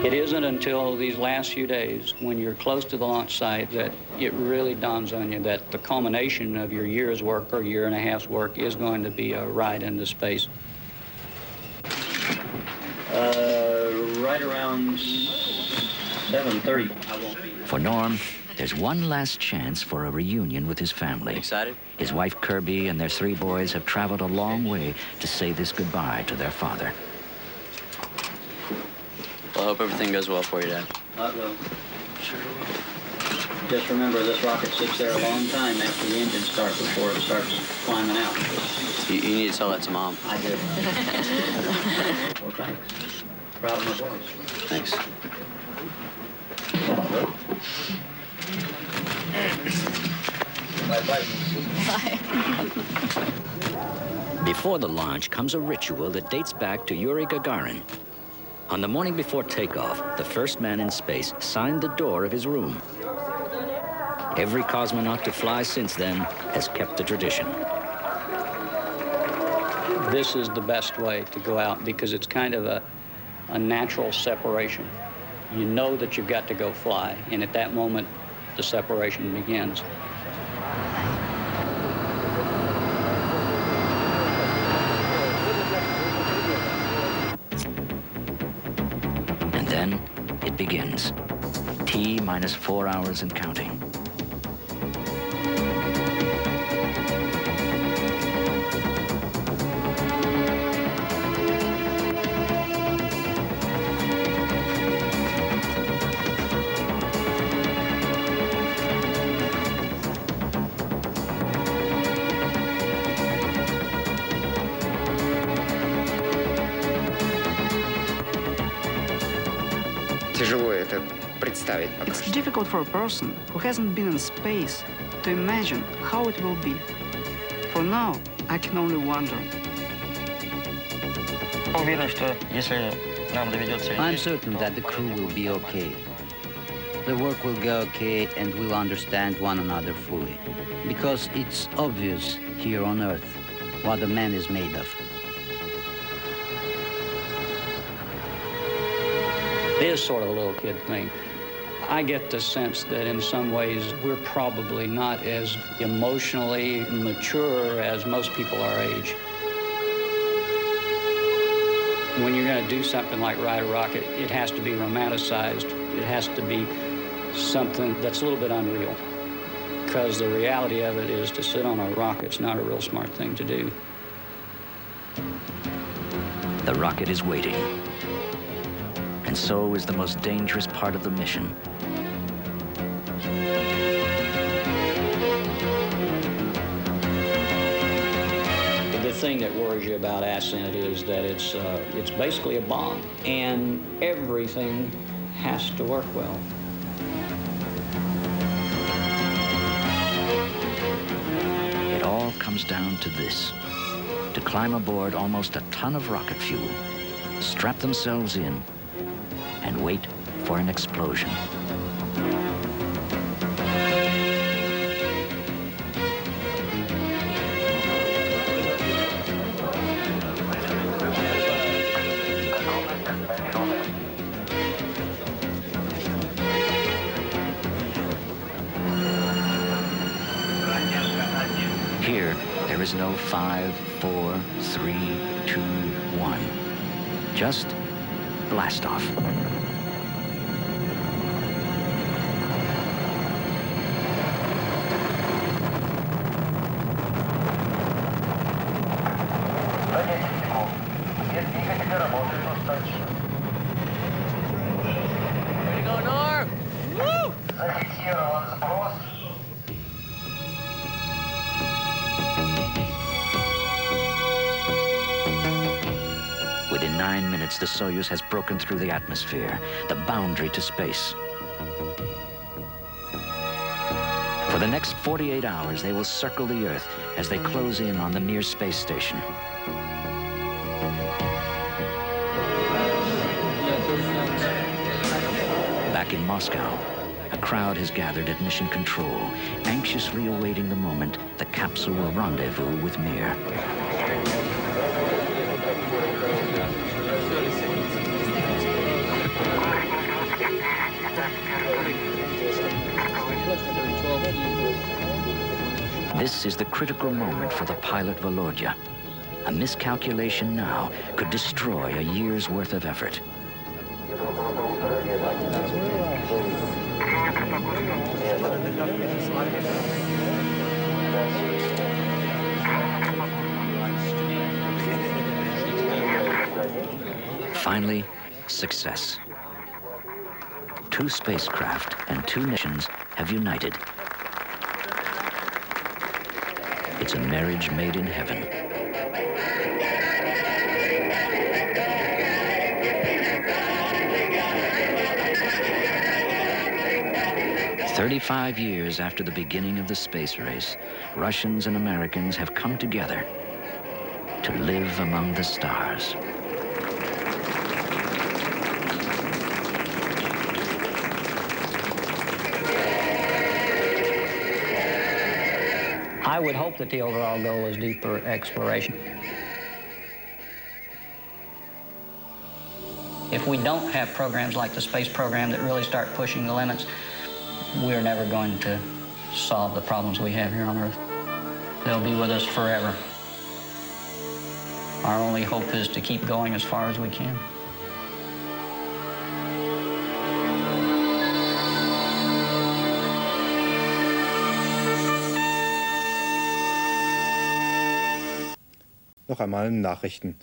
It isn't until these last few days, when you're close to the launch site, that it really dawns on you that the culmination of your year's work or year and a half's work is going to be a ride into space. Right around 7:30. For Norm, there's one last chance for a reunion with his family. Excited? His wife Kirby and their 3 boys have traveled a long way to say this goodbye to their father. Well, I hope everything goes well for you, Dad. I will. Sure will. Just remember, this rocket sits there a long time after the engines start before it starts climbing out. You need to tell that to Mom. I do. Well, thanks. Proud of my boys. Thanks. Bye-bye. Before the launch comes a ritual that dates back to Yuri Gagarin. On the morning before takeoff, the first man in space signed the door of his room. Every cosmonaut to fly since then has kept the tradition. This is the best way to go out because it's kind of a natural separation. You know that you've got to go fly, and at that moment, the separation begins. Then it begins. T minus 4 hours and counting. It's difficult for a person who hasn't been in space to imagine how it will be. For now, I can only wonder. I'm certain that the crew will be okay. The work will go okay and we'll understand one another fully. Because it's obvious here on Earth what a man is made of. It is sort of a little kid thing. I get the sense that in some ways we're probably not as emotionally mature as most people our age. When you're going to do something like ride a rocket, it has to be romanticized. It has to be something that's a little bit unreal. Because the reality of it is to sit on a rocket's not a real smart thing to do. The rocket is waiting. And so is the most dangerous part of the mission. The thing that worries you about Ascent is that it's basically a bomb, and everything has to work well. It all comes down to this: to climb aboard almost a ton of rocket fuel, strap themselves in, and wait for an explosion. Here, there is no 5, 4, 3, 2, 1. Just blast off. Ready to go, Norm? Woo! Within 9 minutes, the Soyuz has broken through the atmosphere, the boundary to space. For the next 48 hours, they will circle the Earth as they close in on the Mir space station. Back in Moscow, a crowd has gathered at Mission Control, anxiously awaiting the moment the capsule will rendezvous with Mir. This is the critical moment for the pilot Volodya. A miscalculation now could destroy a year's worth of effort. Finally, success. 2 spacecraft and 2 missions have united. It's a marriage made in heaven. "35 years after the beginning of the space race, Russians and Americans have come together to live among the stars." I would hope that the overall goal is deeper exploration. If we don't have programs like the space program that really start pushing the limits, we're never going to solve the problems we have here on Earth. They'll be with us forever. Our only hope is to keep going as far as we can. Noch einmal Nachrichten.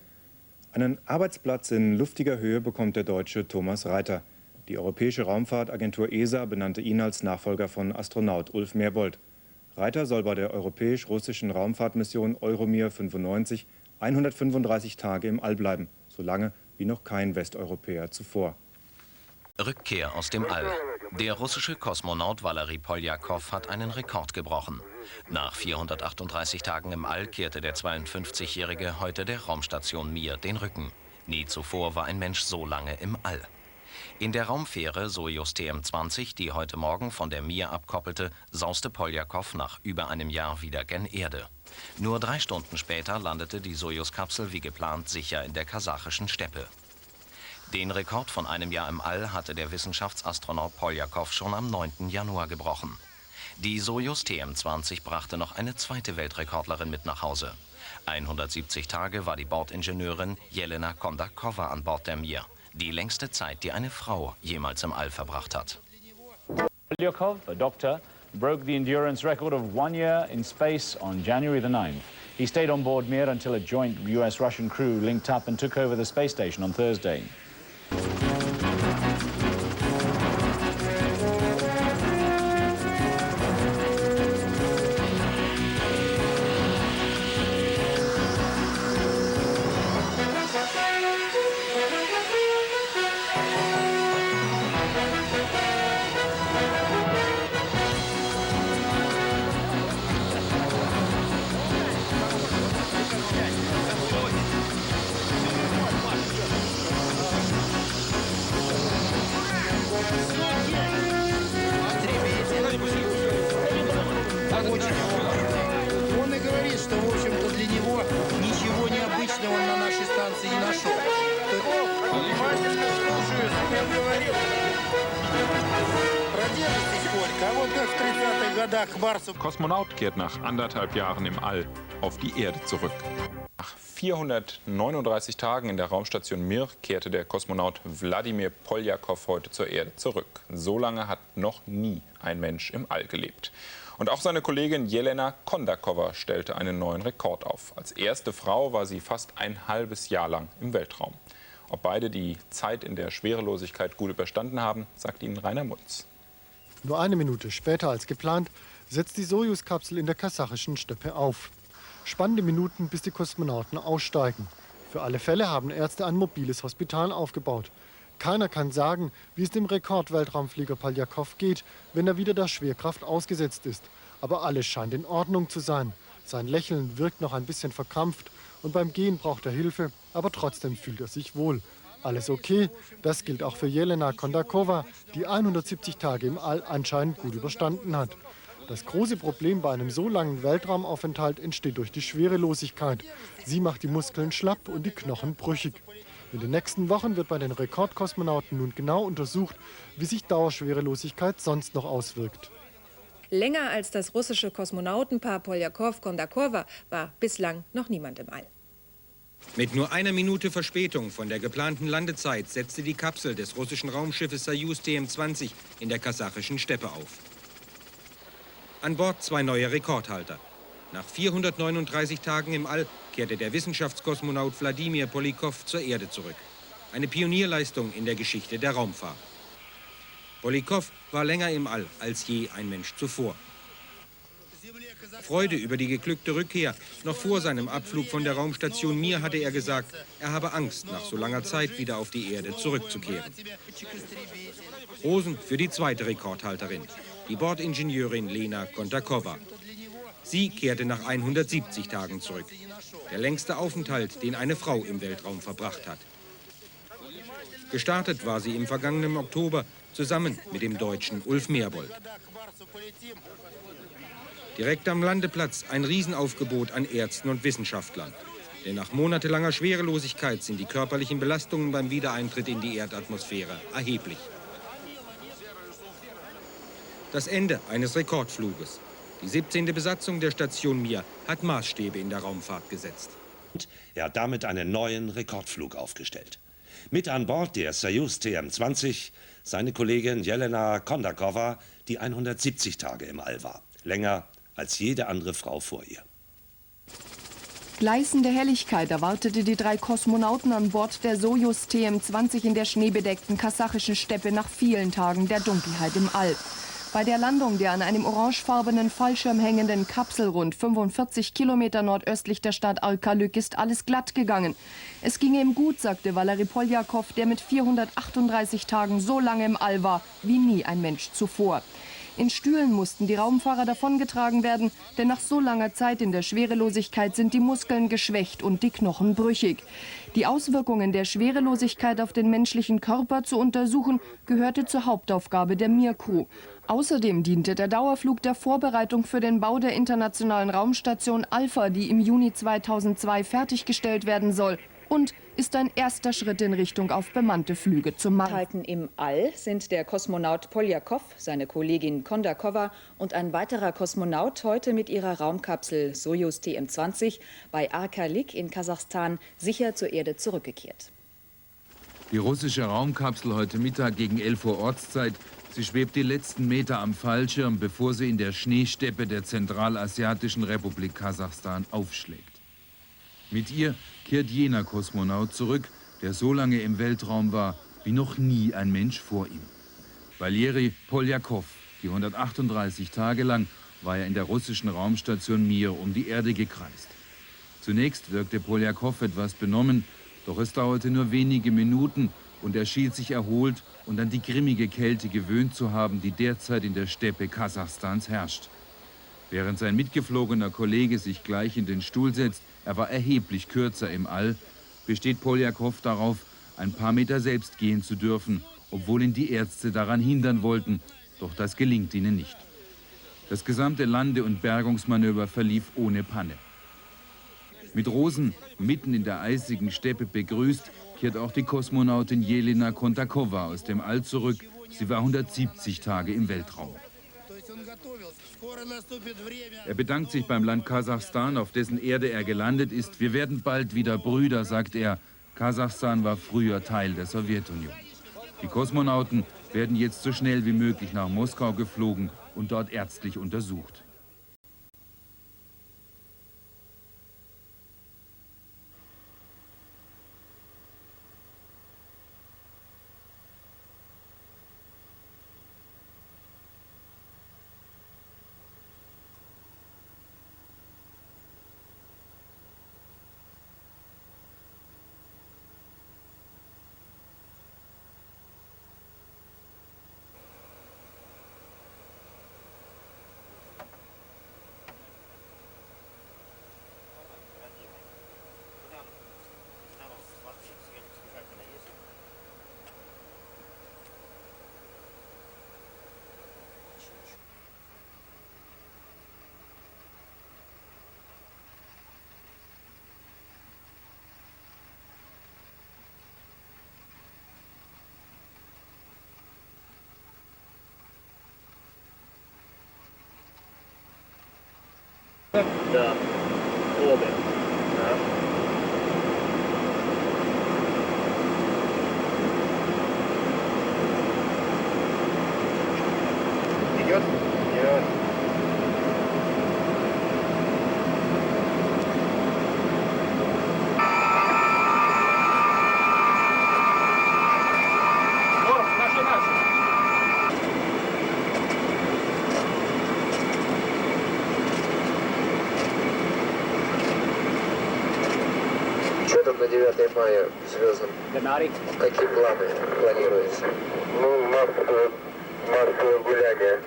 Einen Arbeitsplatz in luftiger Höhe bekommt der Deutsche Thomas Reiter. Die Europäische Raumfahrtagentur ESA benannte ihn als Nachfolger von Astronaut Ulf Merbold. Reiter soll bei der europäisch-russischen Raumfahrtmission Mir-18 135 Tage im All bleiben, so lange wie noch kein Westeuropäer zuvor. Rückkehr aus dem All. Der russische Kosmonaut Valeri Poljakow hat einen Rekord gebrochen. Nach 438 Tagen im All kehrte der 52-Jährige heute der Raumstation Mir den Rücken. Nie zuvor war ein Mensch so lange im All. In der Raumfähre Sojus TM-20, die heute Morgen von der Mir abkoppelte, sauste Poljakow nach über einem Jahr wieder gen Erde. Nur 3 Stunden später landete die Sojus-Kapsel wie geplant sicher in der kasachischen Steppe. Den Rekord von einem Jahr im All hatte der Wissenschaftsastronaut Poljakow schon am 9. Januar gebrochen. Die Sojus TM-20 brachte noch eine zweite Weltrekordlerin mit nach Hause. 170 Tage war die Bordingenieurin Jelena Kondakowa an Bord der Mir. Die längste Zeit, die eine Frau jemals im All verbracht hat. Polyakow, a doctor, broke the endurance record of 1 year in space on January the 9th. He stayed on board Mir until a joint US-Russian crew linked up and took over the space station on Thursday. Kosmonaut kehrt nach 1,5 Jahren im All auf die Erde zurück. Nach 439 Tagen in der Raumstation Mir kehrte der Kosmonaut Wladimir Poljakow heute zur Erde zurück. So lange hat noch nie ein Mensch im All gelebt. Und auch seine Kollegin Jelena Kondakowa stellte einen neuen Rekord auf. Als erste Frau war sie fast ein halbes Jahr lang im Weltraum. Ob beide die Zeit in der Schwerelosigkeit gut überstanden haben, sagt Ihnen Rainer Munz. Nur eine Minute später als geplant setzt die Sojus-Kapsel in der kasachischen Steppe auf. Spannende Minuten, bis die Kosmonauten aussteigen. Für alle Fälle haben Ärzte ein mobiles Hospital aufgebaut. Keiner kann sagen, wie es dem Rekordweltraumflieger Poljakow geht, wenn er wieder der Schwerkraft ausgesetzt ist. Aber alles scheint in Ordnung zu sein. Sein Lächeln wirkt noch ein bisschen verkrampft und beim Gehen braucht er Hilfe, aber trotzdem fühlt er sich wohl. Alles okay, das gilt auch für Jelena Kondakowa, die 170 Tage im All anscheinend gut überstanden hat. Das große Problem bei einem so langen Weltraumaufenthalt entsteht durch die Schwerelosigkeit. Sie macht die Muskeln schlapp und die Knochen brüchig. In den nächsten Wochen wird bei den Rekordkosmonauten nun genau untersucht, wie sich Dauerschwerelosigkeit sonst noch auswirkt. Länger als das russische Kosmonautenpaar Poljakow-Kondakowa war bislang noch niemand im All. Mit nur einer Minute Verspätung von der geplanten Landezeit setzte die Kapsel des russischen Raumschiffes Soyuz TM-20 in der kasachischen Steppe auf. An Bord 2 neue Rekordhalter. Nach 439 Tagen im All kehrte der Wissenschaftskosmonaut Wladimir Poljakow zur Erde zurück. Eine Pionierleistung in der Geschichte der Raumfahrt. Poljakow war länger im All als je ein Mensch zuvor. Freude über die geglückte Rückkehr. Noch vor seinem Abflug von der Raumstation Mir hatte er gesagt, er habe Angst, nach so langer Zeit wieder auf die Erde zurückzukehren. Rosen für die zweite Rekordhalterin, die Bordingenieurin Lena Kondakowa. Sie kehrte nach 170 Tagen zurück. Der längste Aufenthalt, den eine Frau im Weltraum verbracht hat. Gestartet war sie im vergangenen Oktober zusammen mit dem Deutschen Ulf Merbold. Direkt am Landeplatz ein Riesenaufgebot an Ärzten und Wissenschaftlern. Denn nach monatelanger Schwerelosigkeit sind die körperlichen Belastungen beim Wiedereintritt in die Erdatmosphäre erheblich. Das Ende eines Rekordfluges. Die 17. Besatzung der Station Mir hat Maßstäbe in der Raumfahrt gesetzt. Er hat damit einen neuen Rekordflug aufgestellt. Mit an Bord der Soyuz TM-20 seine Kollegin Jelena Kondakowa, die 170 Tage im All war. Länger als jede andere Frau vor ihr. Gleißende Helligkeit erwartete die 3 Kosmonauten an Bord der Sojus TM-20 in der schneebedeckten kasachischen Steppe nach vielen Tagen der Dunkelheit im All. Bei der Landung der an einem orangefarbenen Fallschirm hängenden Kapsel rund 45 Kilometer nordöstlich der Stadt Arkalyk ist alles glatt gegangen. Es ging ihm gut, sagte Wladimir Poljakow, der mit 438 Tagen so lange im All war wie nie ein Mensch zuvor. In Stühlen mussten die Raumfahrer davongetragen werden, denn nach so langer Zeit in der Schwerelosigkeit sind die Muskeln geschwächt und die Knochen brüchig. Die Auswirkungen der Schwerelosigkeit auf den menschlichen Körper zu untersuchen, gehörte zur Hauptaufgabe der Mir-Crew. Außerdem diente der Dauerflug der Vorbereitung für den Bau der internationalen Raumstation Alpha, die im Juni 2002 fertiggestellt werden soll. Und ist ein erster Schritt in Richtung auf bemannte Flüge zum Mars. Im All sind der Kosmonaut Poljakow, seine Kollegin Kondakowa und ein weiterer Kosmonaut heute mit ihrer Raumkapsel Sojus TM-20 bei Arkalyk in Kasachstan sicher zur Erde zurückgekehrt. Die russische Raumkapsel heute Mittag gegen 11 Uhr Ortszeit. Sie schwebt die letzten Meter am Fallschirm, bevor sie in der Schneesteppe der Zentralasiatischen Republik Kasachstan aufschlägt. Mit ihr kehrt jener Kosmonaut zurück, der so lange im Weltraum war, wie noch nie ein Mensch vor ihm. Wladimir Poljakow, die 138 Tage lang war er in der russischen Raumstation Mir um die Erde gekreist. Zunächst wirkte Poljakow etwas benommen, doch es dauerte nur wenige Minuten und er schien sich erholt und an die grimmige Kälte gewöhnt zu haben, die derzeit in der Steppe Kasachstans herrscht. Während sein mitgeflogener Kollege sich gleich in den Stuhl setzt, er war erheblich kürzer im All, besteht Poljakow darauf, ein paar Meter selbst gehen zu dürfen, obwohl ihn die Ärzte daran hindern wollten, doch das gelingt ihnen nicht. Das gesamte Lande- und Bergungsmanöver verlief ohne Panne. Mit Rosen mitten in der eisigen Steppe begrüßt, kehrt auch die Kosmonautin Jelena Kondakowa aus dem All zurück. Sie war 170 Tage im Weltraum. Er bedankt sich beim Land Kasachstan, auf dessen Erde er gelandet ist. Wir werden bald wieder Brüder, sagt er. Kasachstan war früher Teil der Sowjetunion. Die Kosmonauten werden jetzt so schnell wie möglich nach Moskau geflogen und dort ärztlich untersucht. Orbit. Идет? Идет. Что там на 9 мая в Звездном? Какие планы планируются? Ну, у нас массовое гуляние.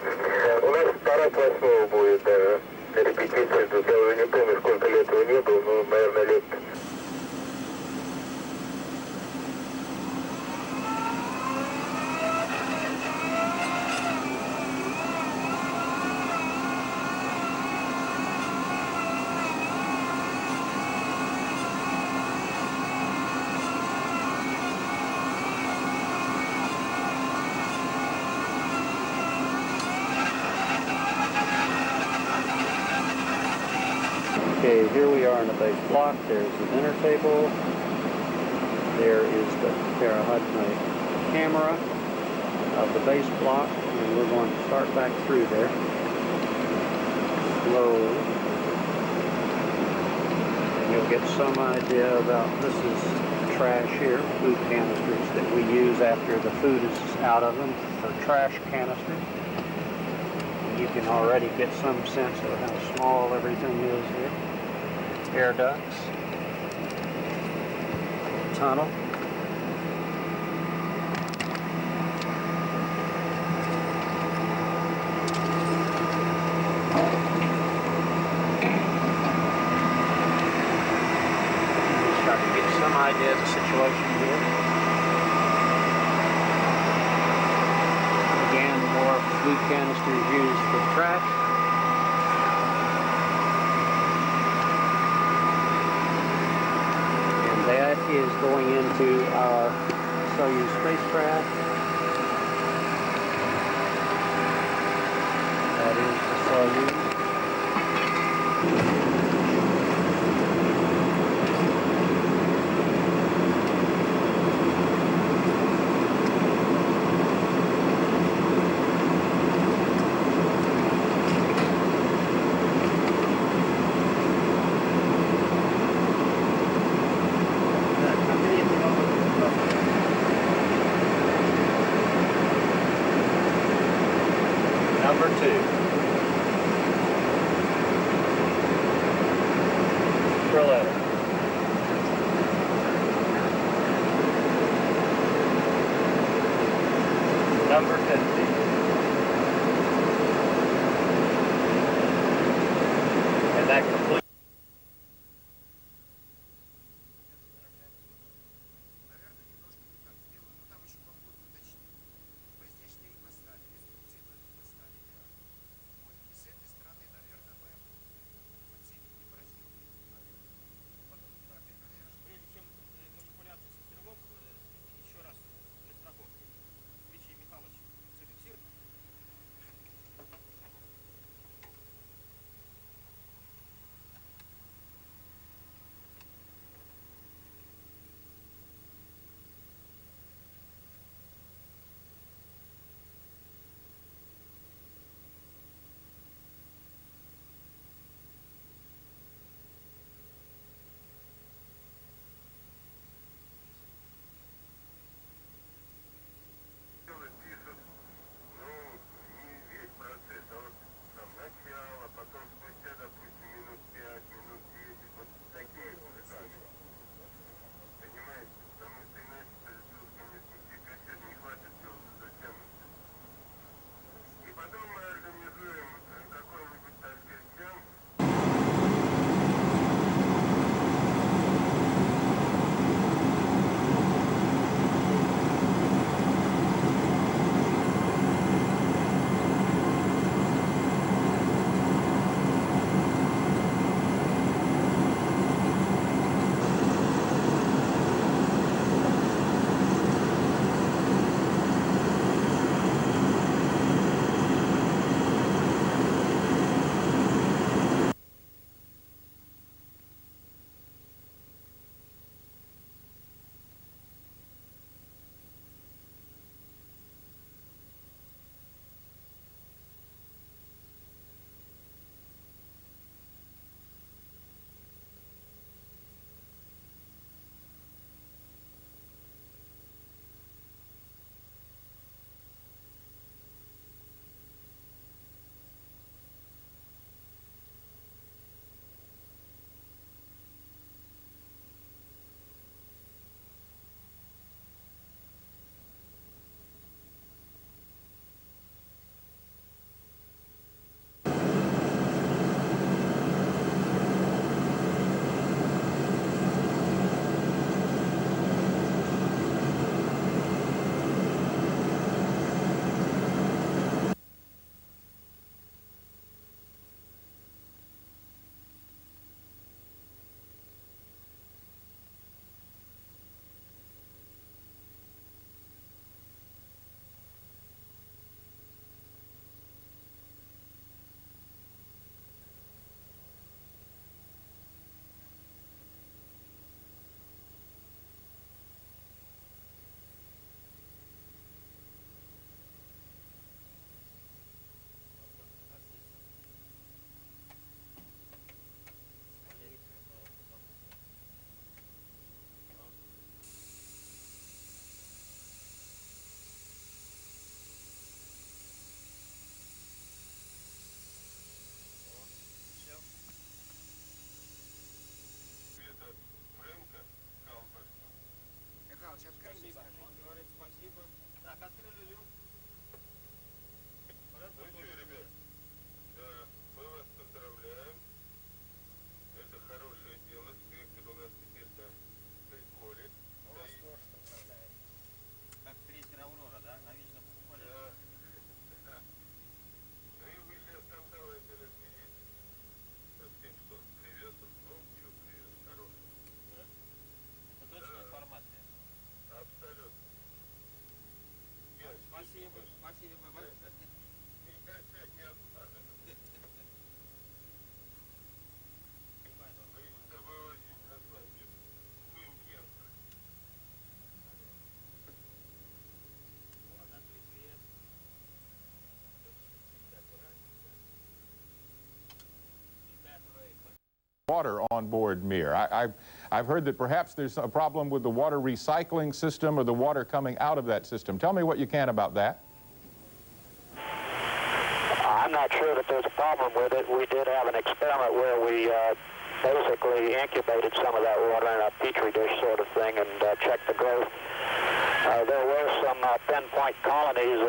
У нас парад 8 будет даже. Репетиция. Я уже не помню, сколько лет его не было, но, наверное, лет. Okay, here we are in the base block. There's the dinner table. There is the Terahutna camera of the base block, and we're going to start back through there. Slowly. And you'll get some idea about, this is trash here, food canisters that we use after the food is out of them for trash canisters. You can already get some sense of how small everything is here. Air ducts, tunnel. Start to get some idea of the situation here. Again, more food canisters used for trash. That is going into our Soyuz spacecraft. That is the Soyuz. Number 2. Trilletta. Number 50. And that completes. water on board Mir. I've heard that perhaps there's a problem with the water recycling system or the water coming out of that system. Tell me what you can about that. I'm not sure that there's a problem with it. We did have an experiment where we basically incubated some of that water in a petri dish sort of thing and checked the growth. There were some pinpoint colonies,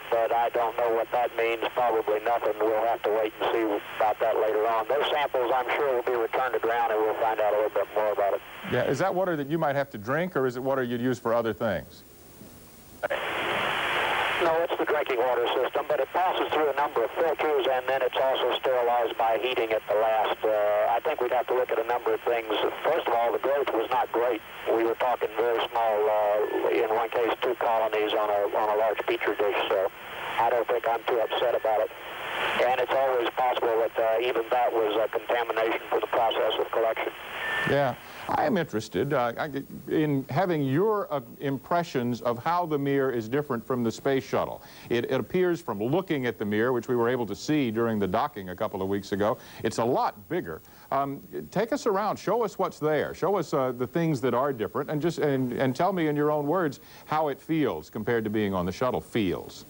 but I don't know what that means. Probably nothing. We'll have to wait and see about that later on. Those samples, I'm sure, will be returned to ground, and we'll find out a little bit more about it. Yeah, is that water that you might have to drink, or is it water you'd use for other things? No, it's the drinking water system, but it passes through a number of filters, and then it's also sterilized by heating at the last. I think we'd have to look at a number of things. First of all, the growth was not great. We were talking very small, in one case, 2 colonies on a large petri dish, so I don't think I'm too upset about it. And it's always possible that even that was a contamination for the process of collection. Yeah. I am interested in having your impressions of how the Mir is different from the space shuttle. It appears from looking at the Mir, which we were able to see during the docking a couple of weeks ago, it's a lot bigger. Take us around, show us what's there, show us the things that are different, and tell me in your own words how it feels compared to being on the shuttle feels.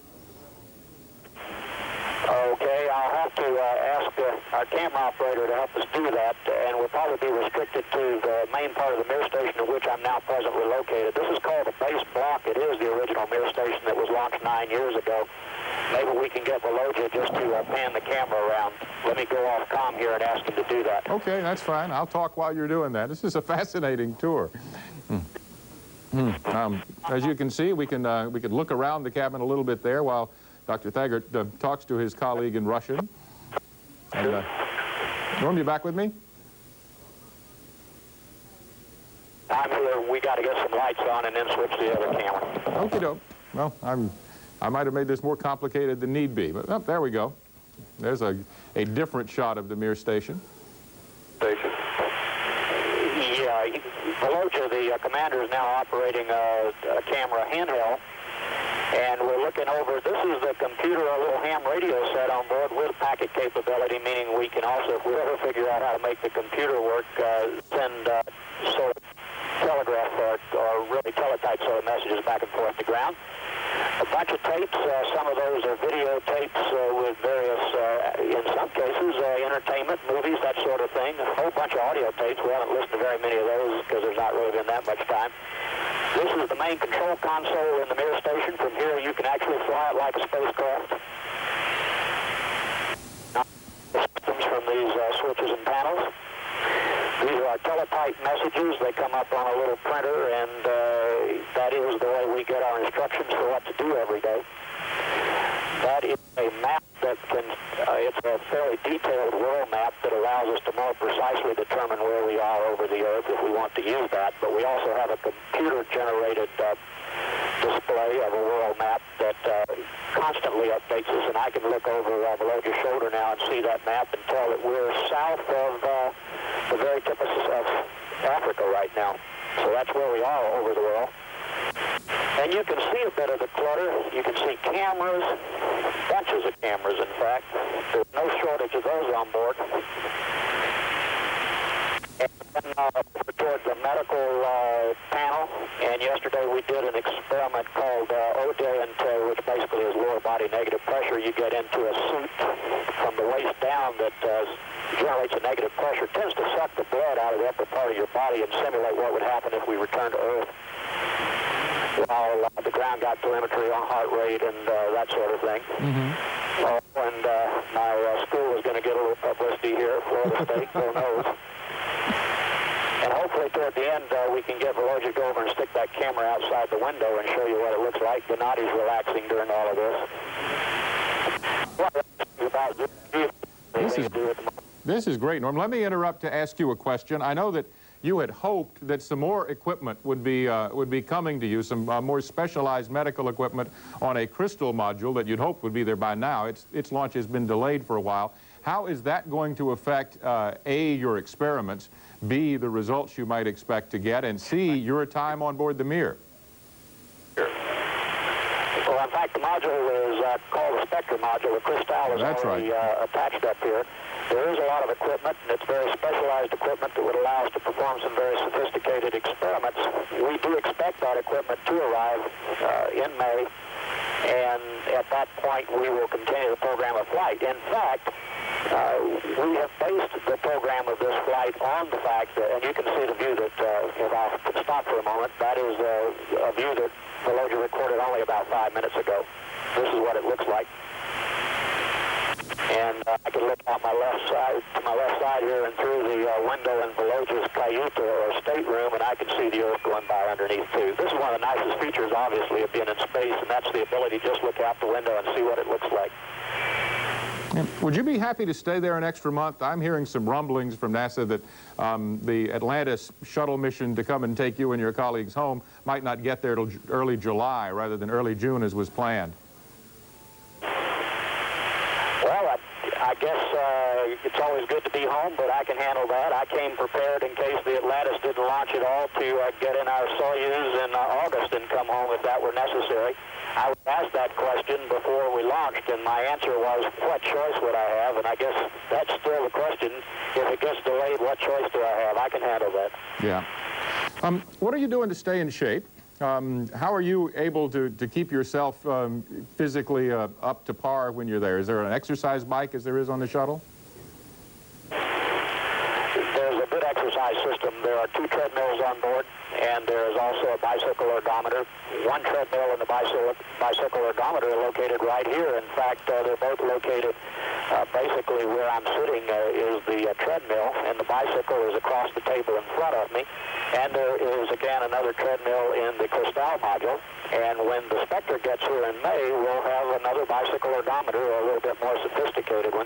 Okay, I'll have to ask our camera operator to help us do that, and we'll probably be restricted to the main part of the Mir station in which I'm now presently located. This is called the base block. It is the original Mir station that was launched 9 years ago. Maybe we can get Volodya just to pan the camera around. Let me go off comm here and ask him to do that. Okay, that's fine. I'll talk while you're doing that. This is a fascinating tour. As you can see, we can look around the cabin a little bit there while Dr. Thagard talks to his colleague in Russian. And, Norm, you back with me? I'm here. We got to get some lights on and then switch the other camera. Okie doke. Well, I might have made this more complicated than need be, but there we go. There's a different shot of the Mir station. Yeah, Volodya, the commander, is now operating a camera handheld. And we're looking over, this is the computer, a little ham radio set on board with packet capability, meaning we can also, if we ever figure out how to make the computer work, send sort of telegraph or really teletype sort of messages back and forth to ground. A bunch of tapes, some of those are videotapes with various, in some cases, entertainment, movies, that sort of thing. A whole bunch of audio tapes. We haven't listened to very many of those because there's not really been that much time. This is the main control console in the Mir station. From here, you can actually fly it like a spacecraft. Systems from these switches and panels. These are our teletype messages. They come up on a little printer, and that is the way we get our instructions for what to do every day. That is a map that can, it's a fairly detailed world map that allows us to more precisely determine where we are over the Earth if we want to use that. But we also have a computer-generated display of a world map that constantly updates us. And I can look over Volodya's shoulder now and see that map and tell that we're south of the very tip of Africa right now. So that's where we are over the world. And you can see a bit of the clutter. You can see cameras, bunches of cameras, in fact. There's no shortage of those on board. And then over towards the medical panel, and yesterday we did an experiment called ODE, which basically is lower body negative pressure. You get into a suit from the waist down that generates a negative pressure, tends to suck the blood out of the upper part of your body and simulate what would happen if we returned to Earth. While the ground got telemetry on heart rate and that sort of thing. And my school is going to get a little publicity here at Florida State, who knows. And hopefully toward the end we can get Volodya to go over and stick that camera outside the window and show you what it looks like. Gennadi's relaxing during all of this. This is great, Norm. Let me interrupt to ask you a question. I know that you had hoped that some more equipment would be coming to you, some more specialized medical equipment on a crystal module that you'd hoped would be there by now. Its launch has been delayed for a while. How is that going to affect, A, your experiments, B, the results you might expect to get, and C, your time on board the Mir? Well, in fact, the module is called the Spectre module. The crystal is already attached up here. There is a lot of equipment, and it's very specialized equipment that would allow us to perform some very sophisticated experiments. We do expect that equipment to arrive in May, and at that point we will continue the program of flight. In fact, we have based the program of this flight on the fact that, and you can see the view that, if I can stop for a moment, that is a view that Volodya recorded only about 5 minutes ago. This is what it looks like. And I can look out my left side here and through the window in Volodya's cayuta or stateroom, and I can see the Earth going by underneath too. This is one of the nicest features, obviously, of being in space, and that's the ability to just look out the window and see what it looks like. Would you be happy to stay there an extra month? I'm hearing some rumblings from NASA that the Atlantis shuttle mission to come and take you and your colleagues home might not get there till early July rather than early June as was planned. Well, I guess it's always good to be home, but I can handle that. I came prepared in case the Atlantis didn't launch at all to get in our Soyuz in August and come home if that were necessary. I would ask that question before we launched, and my answer was, what choice would I have? And I guess that's still the question. If it gets delayed, what choice do I have? I can handle that. Yeah. What are you doing to stay in shape? How are you able to keep yourself physically up to par when you're there? Is there an exercise bike as there is on the shuttle? There's a good exercise system. There are 2 treadmills on board, and there is also a bicycle ergometer. One treadmill and the bicycle ergometer are located right here. In fact, they're both located basically where I'm sitting is the treadmill, and the bicycle is across the table in front of me. And there is, again, another treadmill in the crystal module. And when the Spectre gets here in May, we'll have another bicycle ergometer, a little bit more sophisticated one.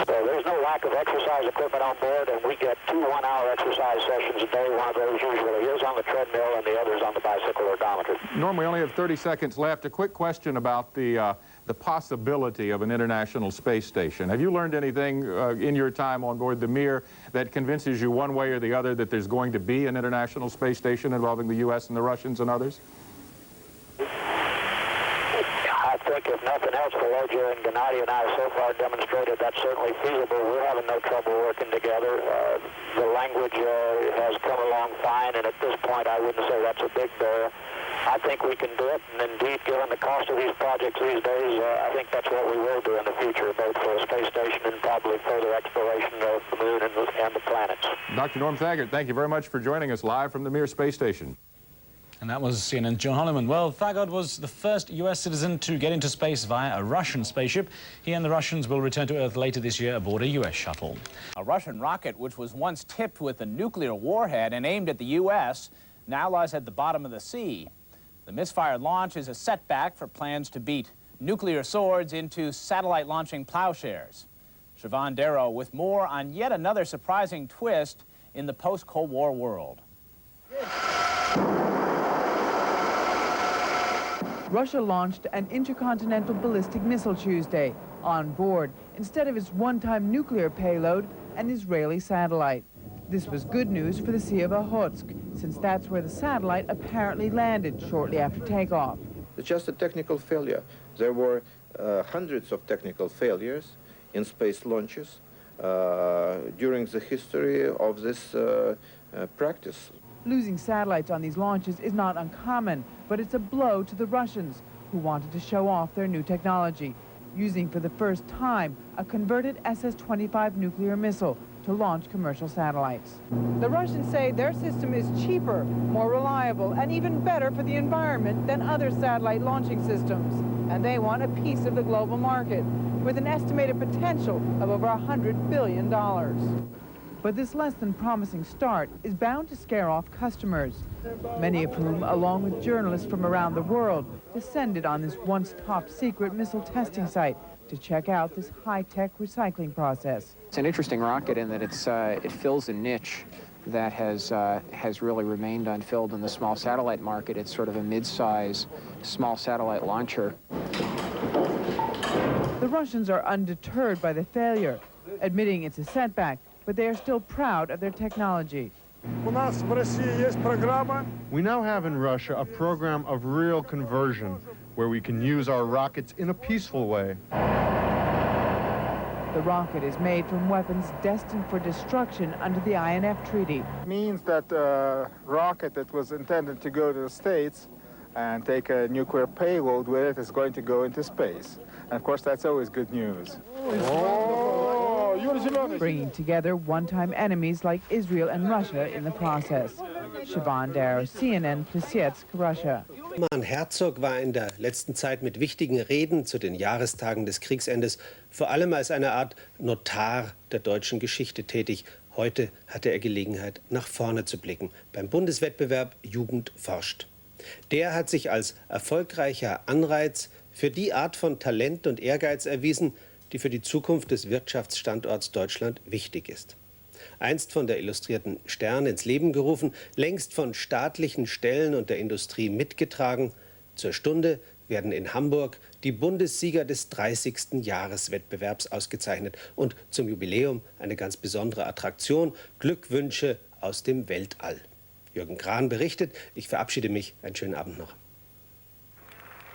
So there's no lack of exercise equipment on board, and we get 2 one-hour exercise sessions a day. One of those usually is on the treadmill, and the other's on the bicycle ergometer. Norm, we only have 30 seconds left. A quick question about the possibility of an international space station. Have you learned anything in your time on board the Mir that convinces you one way or the other that there's going to be an international space station involving the U.S. and the Russians and others? I think if nothing else, Volodya and Gennady and I have so far demonstrated that's certainly feasible. We're having no trouble working together. The language has come along fine, and at this point I wouldn't say that's a big barrier. I think we can do it, and indeed, given the cost of these projects these days, I think that's what we will do in the future, both for a space station and probably further exploration of the moon and the planets. Dr. Norm Thagard, thank you very much for joining us live from the Mir space station. And that was CNN's John Holliman. Well, Thagard was the first U.S. citizen to get into space via a Russian spaceship. He and the Russians will return to Earth later this year aboard a U.S. shuttle. A Russian rocket, which was once tipped with a nuclear warhead and aimed at the U.S., now lies at the bottom of the sea. The misfired launch is a setback for plans to beat nuclear swords into satellite-launching plowshares. Siobhan Darrow with more on yet another surprising twist in the post-Cold War world. Russia launched an intercontinental ballistic missile Tuesday. On board, instead of its one-time nuclear payload, an Israeli satellite. This was good news for the Sea of Okhotsk, since that's where the satellite apparently landed shortly after takeoff. It's just a technical failure. There were hundreds of technical failures in space launches during the history of this practice. Losing satellites on these launches is not uncommon, but it's a blow to the Russians, who wanted to show off their new technology, using for the first time a converted SS-25 nuclear missile to launch commercial satellites. The Russians say their system is cheaper, more reliable, and even better for the environment than other satellite launching systems. And they want a piece of the global market, with an estimated potential of over $100 billion. But this less than promising start is bound to scare off customers, many of whom, along with journalists from around the world, descended on this once top-secret missile testing site to check out this high-tech recycling process. It's an interesting rocket in that it fills a niche that has really remained unfilled in the small satellite market. It's sort of a mid-size small satellite launcher. The Russians are undeterred by the failure, admitting it's a setback, but they are still proud of their technology. We now have in Russia a program of real conversion, where we can use our rockets in a peaceful way. The rocket is made from weapons destined for destruction under the INF Treaty. It means that a rocket that was intended to go to the States and take a nuclear payload with it is going to go into space. And of course, that's always good news. Bringing together one-time enemies like Israel and Russia in the process. Siobhan Darrow, CNN, Plessetsk, Russia. Herzog war in der letzten Zeit mit wichtigen Reden zu den Jahrestagen des Kriegsendes vor allem als eine Art Notar der deutschen Geschichte tätig. Heute hatte er Gelegenheit, nach vorne zu blicken beim Bundeswettbewerb Jugend forscht. Der hat sich als erfolgreicher Anreiz für die Art von Talent und Ehrgeiz erwiesen, die für die Zukunft des Wirtschaftsstandorts Deutschland wichtig ist. Einst von der Illustrierten Stern ins Leben gerufen, längst von staatlichen Stellen und der Industrie mitgetragen. Zur Stunde werden in Hamburg die Bundessieger des 30. Jahreswettbewerbs ausgezeichnet. Und zum Jubiläum eine ganz besondere Attraktion, Glückwünsche aus dem Weltall. Jürgen Krahn berichtet, ich verabschiede mich, einen schönen Abend noch.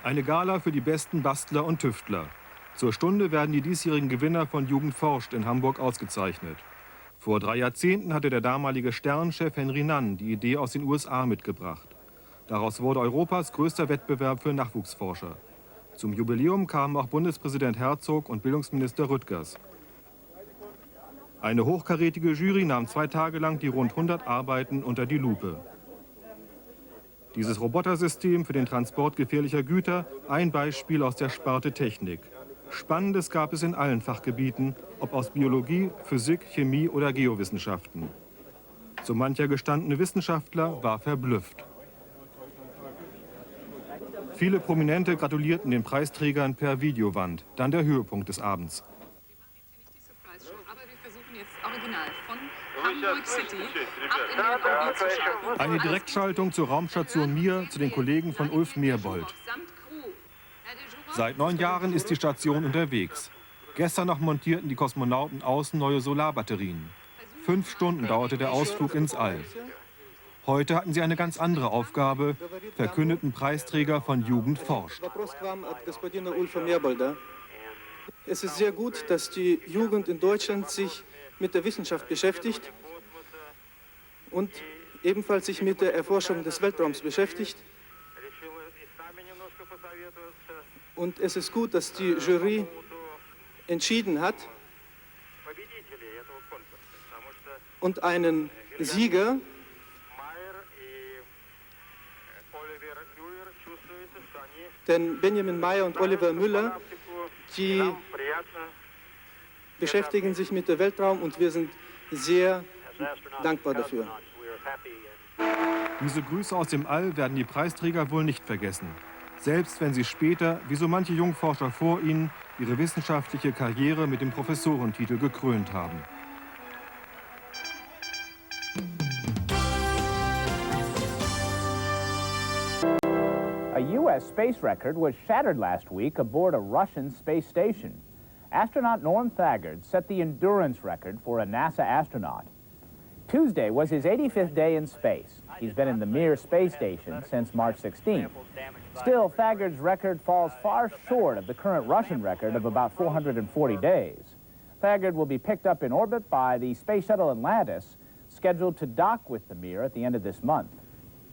Eine Gala für die besten Bastler und Tüftler. Zur Stunde werden die diesjährigen Gewinner von Jugend forscht in Hamburg ausgezeichnet. Vor 3 Jahrzehnten hatte der damalige Sternchef Henry Nunn die Idee aus den USA mitgebracht. Daraus wurde Europas größter Wettbewerb für Nachwuchsforscher. Zum Jubiläum kamen auch Bundespräsident Herzog und Bildungsminister Rüttgers. Eine hochkarätige Jury nahm 2 Tage lang die rund 100 Arbeiten unter die Lupe. Dieses Robotersystem für den Transport gefährlicher Güter, ein Beispiel aus der Sparte Technik. Spannendes gab es in allen Fachgebieten, ob aus Biologie, Physik, Chemie oder Geowissenschaften. So mancher gestandene Wissenschaftler war verblüfft. Viele Prominente gratulierten den Preisträgern per Videowand, dann der Höhepunkt des Abends. Eine Direktschaltung zur Raumstation Mir zu den Kollegen von Ulf Merbold. Seit 9 Jahren ist die Station unterwegs. Gestern noch montierten die Kosmonauten außen neue Solarbatterien. 5 Stunden dauerte der Ausflug ins All. Heute hatten sie eine ganz andere Aufgabe, verkündeten Preisträger von Jugend forscht. Es ist sehr gut, dass die Jugend in Deutschland sich mit der Wissenschaft beschäftigt und ebenfalls sich mit der Erforschung des Weltraums beschäftigt. Und es ist gut, dass die Jury entschieden hat und einen Sieger denn Benjamin Meyer und Oliver Müller, die beschäftigen sich mit dem Weltraum und wir sind sehr dankbar dafür. Diese Grüße aus dem All werden die Preisträger wohl nicht vergessen. Selbst wenn sie später, wie so manche Jungforscher vor ihnen, ihre wissenschaftliche Karriere mit dem Professorentitel gekrönt haben. A U.S. space record was shattered last week aboard a Russian space station. Astronaut Norm Thagard set the endurance record for a NASA astronaut. Tuesday was his 85th day in space. He's been in the Mir space station since March 16th. Still, Thagard's record falls far short of the current Russian record of about 440 days. Thagard will be picked up in orbit by the Space Shuttle Atlantis, scheduled to dock with the Mir at the end of this month.